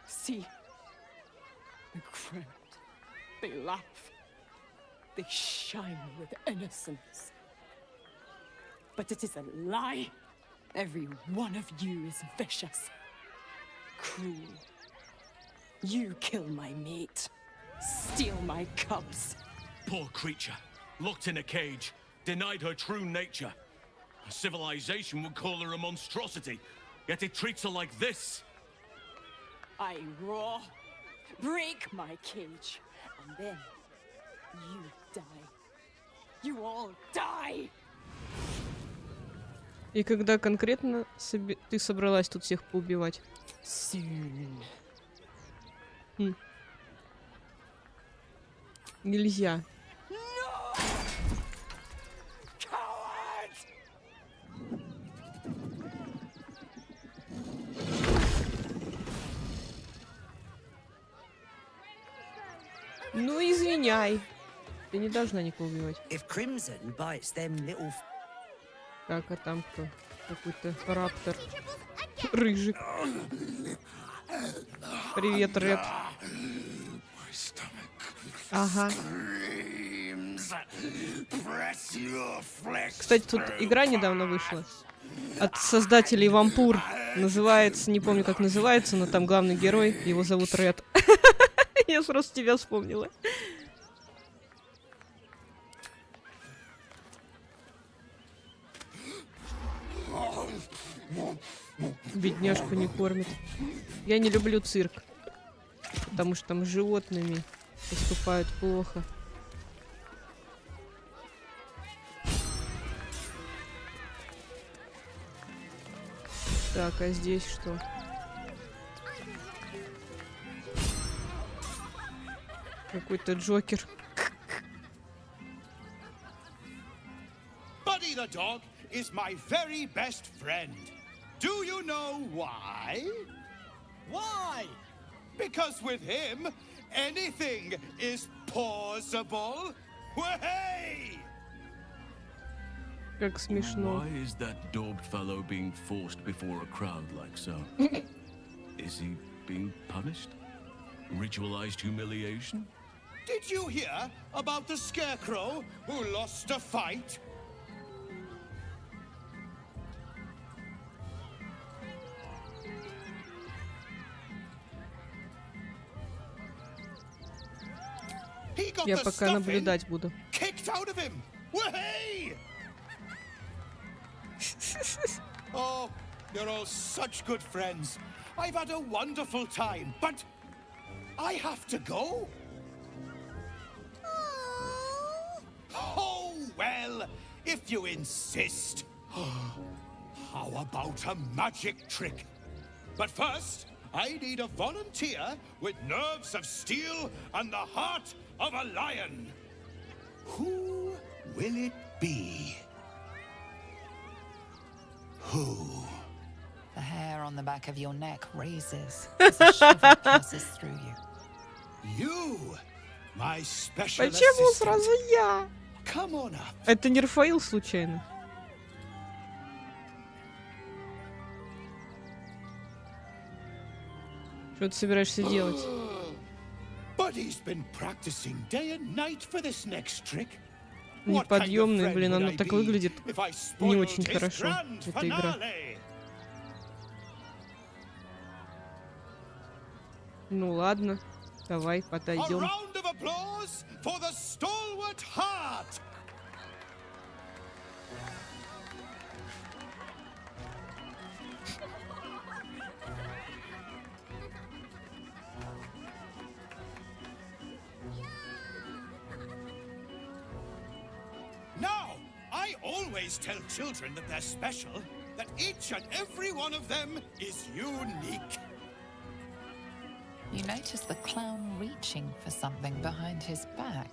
See, the crowd, they laugh, they shine with innocence. But it is a lie. Every one of you is vicious, cruel. You kill my mate, steal my cubs. Poor creature, locked in a cage, denied her true nature. Civilization would call her a monstrosity, yet it treats her like this. I roar, break my cage, and then you die. You all die. И когда конкретно ты собралась тут всех поубивать? Soon. Нельзя. Ну, извиняй. Ты не должна никого убивать. If Crimson bites them little... Так, а там кто? Какой-то раптор. Рыжик. Привет, Ред. Ага. Кстати, тут игра недавно вышла. От создателей Вампур. Называется, не помню, как называется, но там главный герой, его зовут Ред. Я просто тебя вспомнила. Бедняжку не кормит. Я не люблю цирк, потому что там с животными поступают плохо. Так, а здесь что? Какой-то Джокер. Buddy the dog is my very best friend. Do you know why? Why? Because with him, anything is possible. Way! Как смешно. Why is that daubed fellow being forced before a crowd like so? Is he being punished? Ritualized humiliation? Did you hear about the scarecrow who lost a fight? He got Я the пока stuffing наблюдать буду. kicked out of him. Wahey! Oh, you're all such good friends. I've had a wonderful time, but I have to go. Oh, well, if you insist. How about a magic trick? But first, I need a volunteer with nerves of steel and the heart of a lion. Who will it be? Who? The hair on the back of your neck raises as a shiver passes through you. You, my special Почему assistant. сразу я? Come on up. Это не Рафаил случайно? Что ты собираешься делать? But he's been practicing day and night for this next trick. What kind of Неподъемный, friend блин, would оно I так be выглядит if I не spoiled очень his хорошо, grand эта игра. finale? Ну ладно, давай A подойдем. round of applause for the stalwart heart. Now, I always tell children that they're special, that each and every one of them is unique. You notice the clown reaching for something behind his back.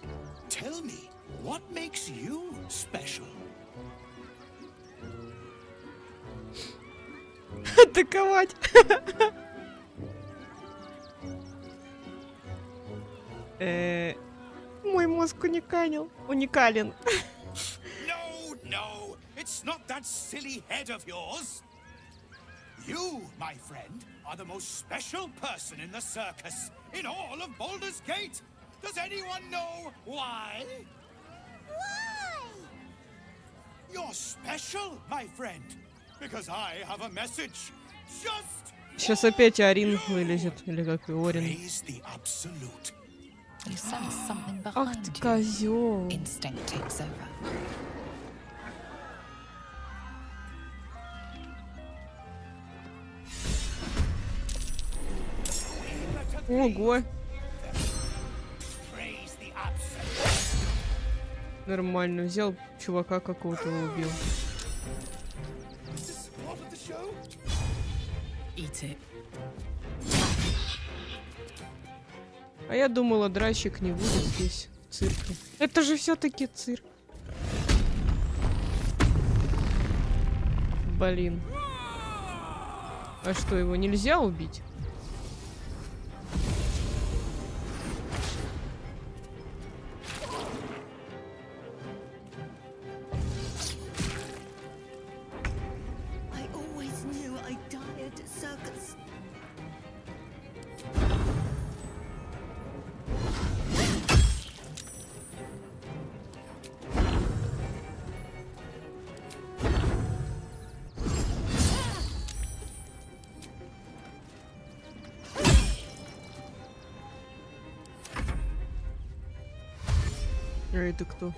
Tell me, what makes you special? Атаковать! Мой мозг уникален. No, no, it's not that silly head of yours. You, my friend, are the most special person in the circus, in all of Baldur's Gate. Does anyone know why? Why? You're special, my friend, because I have a message. Just Сейчас опять Арин вылезет, или как и Орин. raise the absolute. You sense something Ах behind ты you. козёл. Instinct takes over. Ого, Praise the absolute. нормально. Взял чувака какого-то убил. Is this part of the show? Eat it. А я думала, драчек не будет здесь, в цирке. Это же все-таки цирк. Блин. А что, его нельзя убить? I always knew I'd die at a circus. А это кто?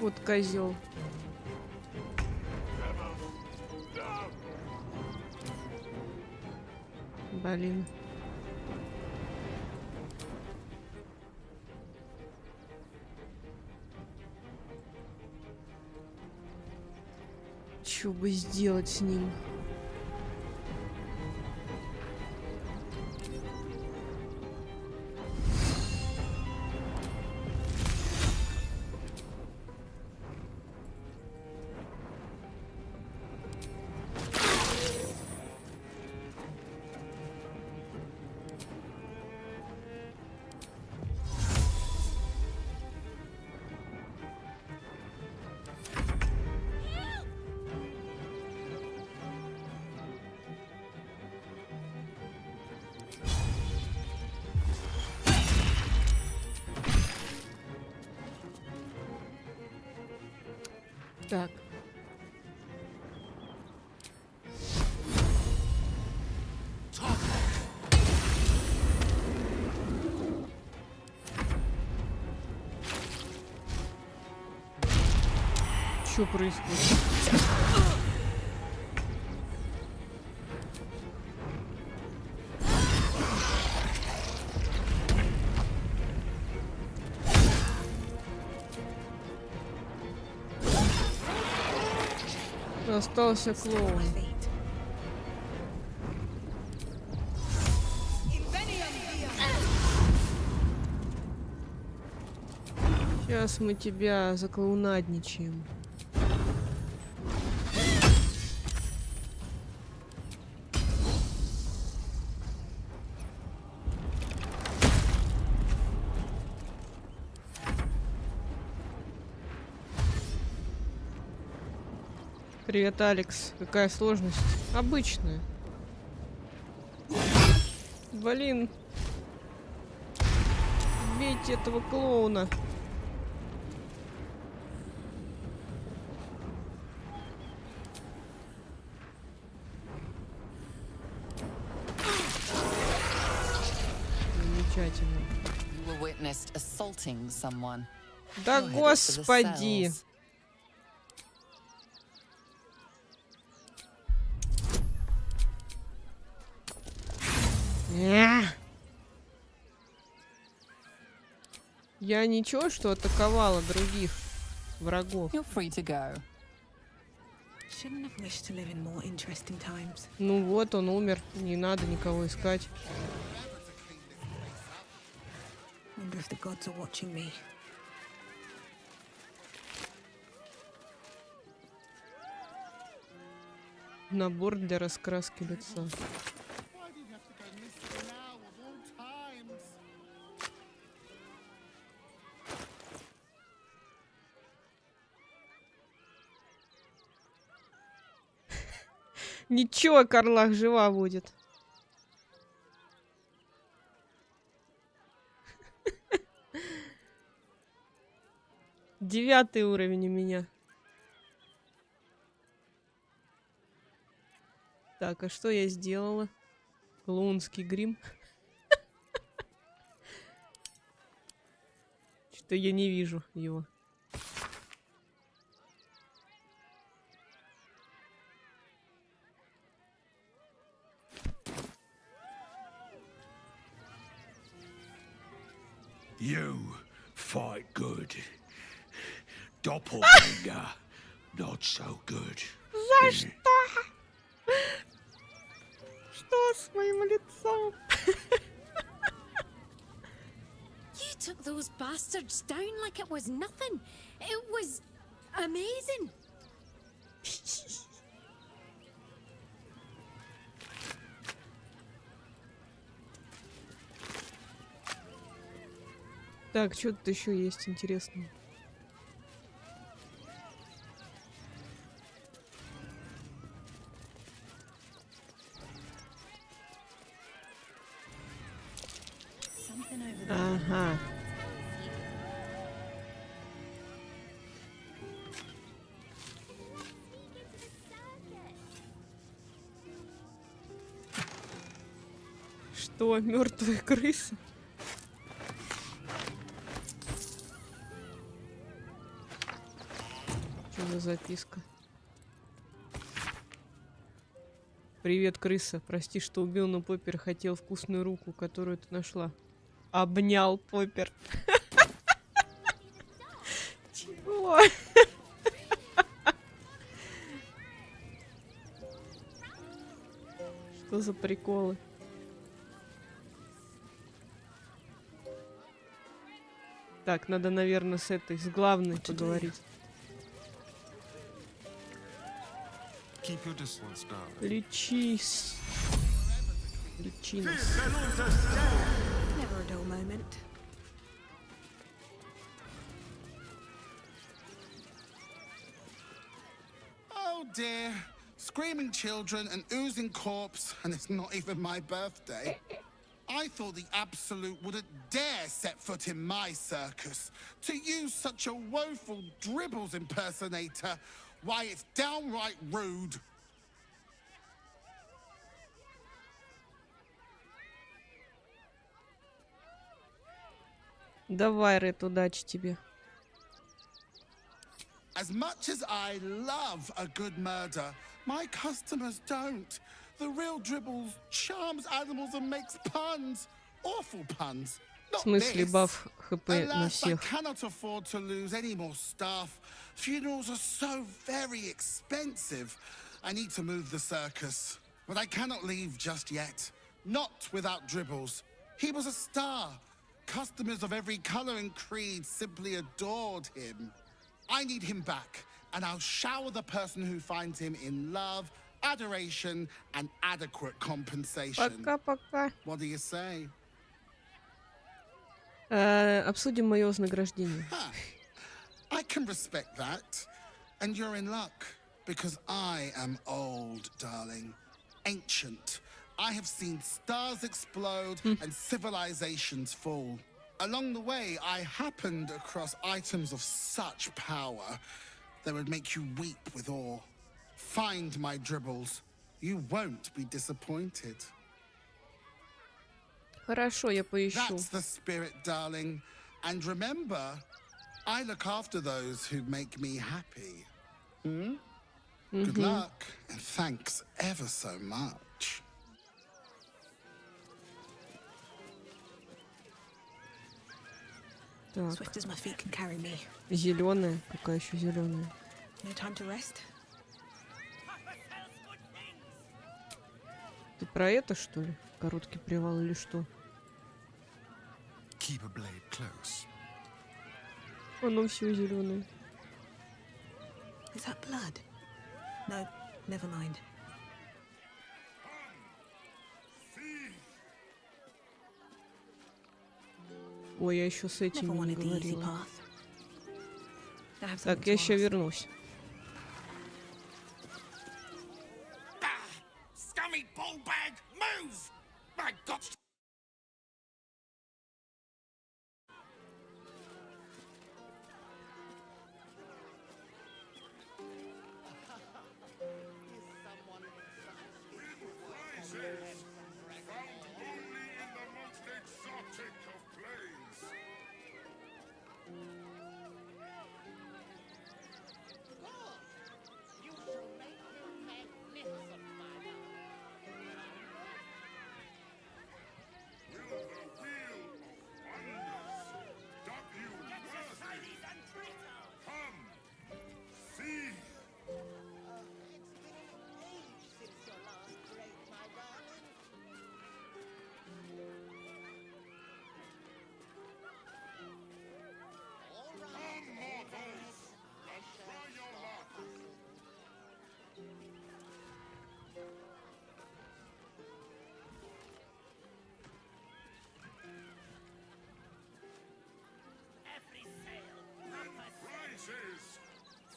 Вот козел. Блин. Что бы сделать с ним? Так. Что происходит? Остался клоун. Сейчас мы тебя заклоунадничаем. Привет, Алекс. Какая сложность? Обычная. Блин. Бейте этого клоуна. Замечательно. Да господи. Я ничего, что атаковала других врагов. Ну вот, он умер. Не надо никого искать. Набор для раскраски лица. Ничего, Карлах жива будет. Девятый уровень у меня. Так, а что я сделала? Клоунский грим. Что я не вижу его. You fight good. Doppelganger, not so good. За что? Что с моим лицом? You took those bastards down like it was nothing. It was amazing. Так, что тут еще есть интересного? Ага. Что, мертвые крысы? Что за записка? Привет, крыса. Прости, что убил, но Поппер хотел вкусную руку, которую ты нашла. Обнял Поппер. Чего? Что за приколы? Так, надо, наверное, с этой, с главной поговорить. Лечись. Лечи нас. Oh dear. Screaming children, an oozing corpse, and it's not even my birthday. I thought the Absolute wouldn't dare set foot in my circus. To use such a woeful Dribbles impersonator Why, it's downright rude. Давай, Ред, удачи тебе. As much as I love a good murder, my customers don't. The real Dribbles charms animals and makes puns. Awful puns. В смысле, баф ХП на Alas, I всех. cannot afford to lose any more staff. Funerals are so very expensive. I need to move the circus. But I cannot leave just yet. Not without Dribbles. He was a star. Customers of every color and creed simply adored him. I need him back, and I'll shower the person who finds him in love, adoration, and adequate compensation. Пока-пока. What do you say? Обсудим мое вознаграждение. I can respect that. And you're in luck, because I am old, darling. Ancient. I have seen stars explode and civilizations fall. Along the way, I happened across items of such power that would make you weep with awe. Find my Dribbles. You won't be disappointed. Хорошо, я поищу. That's the spirit, darling. And remember, I look after those who make me happy. Good luck, and thanks ever so much. Так. Swift as my feet can carry me. Зеленая. Какая еще зеленая? No time to rest. Ты про это, что ли? Короткий привал или что? Keep a blade close. Оно все зеленое. Is that blood? No, never mind. Ой, я еще с этим Never не wanted the easy говорила. path. I have Так, something я to еще ask. вернусь. Scummy ballbag, move! My God!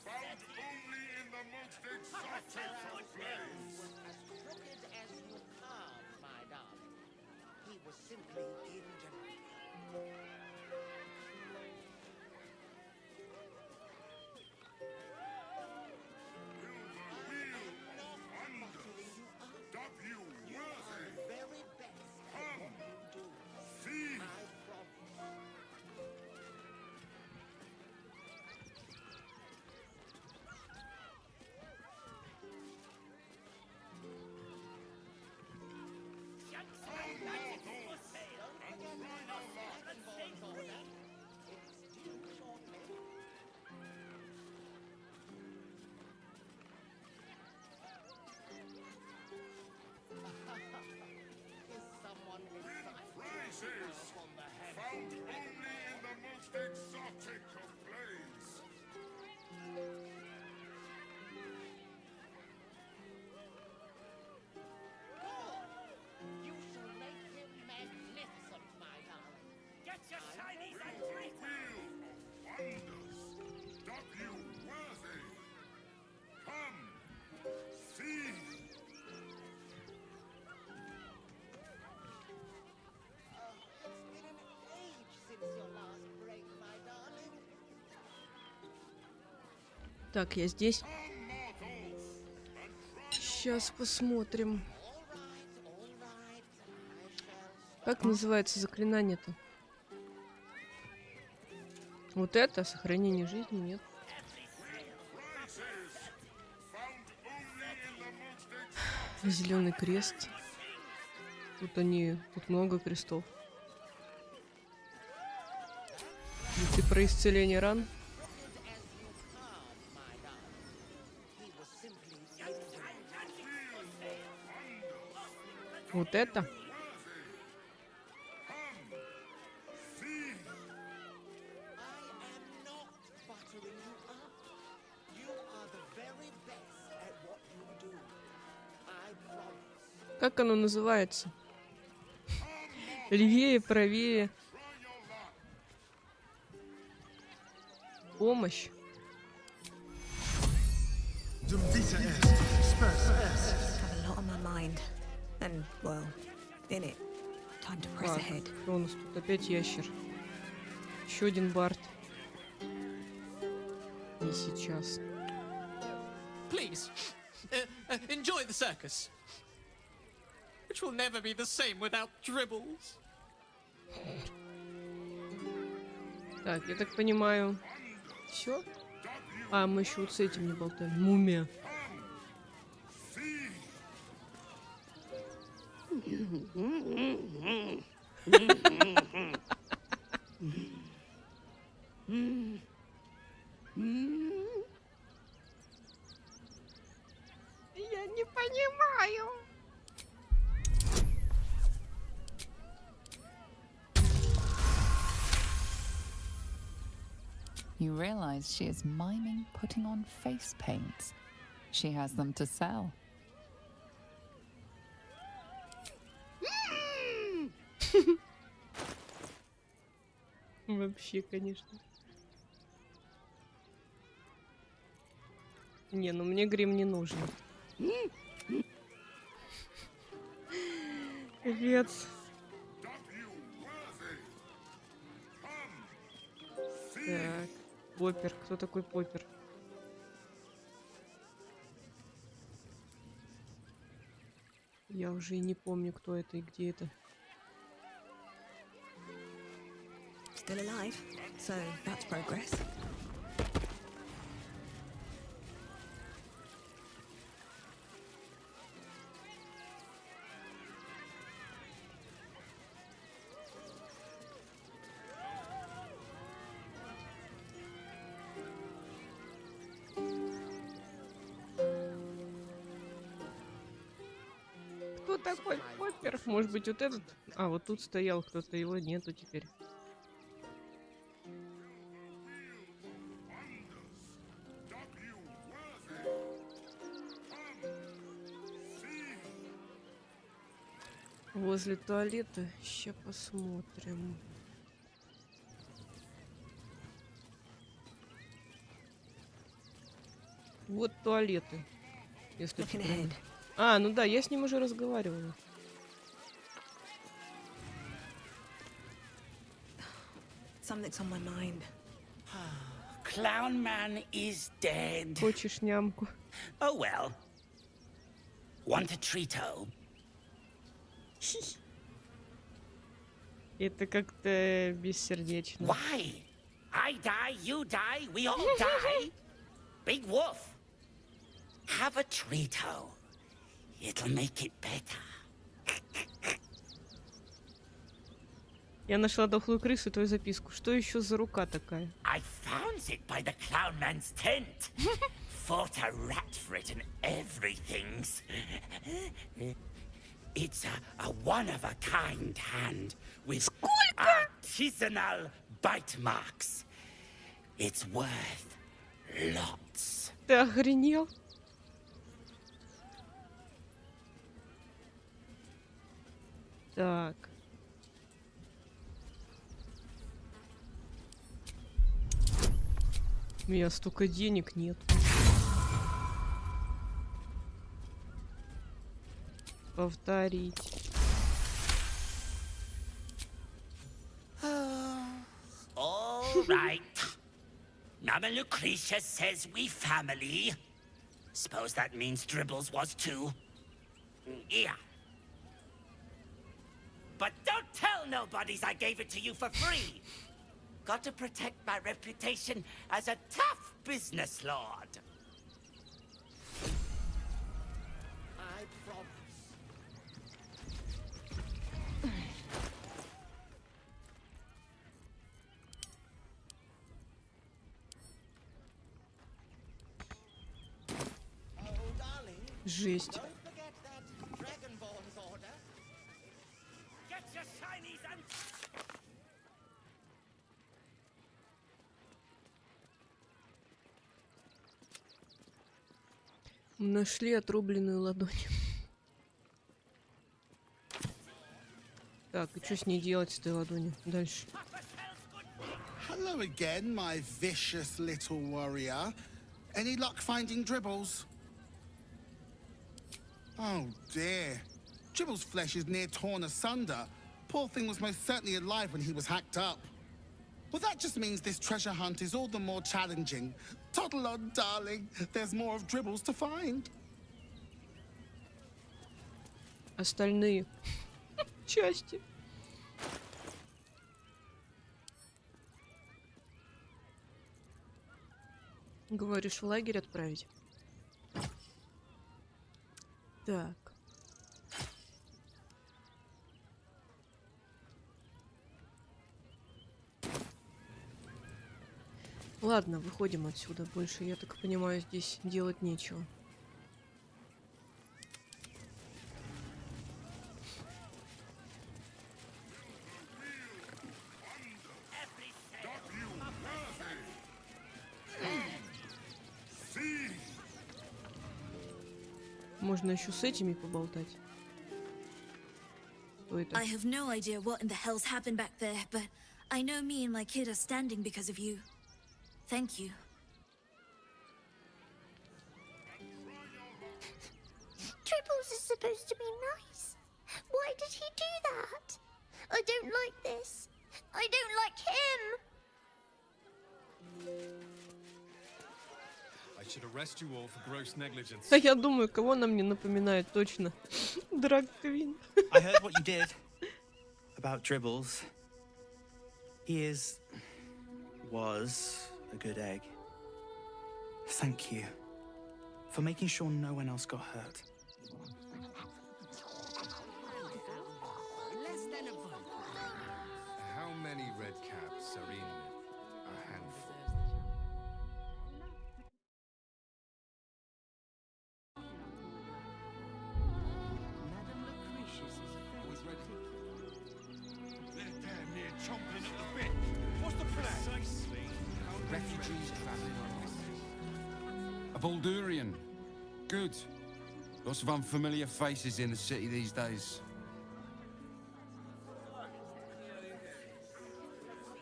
Found only in the most exotic of plays. As crooked as you carve, my darling. He was simply indifferent. Found only in the most exotic of plays. You shall make him magnificent, my darling. Get your shinies and Wheel of wonders, doth you worthy. Come, see. Так, я здесь. Сейчас посмотрим. Как называется заклинание-то? Вот это? Сохранение жизни? Нет. Зеленый крест. Тут много крестов. И про исцеление ран. Вот это? Как оно называется? Левее, правее. Помощь. And, well, in it. Time to press ahead. Что у нас тут? Опять ящер. Еще один бард. Не сейчас. Please, enjoy the circus, which will never be the same without dribbles. Так, я так понимаю, все? А, мы еще вот с этим не болтаем. Мумия. Я не понимаю. You realize she is miming putting on face paints. She has them to sell. Вообще, конечно. Не, ну мне грим не нужен. Капец. Так, Поппер. Кто такой Поппер? Я уже и не помню, кто это и где это. Still alive, so that's progress. Кто такой Поппер? Может быть, вот этот? А, вот тут стоял кто-то, его нету теперь. Возле туалета. Сейчас посмотрим. Вот туалеты. Если правильно. А, ну да, я с ним уже разговаривала. Something's on my mind. Clown man is dead. Хочешь нямку? Oh well. Want a treato? Это как-то бессердечно. Why? I die, you die, we all die. Big wolf. Have a treato. It'll make it better. Я нашла дохлую крысу, твою записку. Что еще за рука такая? I found it by the clown man's tent. Fought a rat for it and everything's. It's a one-of-a-kind hand with artisanal bite marks. It's worth lots. Ты охренел? Так. У меня столько денег нет. Повторить. All right. Mama Lucretia says we family. Suppose that means Dribbles was too. Yeah. But don't tell nobodies I gave it to you for free. Got to protect my reputation as a tough business lord. I promise. Жесть. Dragonborn's order. Get your shinies and... Нашли отрубленную ладонь. Так, и что с ней делать, с этой ладонью? Дальше. Hello again, my vicious little warrior. Any luck finding Dribbles? Oh dear. Dribbles' flesh is near torn asunder. Poor thing was most certainly alive when he was hacked up. Well, that just means this treasure hunt is all the more challenging. Toddle on, darling. There's more of Dribbles to find. Остальные части. Говоришь, в лагерь отправить? Так. Ладно, выходим отсюда. Больше, я так понимаю, здесь делать нечего. Можно еще с этими поболтать. Кто это? I have no idea what in the hell's happened back there, but I know me and my kid are standing because of you. Thank you. Tribbles is supposed to be nice. Why did he do that? I don't like this. I don't like him. I should arrest you all for gross negligence. А я думаю, кого она мне напоминает точно. Драг Квин. I heard what you did about Dribbles. He was a good egg. Thank you for making sure no one else got hurt. How many red caps are in a handful? They're damn near chomping at the bit. What's the plan? Refugees traveling on this. A Baldurian. Good. Lots of unfamiliar faces in the city these days.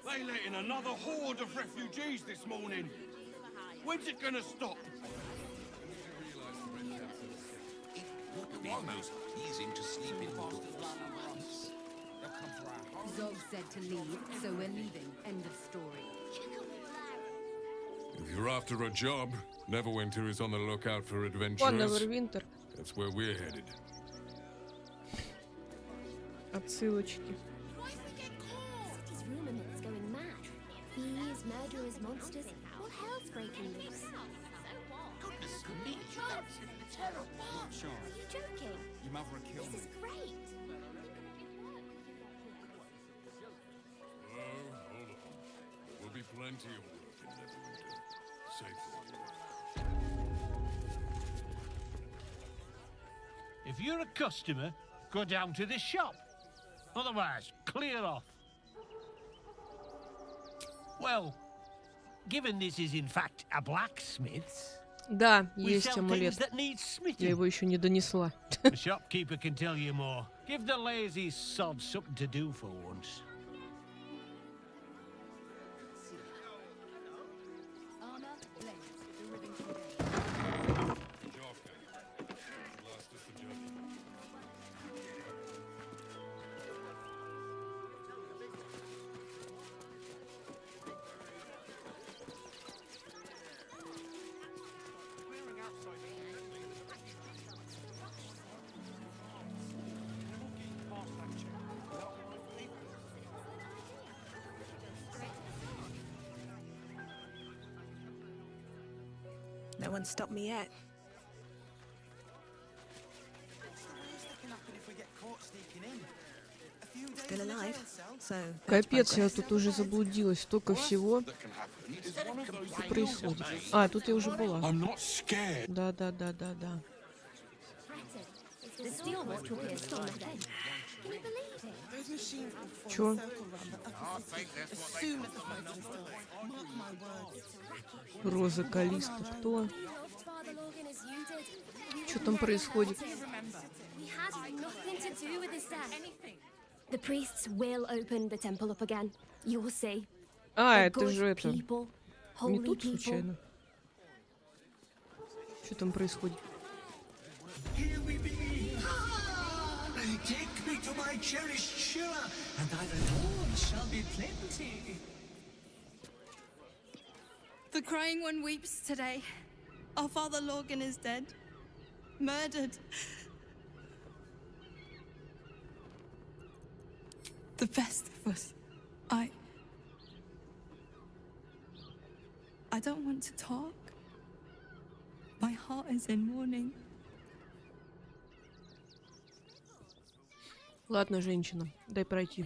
They let in another horde of refugees this morning. When's it gonna stop? It would be most pleasing to sleep indoors. Zog said to leave, so we're leaving. End of story. If you're after a job, Neverwinter is on the lookout for О, adventurers. Neverwinter. That's where we're headed. Отсылочки. City's rumor mill's going mad. Thieves, murderers, monsters, all hell's breaking loose. Goodness me, that's terrible. Sean, Are you joking? your mother will kill This me. is great. Oh, hold on. There will be plenty of work in Neverwinter. Safe for you. If you're a customer, go down to the shop. Otherwise, clear off. Well, given this is in fact a blacksmith's, Да, we есть sell амулет. things that need smithing. Я его еще не донесла. The shopkeeper can tell you more. Give the lazy sod something to do for once. No one stopped me yet. Still alive, so that's Капец, я progress. тут уже заблудилась. Столько всего. Что происходит? А, тут я уже была. Да. The steel watch will be stolen again. Can you believe it? Those machines will form Чё? a circle around the opposite as soon as the photo is done. Mark my words. Роза Калиста. Кто? Father Logan as you did. Что там происходит? We had nothing to do with his death. The priests will open the temple up again. You will see. А, They're это good же это. people, Не holy тут people. случайно. Что там происходит? Take me to my cherished Sheila, and thy reward shall be plenty. The crying one weeps today. Our father Logan is dead. Murdered. The best of us. I don't want to talk. My heart is in mourning. Ладно, женщина, дай пройти.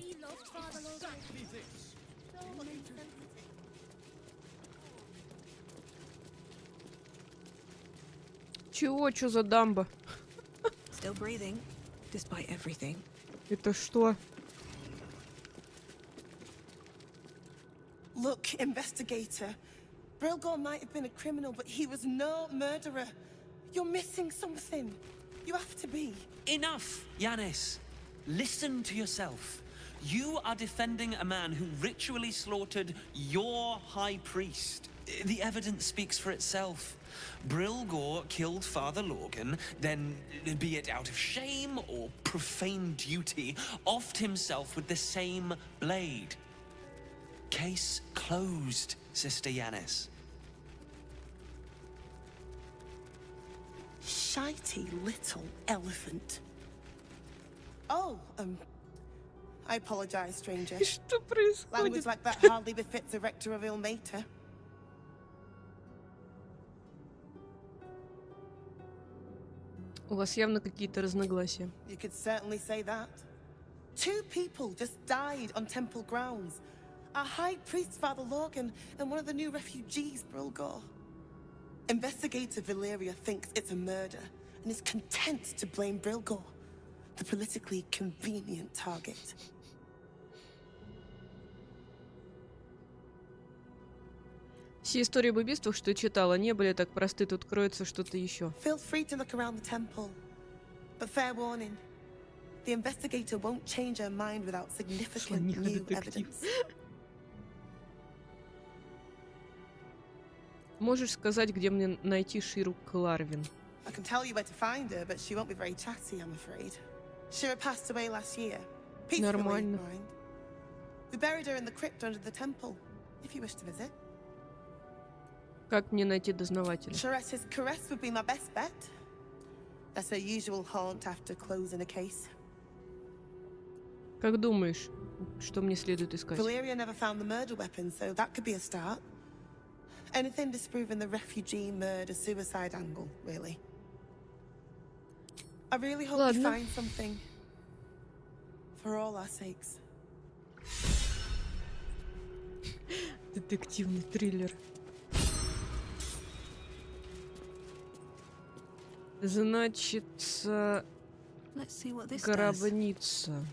Чего? Чё за дамба? Still breathing, despite everything. Это что? Look, investigator. Brilgor might have been a criminal, but he was no murderer. You're missing something. You have to be. Enough, Yanis. Listen to yourself. You are defending a man who ritually slaughtered your high priest. The evidence speaks for itself. Brilgor killed Father Logan, then, be it out of shame or profane duty, offed himself with the same blade. Case closed, Sister Yanis. Shitey little elephant. Oh, I apologize, stranger. Что происходит? Language like that hardly befits a rector of Ilmater. У вас явно какие-то разногласия. You could certainly say that. 2 people just died on temple grounds. Our high priest, Father Logan, and one of the new refugees, Brilgor. Investigator Valeria thinks it's a murder and is content to blame Brilgor, the politically convenient target. Все истории об убийствах, что читала, не были так просты, тут кроется что-то еще. Feel free to look around the temple. But fair warning, the investigator won't change her mind without significant new evidence. Можешь сказать, где мне найти Ширу Кларвин? I can tell you where to find her, but she won't be very chatty, I'm afraid. Shira passed away last year. Peacefully, Нормально. mind. We buried her in the crypt under the temple, if you wish to visit. Как мне найти дознавателя? Shire's caress would be my best bet. That's her usual haunt after closing a case. Как думаешь, что мне следует искать? Valeria never found the murder weapon, so that could be a start. Anything disproving the refugee murder-suicide angle, really. I really hope you find something. For all our sakes. Детективный триллер. Значится, гробница.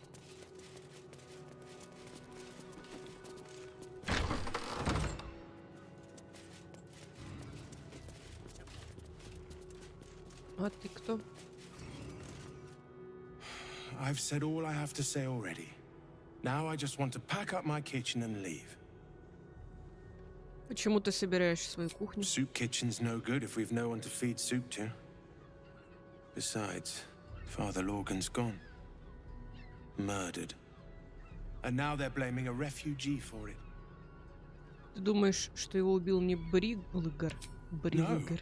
А ты кто? I've said all I have to say already. Now I just want to pack up my kitchen and leave. Почему ты собираешь свою кухню? Soup kitchen's no good if we've no one to feed soup to. Besides, Father Logan's gone. Murdered. And now they're blaming a refugee for it. Ты думаешь, что его убил не Бриглгар? Бриглгар.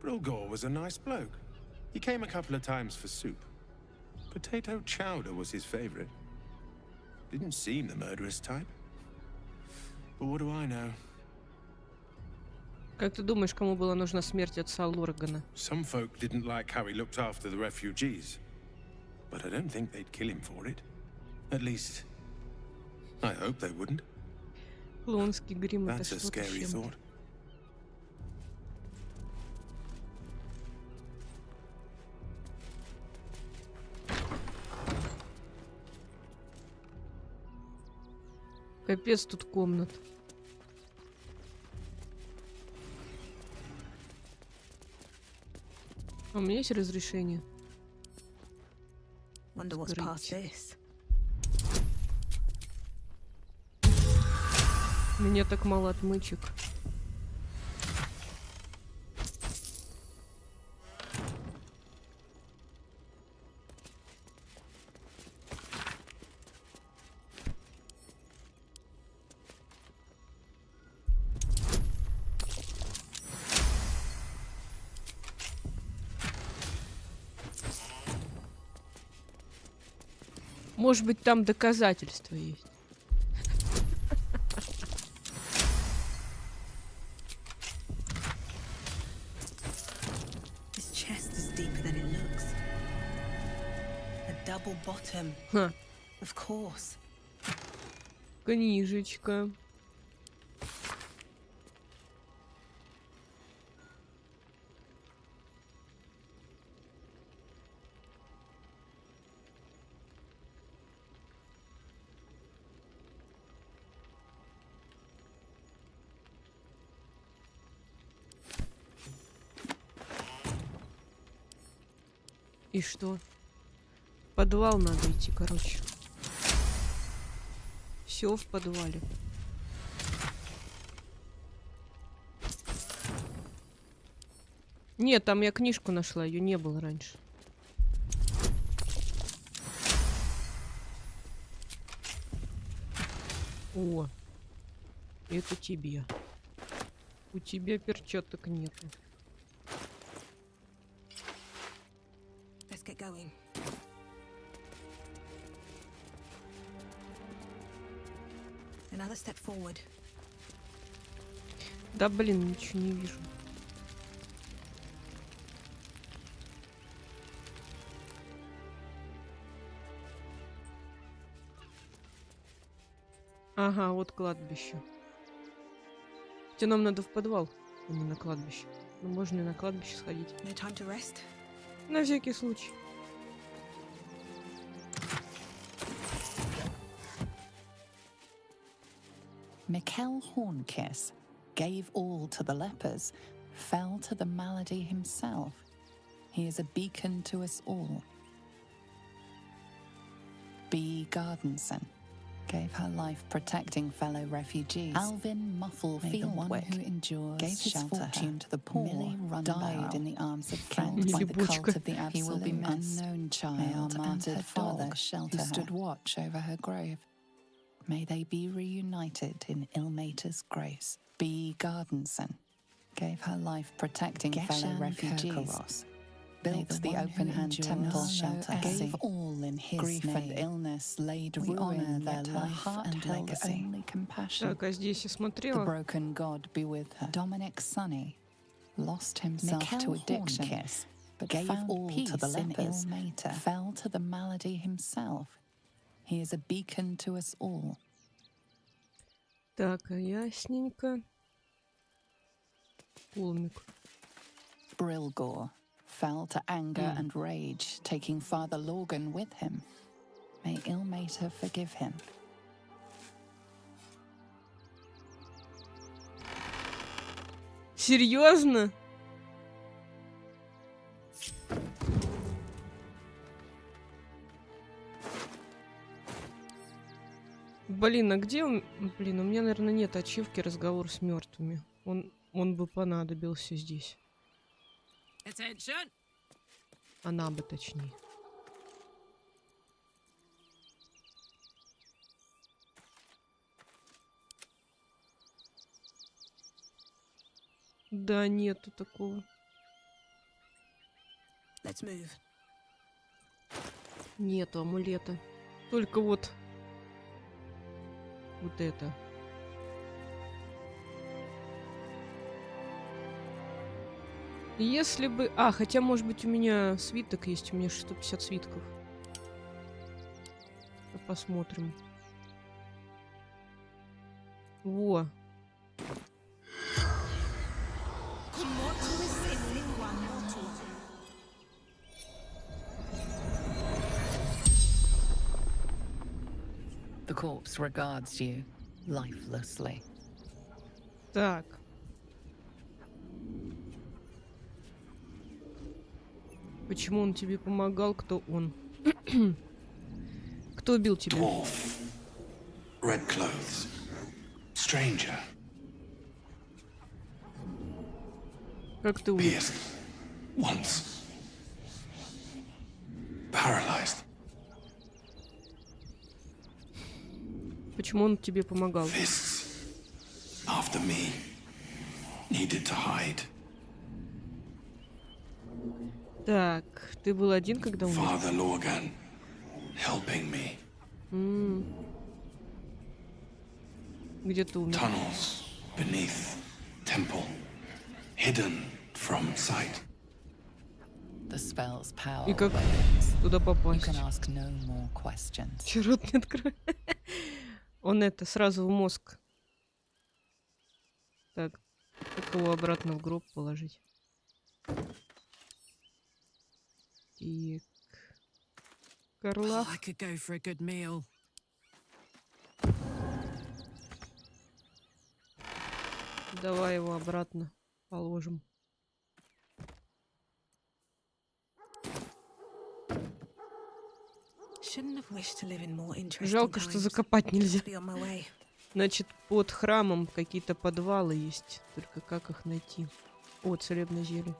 Brilgor was a nice bloke. He came a couple of times for soup. Potato chowder was his favorite. Didn't seem the murderous type. But what do I know? Как ты думаешь, кому была нужна смерть отца Лоргана? Some folk didn't like how he looked after the refugees, but I don't think they'd kill him for it. At least, I hope they wouldn't. Клонский грим — это That's a что-то с scary чем-то. thought. Капец тут комнат. А у меня есть разрешение? Wonder what's past this. У меня так мало отмычек. Может быть, там доказательства есть. This chest is deeper than it looks. A double bottom. Ха. Of course. Книжечка. И что? В подвал надо идти, короче. Все в подвале. Нет, там я книжку нашла, ее не было раньше. О, это тебе. У тебя перчаток нету. Let's get going. Another step forward. Да блин, ничего не вижу. Ага, вот кладбище. Хотя нам надо в подвал, а не на кладбище. Ну, можно и на кладбище сходить. No time to rest. На всякий случай. Mikkel Hornkiss gave all to the lepers, fell to the malady himself. He is a beacon to us all. B. Gardenson gave her life protecting fellow refugees. Alvin Muffle Fieldwick, who endured, gave his fortune to the poor, died in the arms of friends by the cult of the absolute. He will be missed. Unknown child and her father who stood watch over her grave. May they be reunited in Ilmater's grace. B. Gardenson gave her life protecting fellow refugees. Built the open hand temple shelter, gave all in his grief name. And illness laid ruin their life and legacy. Only compassion. Так, а здесь я смотрела. The broken God be with her. Dominic Sonny lost himself to addiction, but gave all to the lepers. Fell to the malady himself. He is a beacon to us all. Так, ясненько. Полмик. Brilgor fell to anger and rage, taking Father Lorgan with him. May Ilmater forgive him. Серьезно? Блин, а где он? Блин, у меня, наверное, нет ачивки «Разговор с мертвыми». Он бы понадобился здесь. Attention. Она бы точнее. Да, нету такого. Let's move. Нету амулета. Только вот это. Если бы... А, хотя, может быть, у меня свиток есть. У меня 150 свитков. Посмотрим. Во. The corpse regards you lifelessly. Так. Почему он тебе помогал? Кто он? Кто убил тебя? Dwarf. Red clothes. Stranger. Как ты умер? Pierced. Once. Paralyzed. Почему он тебе помогал? Fists. After me. Needed to hide. Так, ты был один, когда умер? Father Lorgan. Helping me. Где ты умер? Tunnels beneath temple. Hidden from sight. The spell's power. И как туда попасть? You can ask no more questions. Чё рот не открой? Он это, сразу в мозг. Так, как его обратно в гроб положить? И... Карлах. I could go for a good meal. Давай его обратно положим. Жалко, что закопать нельзя. Значит, под храмом какие-то подвалы есть. Только как их найти? О, целебное зелье.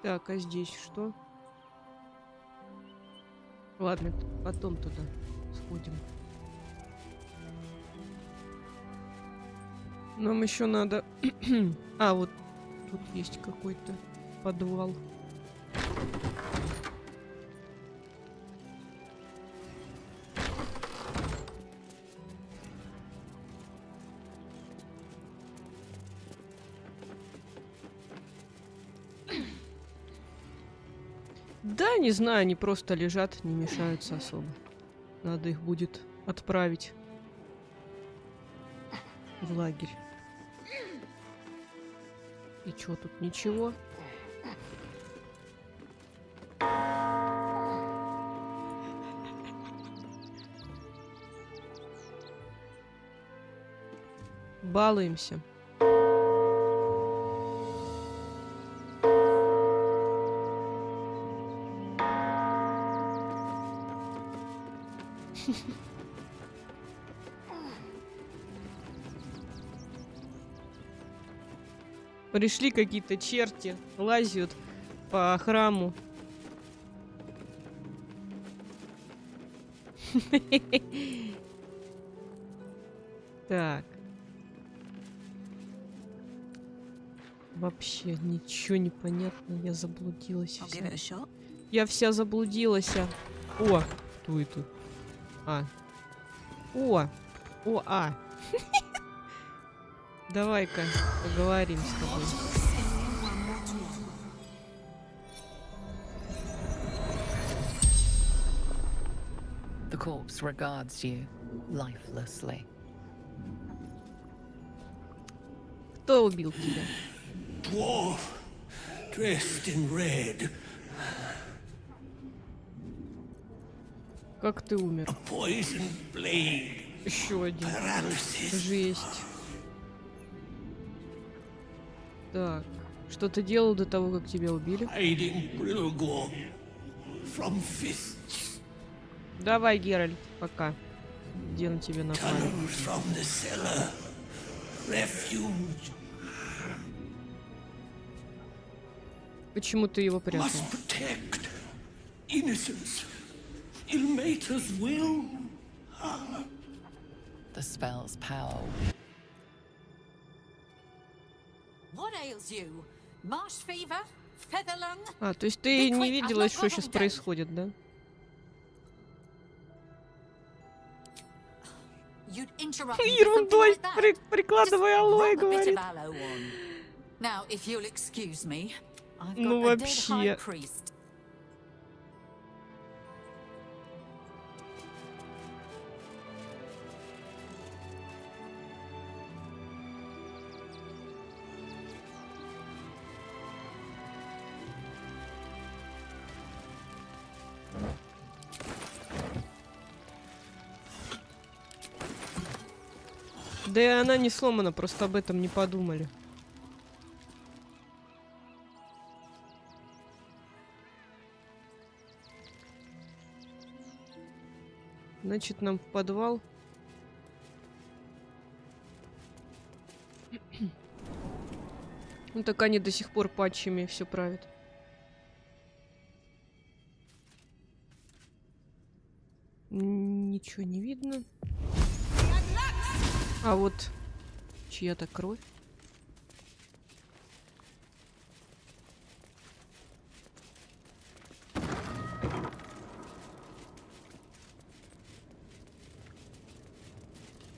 Так, а здесь что? Ладно, потом туда сходим. Нам еще надо... А, вот тут есть какой-то подвал. Да, не знаю, они просто лежат, не мешаются особо. Надо их будет отправить в лагерь. И чё тут? Ничего? Балуемся. Пришли какие-то черти, лазят по храму. Так. Вообще ничего не понятно, я заблудилась. Я вся заблудилась. О, кто это? А. О, Давай-ка поговорим с тобой. The corpse regards you lifelessly. Кто убил тебя? Dwarf, dressed in red. Как ты умер? A poison blade. Еще один. Paralysis. Жесть. Так, что ты делал до того, как тебя убили? Давай, Геральт, пока. Где на тебя напали? Почему ты его прятал? The spell's power. What ails you? Marsh fever? Feather lung? А, то есть ты не видела, что сейчас происходит, да? you'd interrupt me for something Ерундой like that. прикладывай алоэ, Rub a bit говорит. of aloe on. Now, if you'll excuse me, I've Ну got a dead high вообще. priest. Да и она не сломана, просто об этом не подумали. Значит, нам в подвал. Ну так они до сих пор патчами все правят. Ничего не видно. А вот чья-то кровь.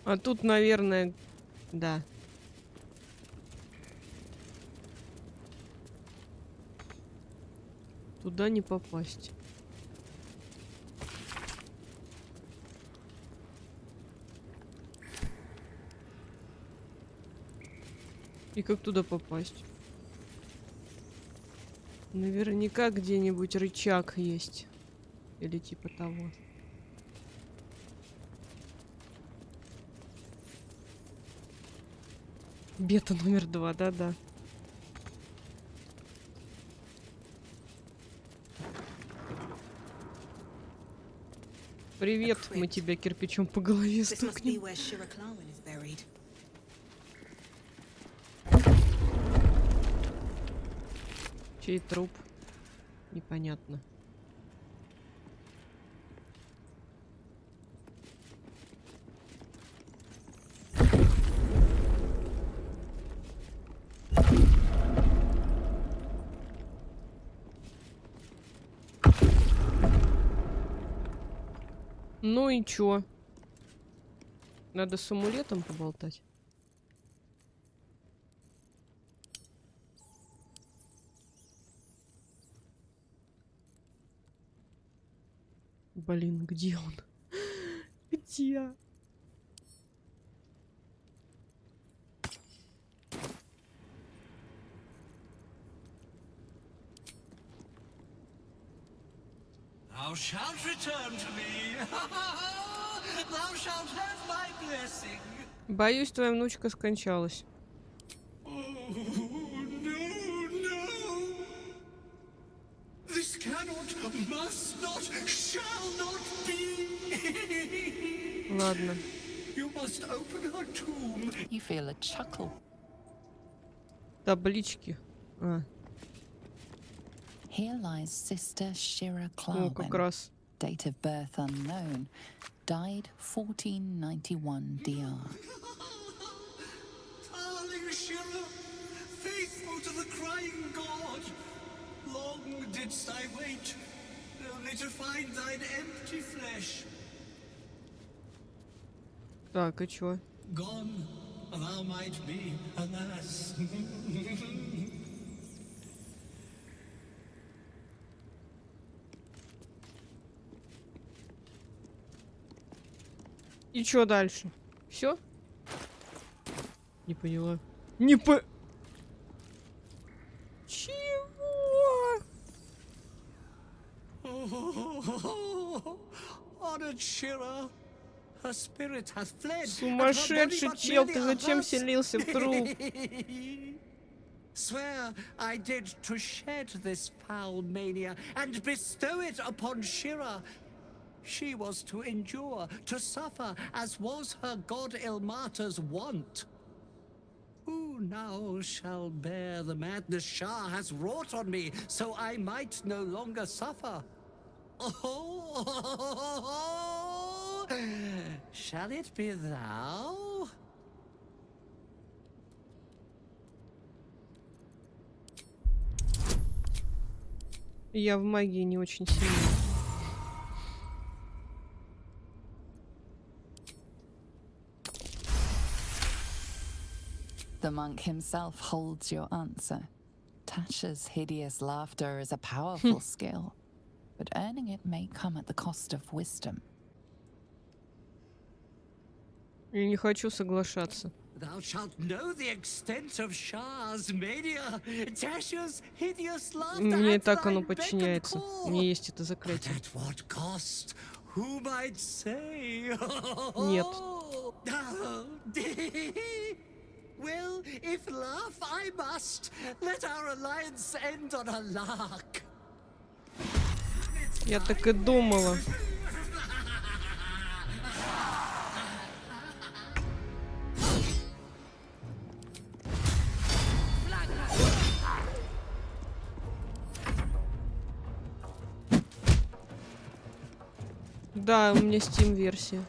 А тут, наверное, да. Туда не попасть. И как туда попасть? Наверняка где-нибудь рычаг есть. Или типа того. Бета номер 2, да-да. Привет, мы тебя кирпичом по голове стукнем. Чей труп? Непонятно. Ну и чё? Надо с амулетом поболтать. Блин, где он? Где? Thou shalt return to me. Thou shalt have my blessing. Боюсь, твоя внучка скончалась. This cannot, must not, shall not be. Ладно. You must open her tomb. You feel a chuckle. Таблички. А. Here lies Sister Shira О, как Clarwin. раз. Date of birth unknown. Died 1491 DR. Darling Shira, faithful to the crying God, long didst I wait, only to find thine empty flesh. Так, и чё? Gone, thou might be, alas. И чё дальше? Все? Не поняла. Не по... Чего? Honored Shira, her spirit hath fled. Сумасшедший чел, ты зачем селился в труп? Swear I did to shed this foul mania and bestow it upon Shira. She was to endure, to suffer, as was her god Ilmata's wont. Who now shall bear the madness Shah has wrought on me, so I might no longer suffer? Oh, shall it be thou? Я в магии не очень сильно. The monk himself holds your answer. Tasha's hideous laughter is a powerful skill, but earning it may come at the cost of wisdom. Я не хочу соглашаться. Thou shalt know the extent of Shah's mania, Tasha's hideous laughter. Мне и так оно подчиняется. Мне есть это заклятие. At what cost? Who might say? Нет. Well, if laugh I must, let our alliance end on a lark. Я так и думала. Да, у меня Steam версия.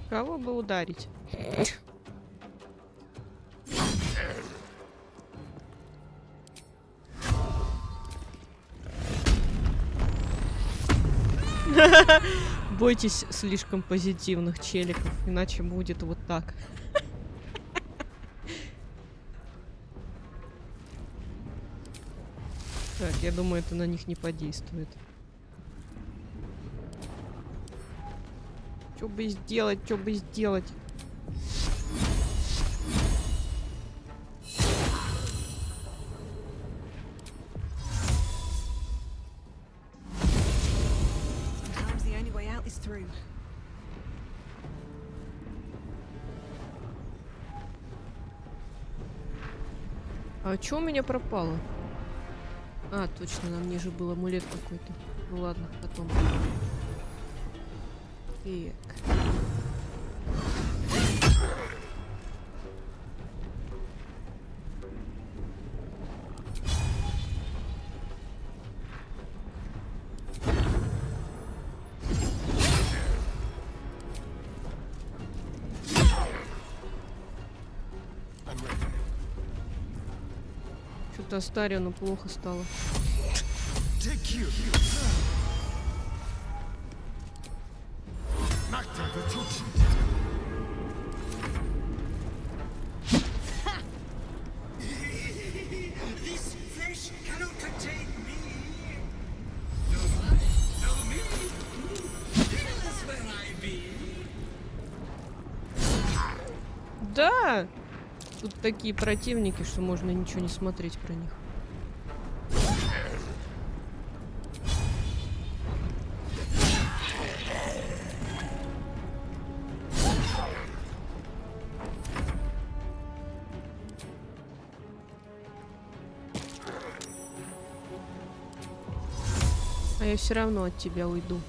Кого бы ударить? Бойтесь слишком позитивных челиков, иначе будет вот так. Так, я думаю, это на них не подействует. Что бы сделать, что бы сделать? А чё у меня пропало? А, точно, на мне же был амулет какой-то. Ну ладно, потом. Так. Что-то Астариону плохо стало. Да! Тут такие противники, что можно ничего не смотреть про них. А я все равно от тебя уйду.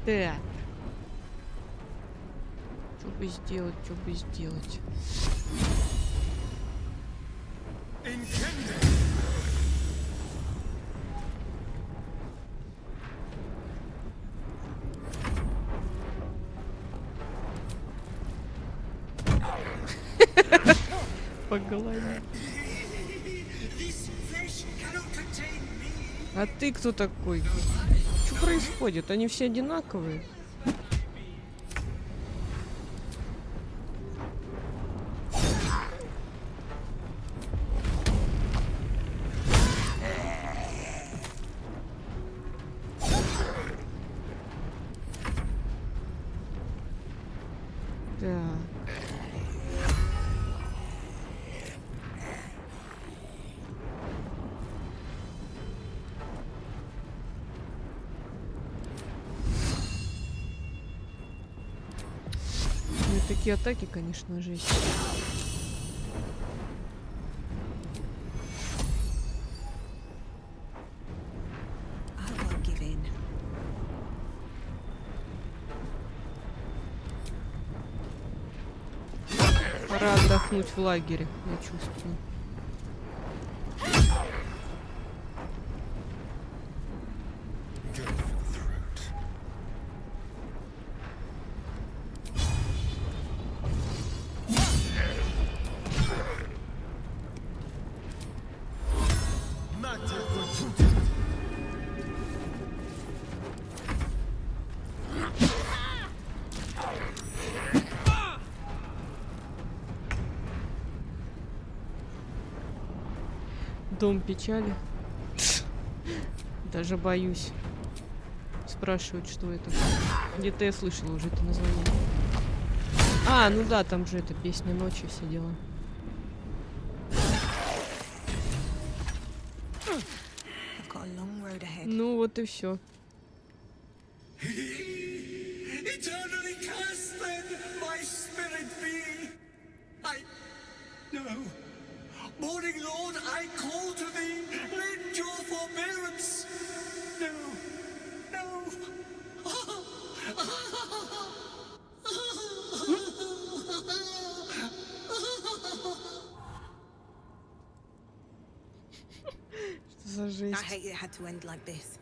Так. Что бы сделать, что бы сделать? По голове. А ты кто такой? Что происходит? Они все одинаковые. Так. Ну и такие атаки, конечно, жесть. отдохнуть в лагере, я чувствую. Дом печали. Даже боюсь спрашивать, что это. Где-то я слышала уже это название. А, ну да, там же это песня ночи, все дела. Ну вот и все. Eternally cast then my spirit be. No. Morning Lord, I call to thee, lend your forbearance. No, no. Что за жесть? I hate it had to end like this.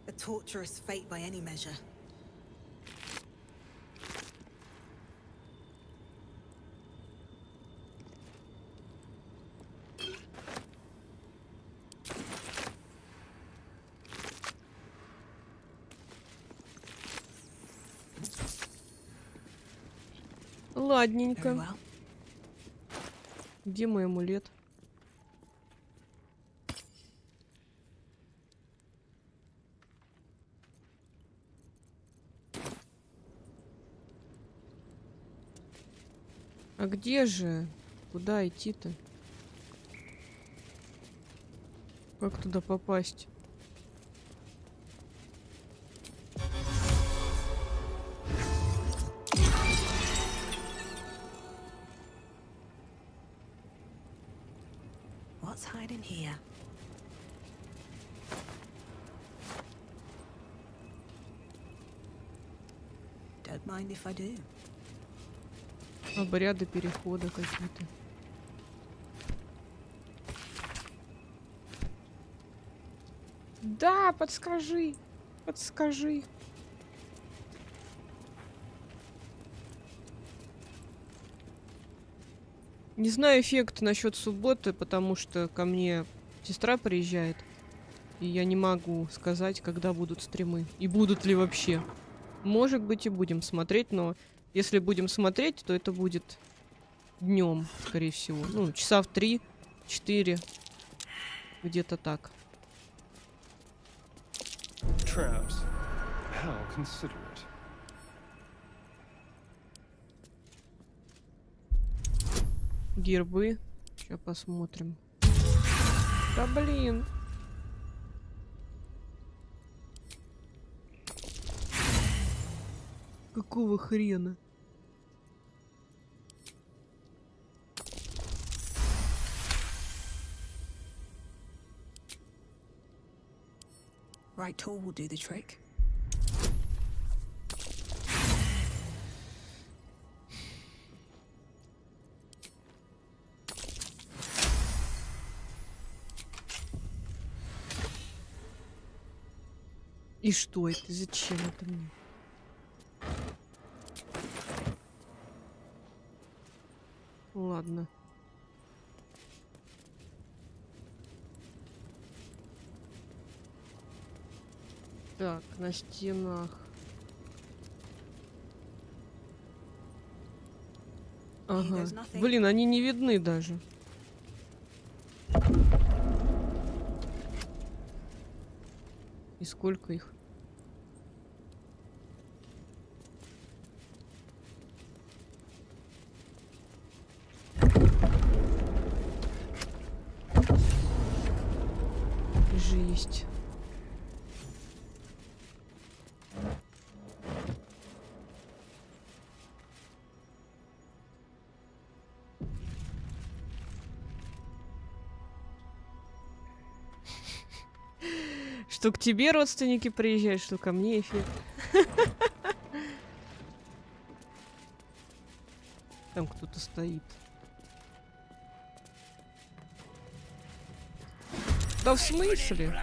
A torturous fate by any measure. Ладненько. Где мой амулет? А где же? Куда идти-то? Как туда попасть? What's hiding here? Don't mind if I do. Обряды перехода какие-то. Да, подскажи. Подскажи. Не знаю эффект насчет субботы, потому что ко мне сестра приезжает. И я не могу сказать, когда будут стримы. И будут ли вообще. Может быть и будем смотреть, но если будем смотреть, то это будет днем, скорее всего. Ну, часа в 3-4. Где-то так. Traps. How considerate. Гербы. Сейчас посмотрим. Да блин. Какого хрена? Right tool will do the trick. И что это? Зачем это мне? Ладно. Так, на стенах. Ага. Блин, они не видны даже. И сколько их? Жесть. Что к тебе родственники приезжают, что ко мне эффект. Там кто-то стоит. Да в смысле?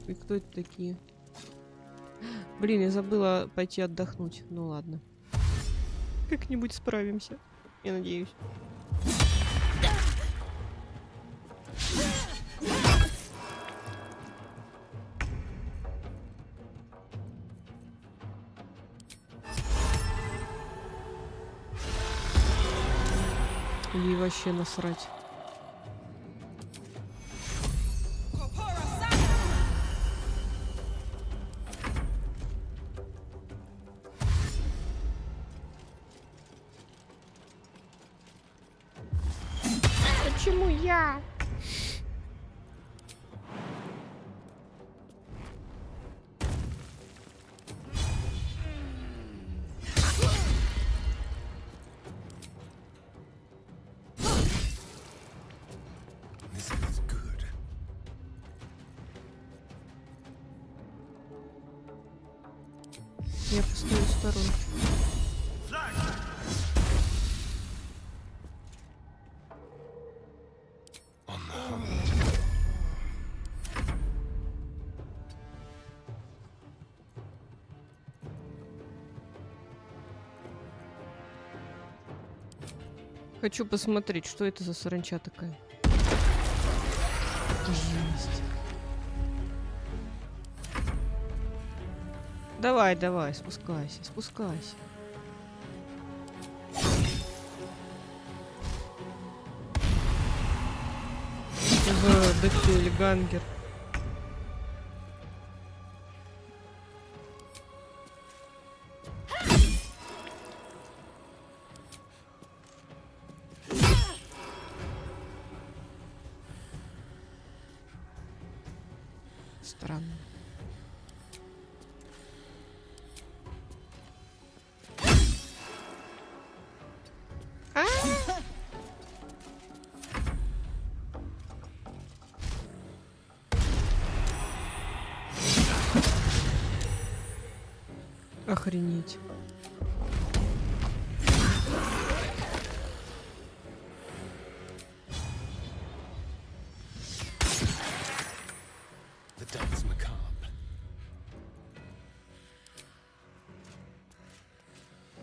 И кто это такие? Блин, я забыла пойти отдохнуть. Ну ладно. Как-нибудь справимся. Я надеюсь. Или вообще насрать. Почему я? Я постою в сторонке. Хочу посмотреть, что это за саранча такая. Жесть. Давай, давай, спускайся, спускайся. Доppelganger. Странно. Охренеть.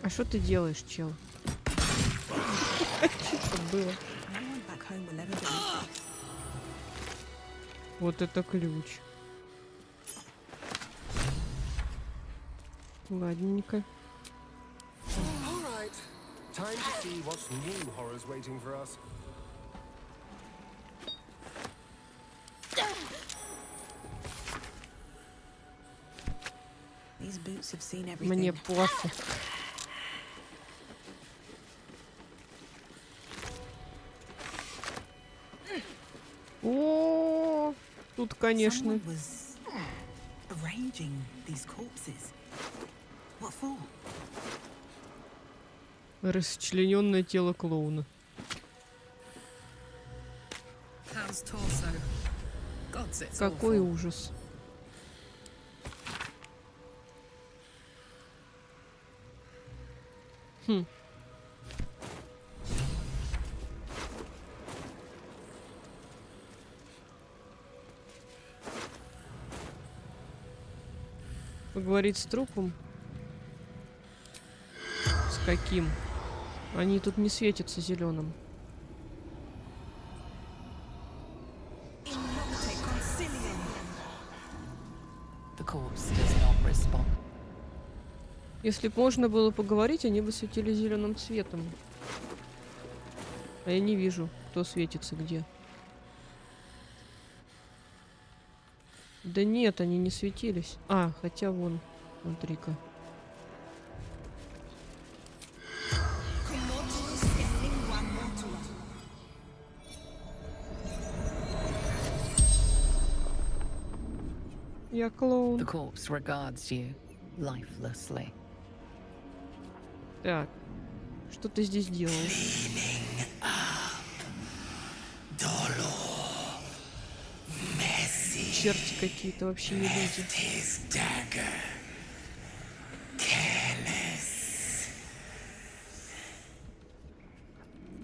А что ты делаешь, чел? Что было? Вот это ключ. Ладненько. Мне пофиг. О, тут, конечно. Расчлененное тело клоуна. Какой ужас. Хм. Поговорить с трупом? С каким? Они тут не светятся зеленым. Если бы можно было поговорить, они бы светили зеленым цветом. А я не вижу, кто светится где. Да нет, они не светились. А, хотя вон, смотри-ка. Я клоун. The corpse regards you lifelessly. Так, что ты здесь делаешь? Черти какие-то, вообще не люди.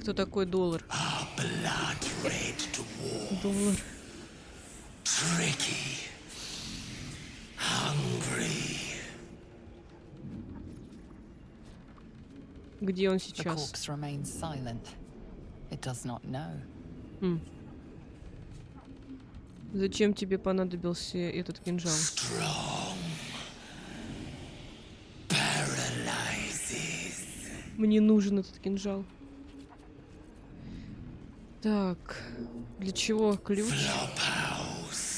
Кто такой доллар? Доллар. Tricky. Hungry. Где он The сейчас? corpse remains silent. It does not know. Зачем тебе понадобился этот кинжал? Мне нужен этот кинжал. Так, для чего ключ?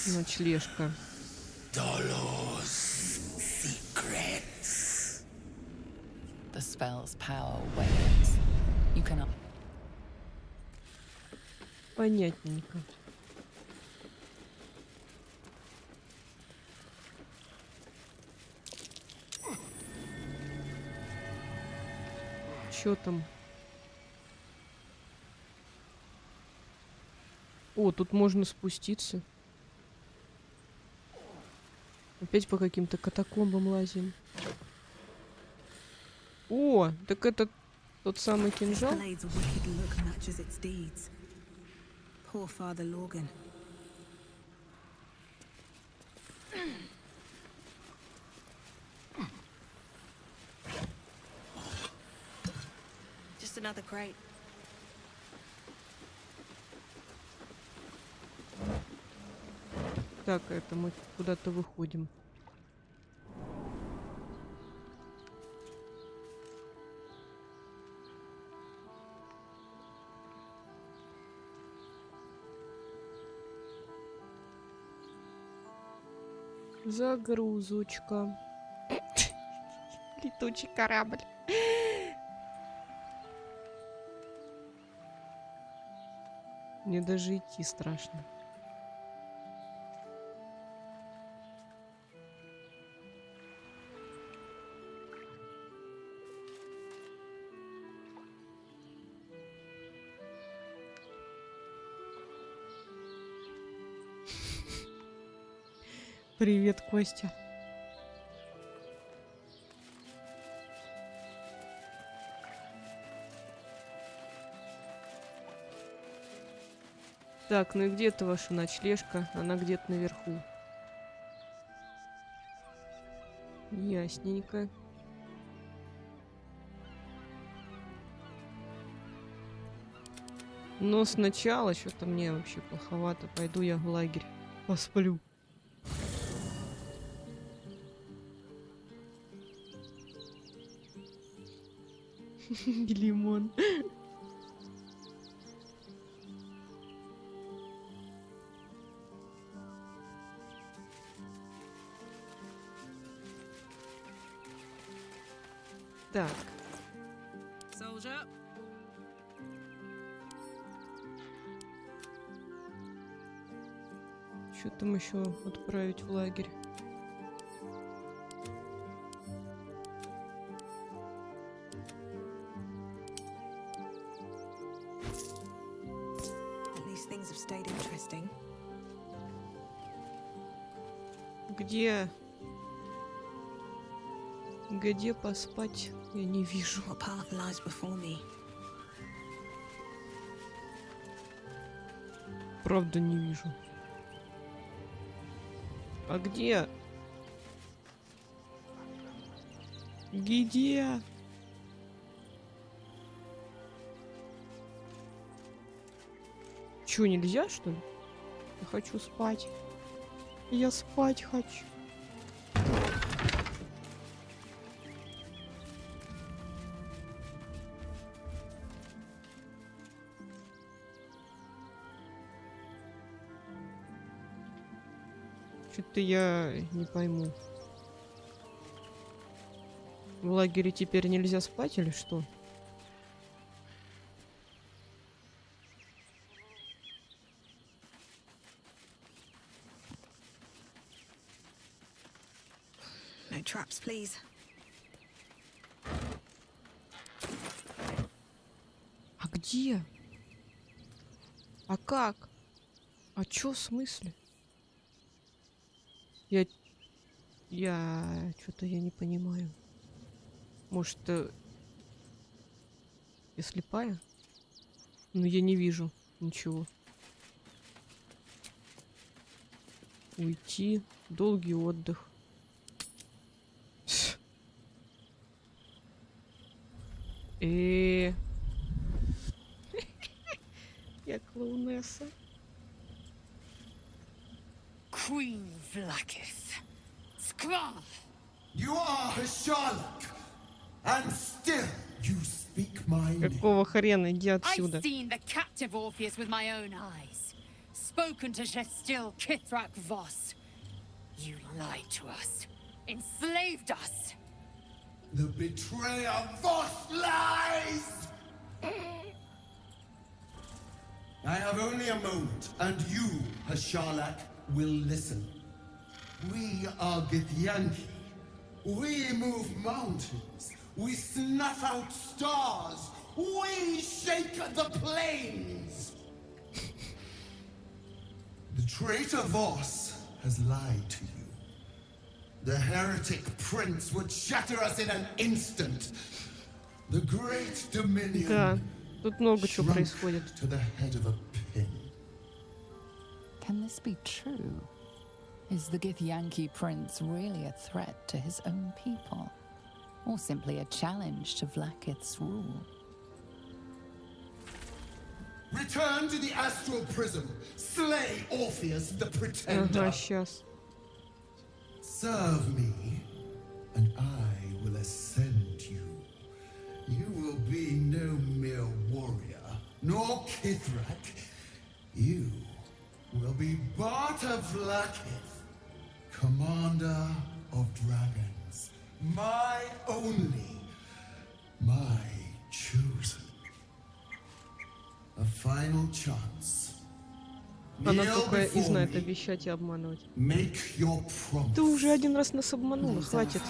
Ночлежка. The spell's power wakens. You cannot. Понятненько. Чё там? О, тут можно спуститься. Опять по каким-то катакомбам лазим. О, так это тот самый кинжал? Poor Father Lorgan. Just another crate. Так, это мы куда-то выходим. Загрузочка. Летучий корабль. Мне даже идти страшно. Привет, Костя. Так, ну и где-то ваша ночлежка? Она где-то наверху. Ясненько. Но сначала что-то мне вообще плоховато. Пойду я в лагерь. Посплю. Лимон. Так. Soldier. Что там еще отправить в лагерь? At least things have stayed interesting. Где? Где поспать? Я не вижу. What path lies before me? Правда не вижу. А где? Где? Чё, нельзя, что ли? Я хочу спать. Я спать хочу. Что-то я не пойму. В лагере теперь нельзя спать или что? No traps, please. А где? А как? А чё в смысле? Что-то я не понимаю. Может, я слепая? Но я не вижу. Ничего. Уйти. Долгий отдых. Я клоунесса. Queen Vlaakith. Skra! You are a Sherlock, and still you speak my name. Какого хрена? Иди отсюда. I've seen the captive Orpheus with my own eyes. Spoken to Jestil Kithrak Voss. You lied to us. Enslaved us. The betrayer Voss lies! I have only a moment, and you, Hasharlak, will listen. We are Githyanki. We move mountains. We snuff out stars. We shake the plains. The traitor Voss has lied to you. The heretic prince would shatter us in an instant. The great dominion. Да, тут много чего происходит. To the head of a pin. Can this be true? Is the Githyanki prince really a threat to his own people? Or simply a challenge to Vlaakith's rule? Return to the astral prism. Slay Orpheus the pretender. Ага, сейчас. Serve me, and I will ascend you. You will be no mere warrior, nor Kithrak. You will be Barda Vlaakith, commander of dragons. My only, my chosen. A final chance. Она только и знает обещать и обманывать. Ты уже один раз нас обманула, хватит.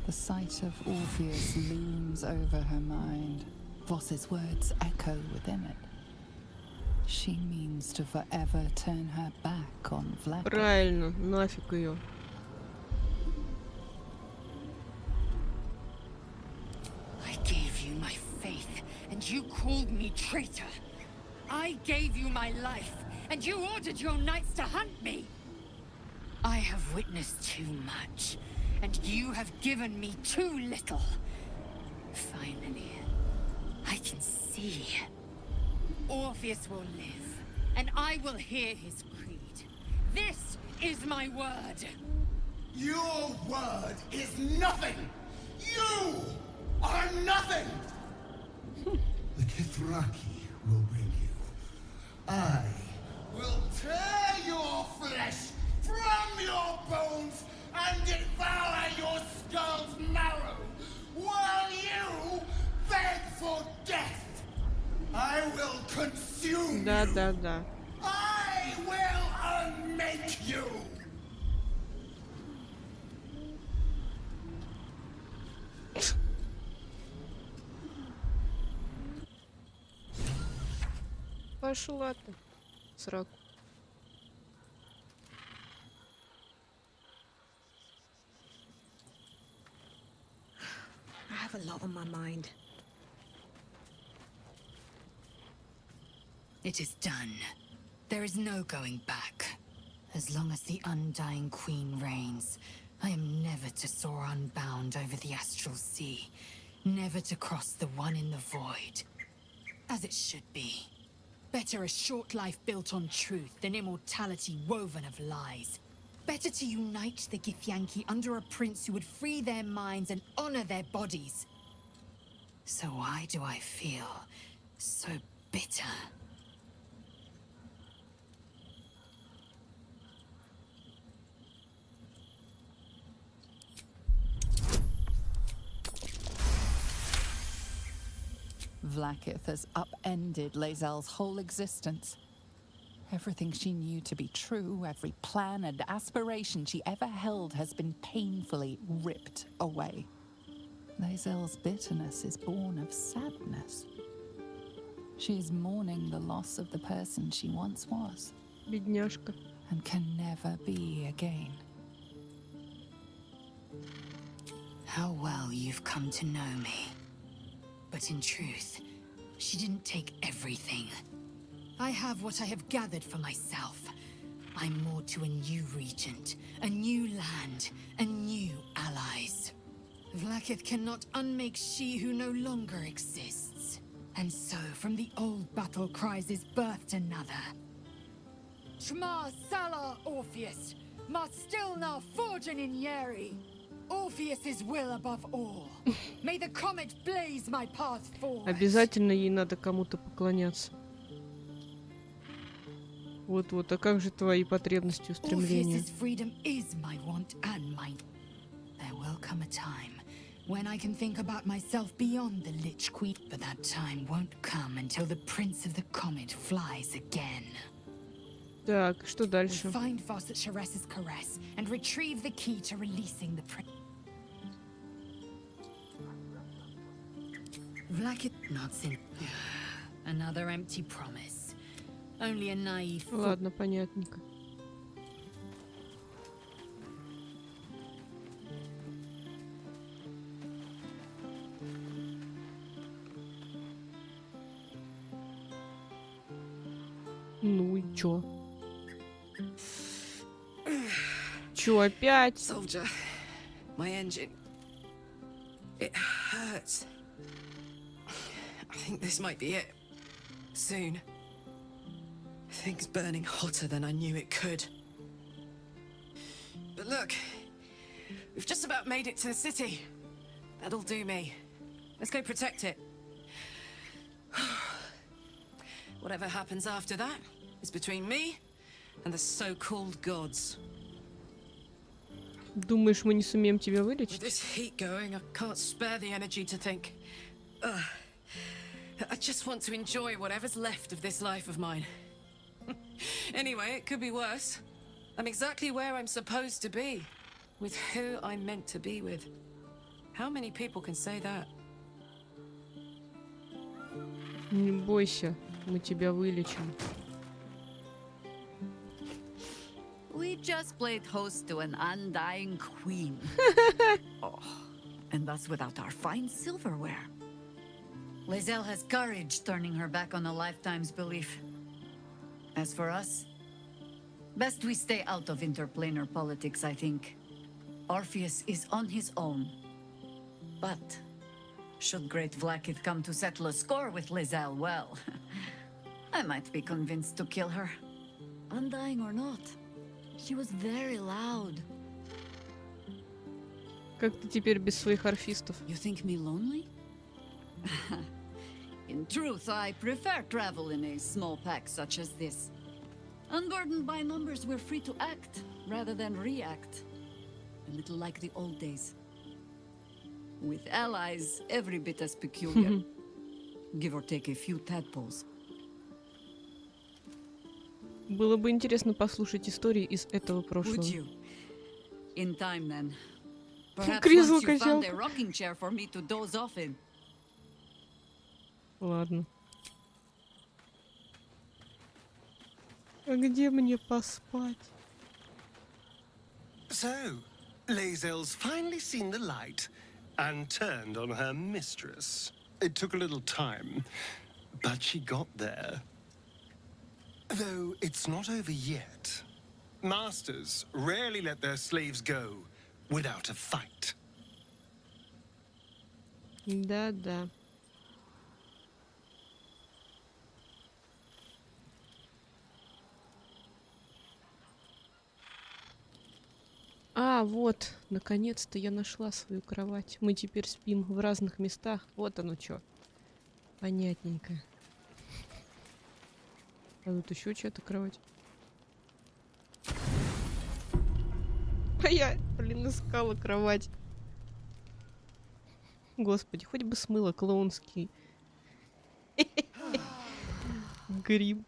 The sight of Orpheus looms over her mind. Voss's words echo within it. She means to forever turn her back on Vlaakith. Правильно, нафиг ее. I gave you my faith, and you called me traitor. I gave you my life, and you ordered your knights to hunt me. I have witnessed too much, and you have given me too little. Finally, I can see. Orpheus will live, and I will hear his creed. This is my word. Your word is nothing. You are nothing. The Kithraki will bring you. I will tear your flesh from your bones and devour your skull's marrow while you beg for death. I will consume you. Да. I will unmake you. Пошла ты, сраку. I have a lot on my mind. It is done. There is no going back. As long as the Undying Queen reigns, I am never to soar unbound over the astral sea, never to cross the one in the void. As it should be. Better a short life built on truth than immortality woven of lies. Better to unite the Githyanki under a prince who would free their minds and honor their bodies. So why do I feel so bitter? Vlaakith has upended Lae'zel's whole existence. Everything she knew to be true, every plan and aspiration she ever held has been painfully ripped away. Lae'zel's bitterness is born of sadness. She is mourning the loss of the person she once was. Бедняжка. And can never be again. How well you've come to know me. But in truth, She didn't take everything. I have what I have gathered for myself. I'm more to a new regent, a new land, and new allies. Vlaakith cannot unmake she who no longer exists. And so, from the old battle cries is birthed another. Shma Salar Orpheus, Mastilna Forgen in Yeri. Orpheus's will above all. May the comet blaze my path forward. Обязательно ей надо кому-то поклоняться. Вот-вот, а как же твои потребности, устремления? Orpheus's freedom is my want and my... There will come a time when I can think about myself beyond the Lich Queen, but that time won't come until the Prince of the Comet flies again. Так, что дальше? We'll find Voss at Sharess's caress and retrieve the key to releasing the prince. Vlaakith nods in. Another empty promise. Only a naive. Ладно, понятненько. Ну и чё? Чё опять? Soldier, my engine. It hurts. I think this might be it. Soon. Things burning hotter than I knew it could. But look, we've just about made it to the city. That'll do me. Let's go protect it. Whatever happens after that is between me and the so-called gods. Думаешь, мы не сумеем тебя With вылечить? this heat going, I can't spare the energy to think. I just want to enjoy whatever's left of this life of mine. Anyway, it could be worse. I'm exactly where I'm supposed to be, with who I'm meant to be with. How many people can say that? Не бойся, мы тебя вылечим. We just played host to an undying queen. Oh, and that's without our fine silverware. Lae'zel has courage turning her back on a lifetime's belief. As for us, best we stay out of interplanar politics, I think. Orpheus is on his own. But should great Vlaakith come to settle a score with Lae'zel, well, I might be convinced to kill her. Undying or not, she was very loud. Как ты теперь без своих орфистов? You think me lonely? In truth, I prefer travel in a small pack such as this. Unburdened by numbers, we're free to act rather than react. A little like the old days. With allies every bit as peculiar. Give or take a few tadpoles. Было бы интересно послушать истории из этого Would прошлого. you? In time, then. Perhaps Кресло once you found a качалка. rocking chair for me to doze off in. Ладно. А где мне поспать? So, Lae'zel's finally seen the light and turned on her mistress. It took a little time, but she got there. Though it's not over yet. Masters rarely let their slaves go without a fight. Да-да. А, вот, наконец-то я нашла свою кровать. Мы теперь спим в разных местах. Вот оно чё. Понятненько. А тут еще чья-то кровать. А я, блин, искала кровать. Господи, хоть бы смыло клоунский грим.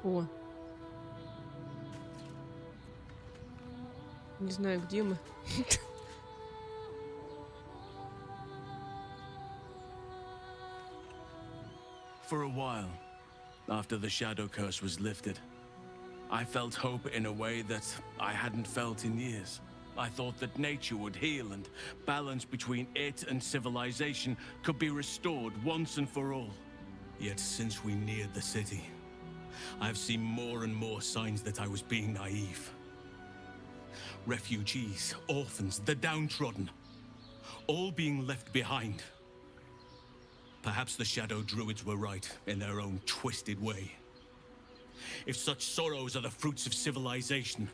О. Не знаю, где мы. For a while, after the shadow curse was lifted, I felt hope in a way that I hadn't felt in years. I thought that nature would heal and balance between it and civilization could be restored once and for all. Yet since we neared the city, I've seen more and more signs that I was being naive. Refugees, orphans, the downtrodden, all being left behind. Perhaps the Shadow Druids were right in their own twisted way. If such sorrows are the fruits of civilization,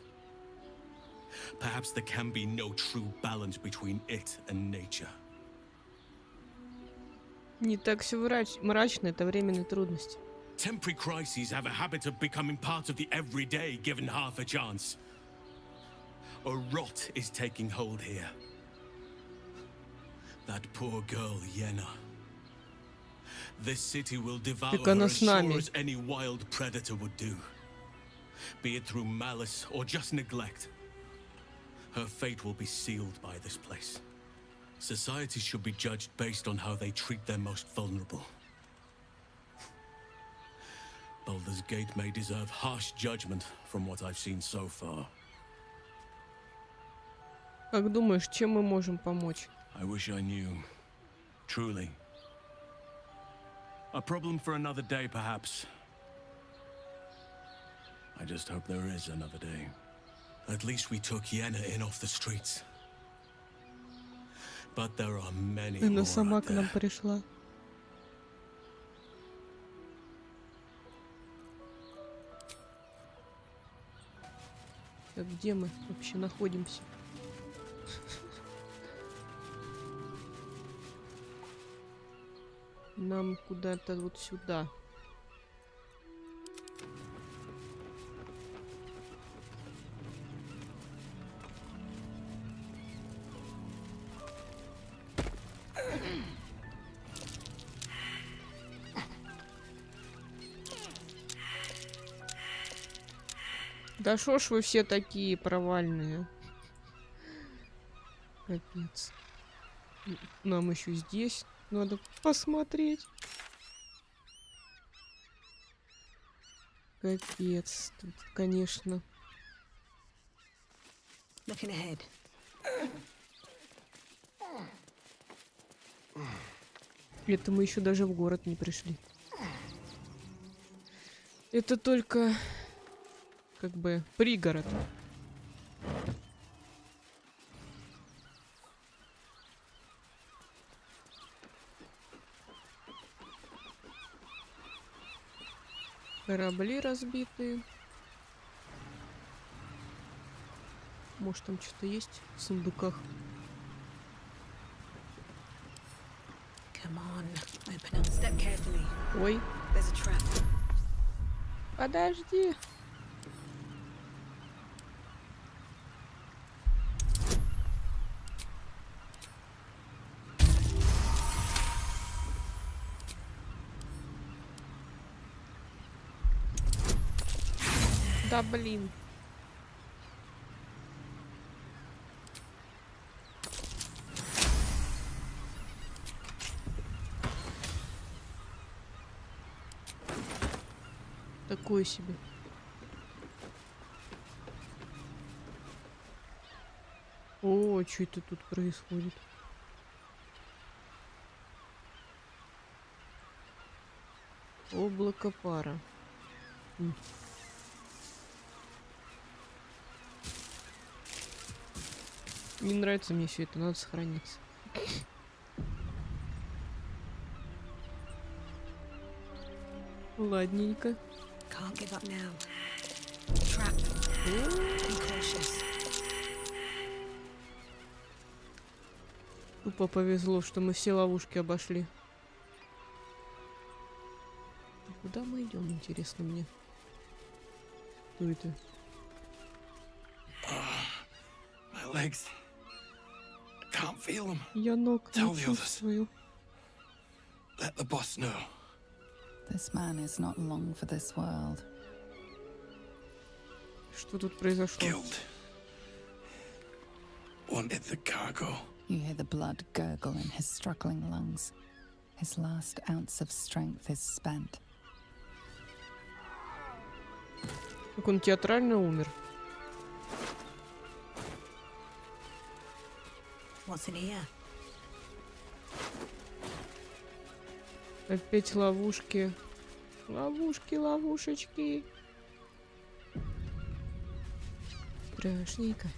perhaps there can be no true balance between it and nature. Не так все мрачно, это временные трудности. Temporary crises have a habit of becoming part of the everyday given half a chance. A rot is taking hold here. That poor girl, Yenna. This city will devour her as sure as any wild predator would do. Be it through malice or just neglect. Her fate will be sealed by this place. Society should be judged based on how they treat their most vulnerable. Baldur's Gate may deserve harsh judgment from what I've seen so far. Как думаешь, чем мы можем помочь? I wish I knew. Truly. A problem for another day, perhaps. I just hope there is another day. At least we took Yenna in off the streets. But there are many more Она сама out к нам there. пришла. Так, где мы вообще находимся? Нам куда-то вот сюда. Да шо ж вы все такие провальные? Капец. Нам еще здесь надо посмотреть. Капец. Тут, конечно. Looking ahead. Это мы еще даже в город не пришли. Это только как бы пригород. Корабли разбитые. Может, там что-то есть в сундуках? Come on, open up. Step carefully. Ой. There's a trap. Подожди. Да блин. Такое себе. О, что это тут происходит? Облако пара. Не нравится мне все это, надо сохраниться. Ладненько. Can't give up now. Trap. Be cautious. Тупо повезло, что мы все ловушки обошли. Куда мы идем, интересно мне? Что это? My legs. I can't feel them. Я ног Tell не the others. чувствую. Let the boss know. This man is not long for this world. Что тут произошло? Killed. wanted the cargo. You hear the blood gurgle in his struggling lungs. His last ounce of strength is spent. Как он театрально умер. What's in here? Опять ловушки. Ловушки, ловушечки. Страшненько.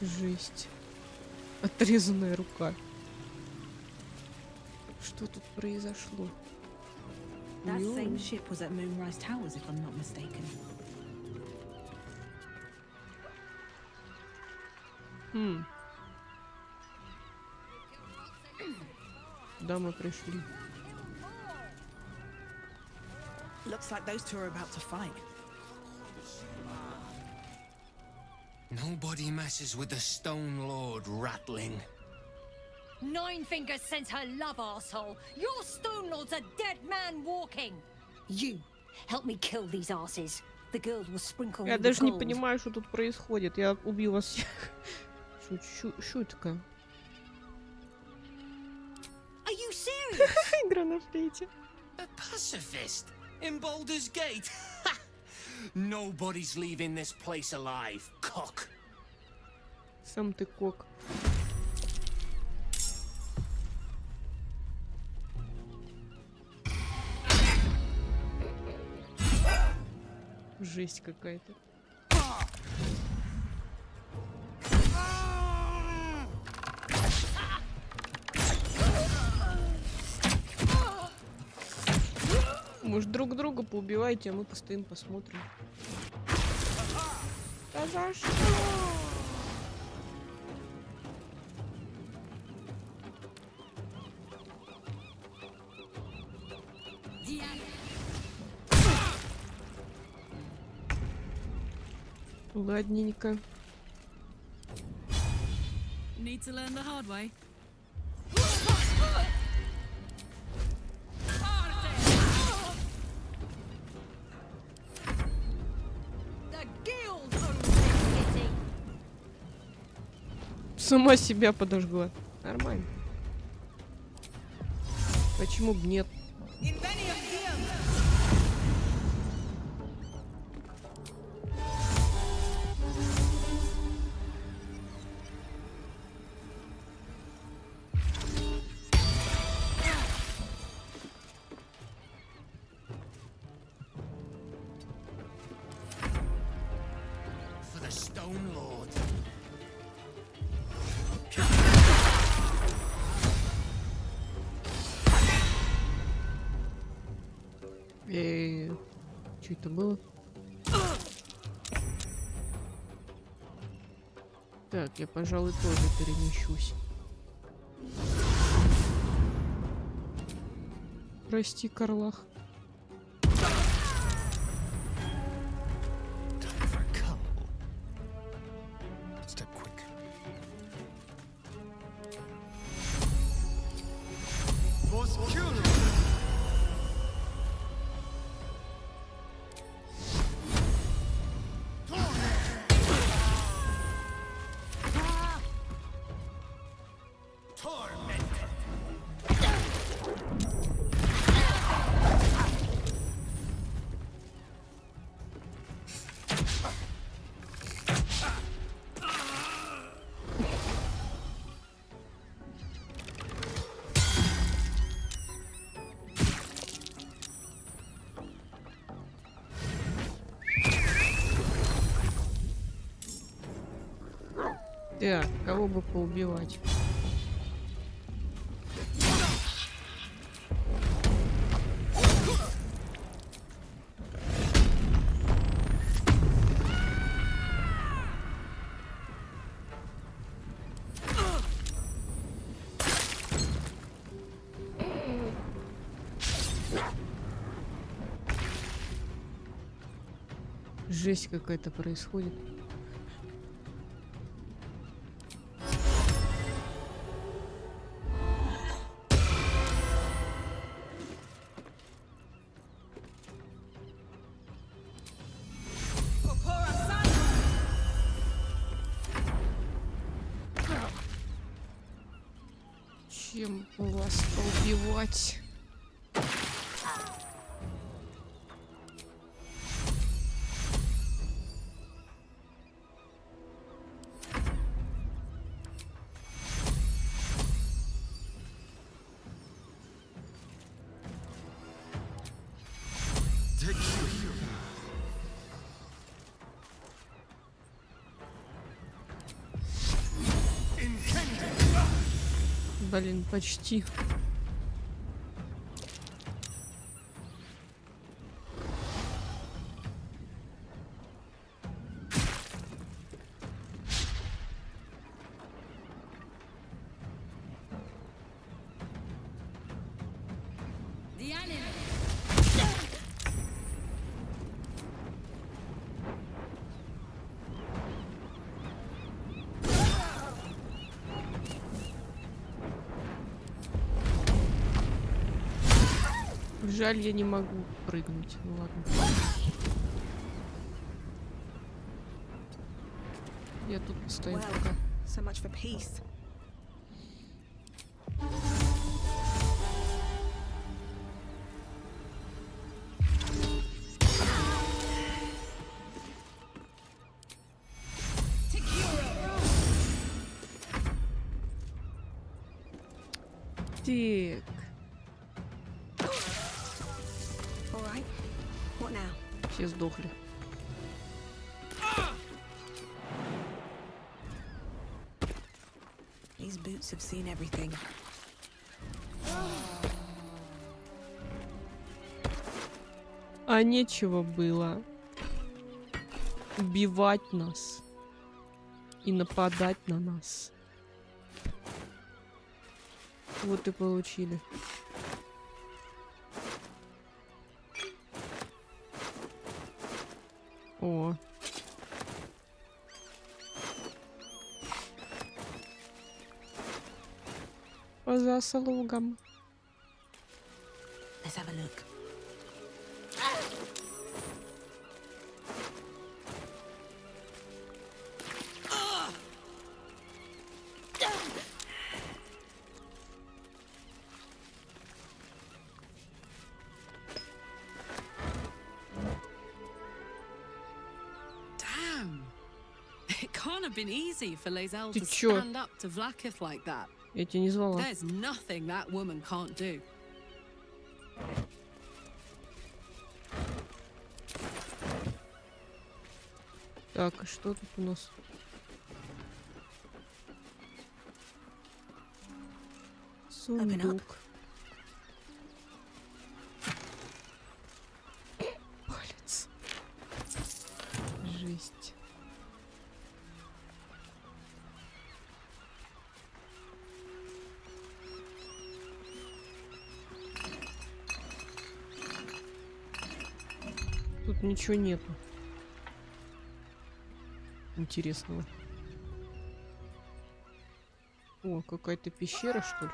Жесть. Отрезанная рука. Что тут произошло? That same ship was at Moonrise Towers, if I'm not mistaken. Да, мы пришли. Looks like those two are about to fight. Nobody messes with the Stone Lord, ratling. Nine Fingers sends her love, arsehole. Your Stone Lord's a dead man walking. You, help me kill these asses. The girls will sprinkle Я you даже with не gold. понимаю, что тут происходит. Я убью вас всех. Шутка. Are you serious? Игра на флейте. A pacifist in Baldur's Gate. Nobody's leaving this place alive, cock. Сам ты кок. Жесть какая-то. Может, друг друга поубивайте, а мы постоим, посмотрим. Да за что? Ладненько. Need to learn the hard way. Сама себя подожгла. Нормально. Почему бы нет? For the Stone Lord. Что это было? Так, я, пожалуй, тоже перемещусь. Прости, Карлах. Так, кого бы поубивать? Жесть какая-то происходит. Чем вас поубивать? Блин, почти. Жаль, я не могу прыгнуть. Ну ладно. Я тут постою пока. So much for peace. Так. Все сдохли. These boots have seen everything. А нечего было убивать нас и нападать на нас. Вот и получили. О. По заслугам. Let's have a look. It can't have been easy for Lae'zel Ты to чё? stand up to Vlaakith like that. Я тебя не звала. There's nothing that woman can't do. Так, а что тут у нас? Сундук. Палец. Жесть. Тут ничего нету интересного. О, какая-то пещера, что ли?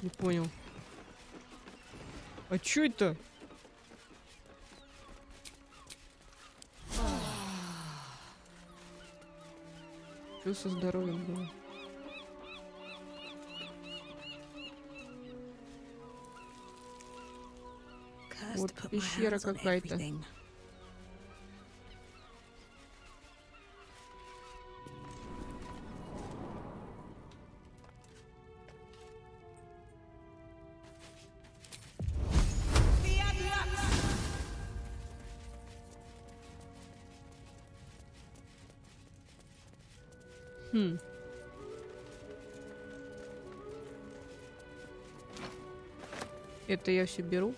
Не понял. А чё это? Что со здоровьем было? Вот пещера какая-то. Это я все беру.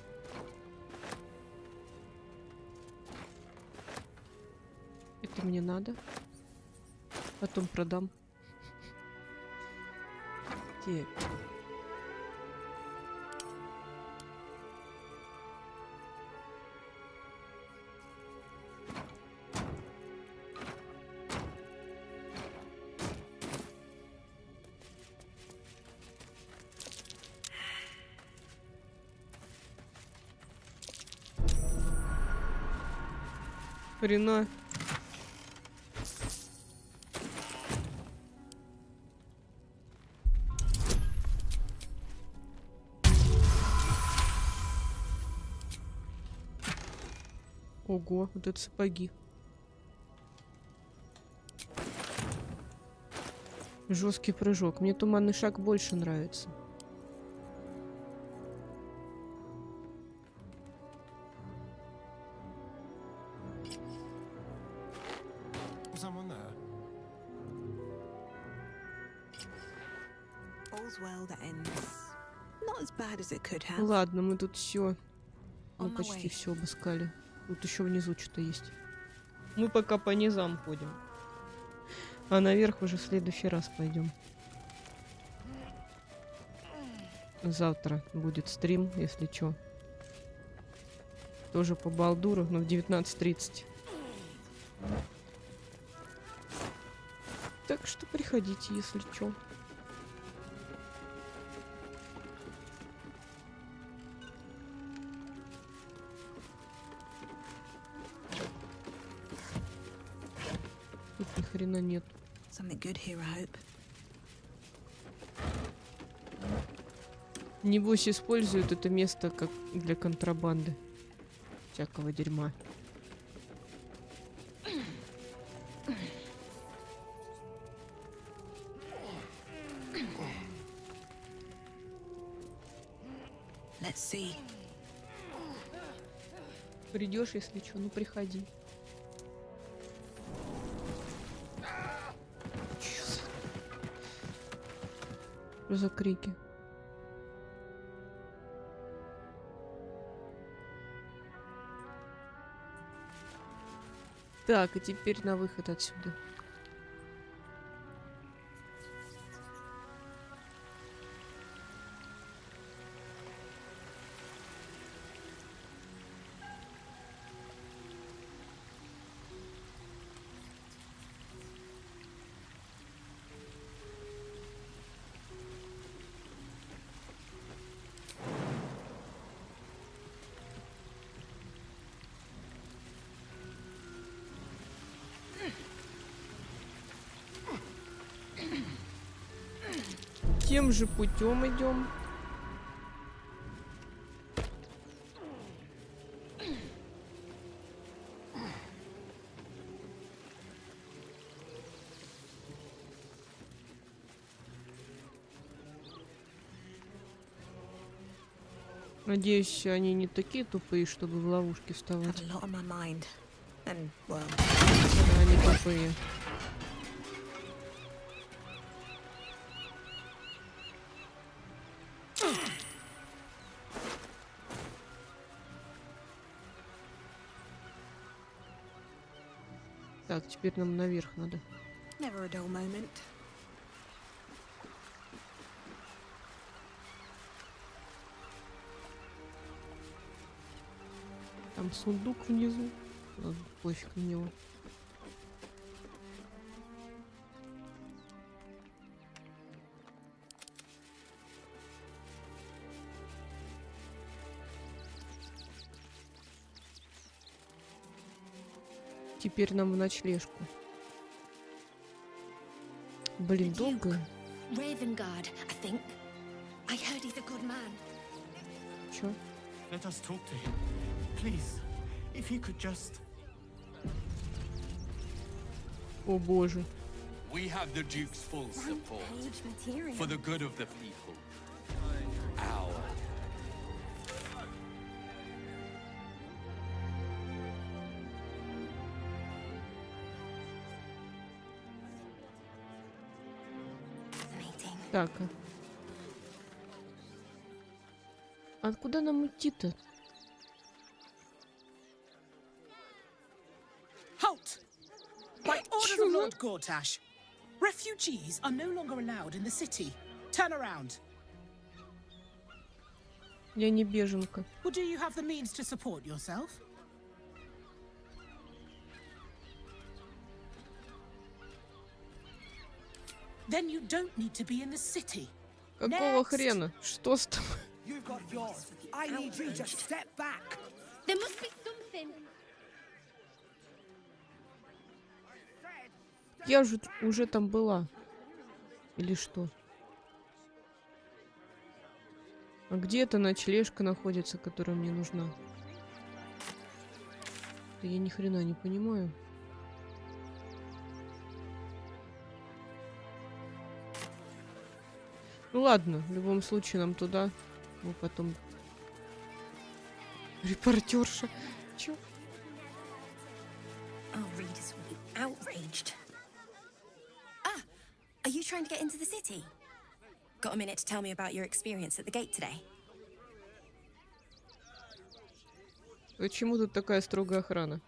Это мне надо. Потом продам. Так. Хрена. Ого, вот это сапоги. Жесткий прыжок. Мне туманный шаг больше нравится. Someone there? All's well that ends. Not as bad as it could have. Ладно, мы тут все. Мы On my почти way. все обыскали. Тут еще внизу что-то есть. Мы пока по низам ходим. А наверх уже в следующий раз пойдем. Завтра будет стрим, если чё. Тоже по Балдуру, но в 19:30. Так что приходите, если чё. Тут ни хрена нет. Something good here, I hope. Небось используют это место как для контрабанды. Всякого дерьма. Let's see. Придешь, если что, ну приходи. Что за крики? Так, и теперь на выход отсюда. Тем же путем идем. Надеюсь, они не такие тупые, чтобы в ловушки вставать. A lot on my mind. And, well... Да, они тупые. Так, теперь нам наверх надо. Never a dull moment. Там сундук внизу. Ладно, пофиг на него. Теперь нам в ночлежку. Блин, долго. Ravengard, I think. I heard he's a good man. Чё? Let us talk to him. Please, if he could just... О боже. We have the Duke's full support for the good of the people. Our. Так. А куда нам идти-то? Halt! By orders of Lord Gortash, refugees are no longer allowed in the city. Turn around. Я не беженка. Well, do you have the means to support yourself? Then you don't need to be in the city. Какого хрена? Что с тобой? You've got yours. I need you to step back. There must be something. Я же уже там была. Или что? А где эта ночлежка находится, которая мне нужна? Да я ни хрена не понимаю. Ну ладно, в любом случае нам туда. Мы потом... Репортерша. Чё? Our readers will be outraged. Ah, are you trying to get into the city? Got a minute to tell me about your experience at the gate today? Почему тут такая строгая охрана?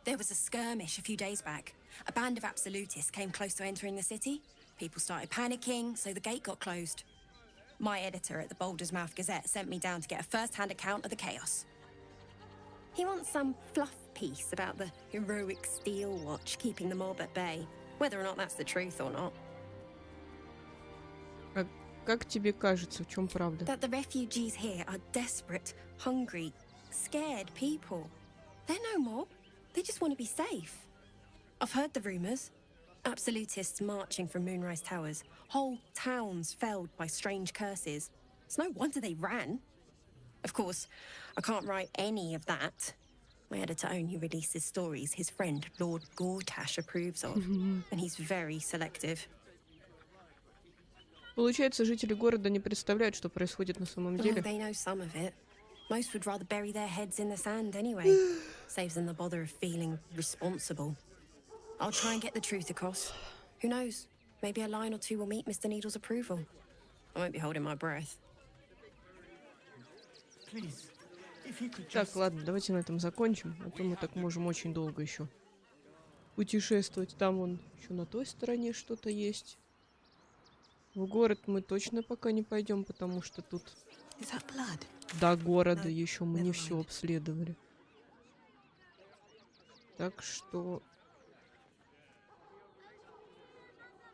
There was a skirmish a few days back. A band of absolutists came close to entering the city. People started panicking, so the gate got closed. My editor at the Baldur's Gazette sent me down to get a first-hand account of the chaos. He wants some fluff piece about the heroic steel watch keeping the mob at bay, whether or not that's the truth or not. А как тебе кажется, в чем правда? That the refugees here are desperate, hungry, scared people. They're no mob. They just want to be safe. I've heard the rumours. Absolutists marching from Moonrise Towers. Whole towns felled by strange curses. It's no wonder they ran. Of course, I can't write any of that. My editor only releases stories his friend Lord Gortash approves of. And he's very selective. Получается, жители города не представляют, что происходит на самом Oh, деле. they know some of it. Most would rather bury their heads in the sand anyway. Saves them the bother of feeling responsible. I'll try and get the truth across. Who knows? Maybe a line or two will meet Mr. Needle's approval. I won't be holding my breath. Please, if you could Так, just... ладно, давайте на этом закончим. А то мы так можем очень долго еще путешествовать. Там вон еще на той стороне что-то есть. В город мы точно пока не пойдем, потому что тут до города еще мы не все обследовали. Так что...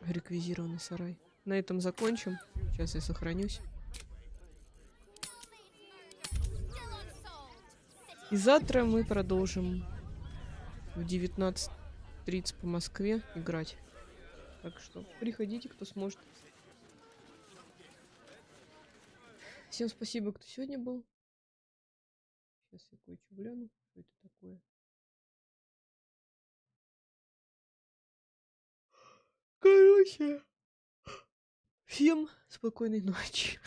Реквизированный сарай. На этом закончим. Сейчас я сохранюсь. И завтра мы продолжим в 19:30 по Москве играть. Так что приходите, кто сможет. Всем спасибо, кто сегодня был. Сейчас я кое-что гляну, что это такое. Короче, всем спокойной ночи.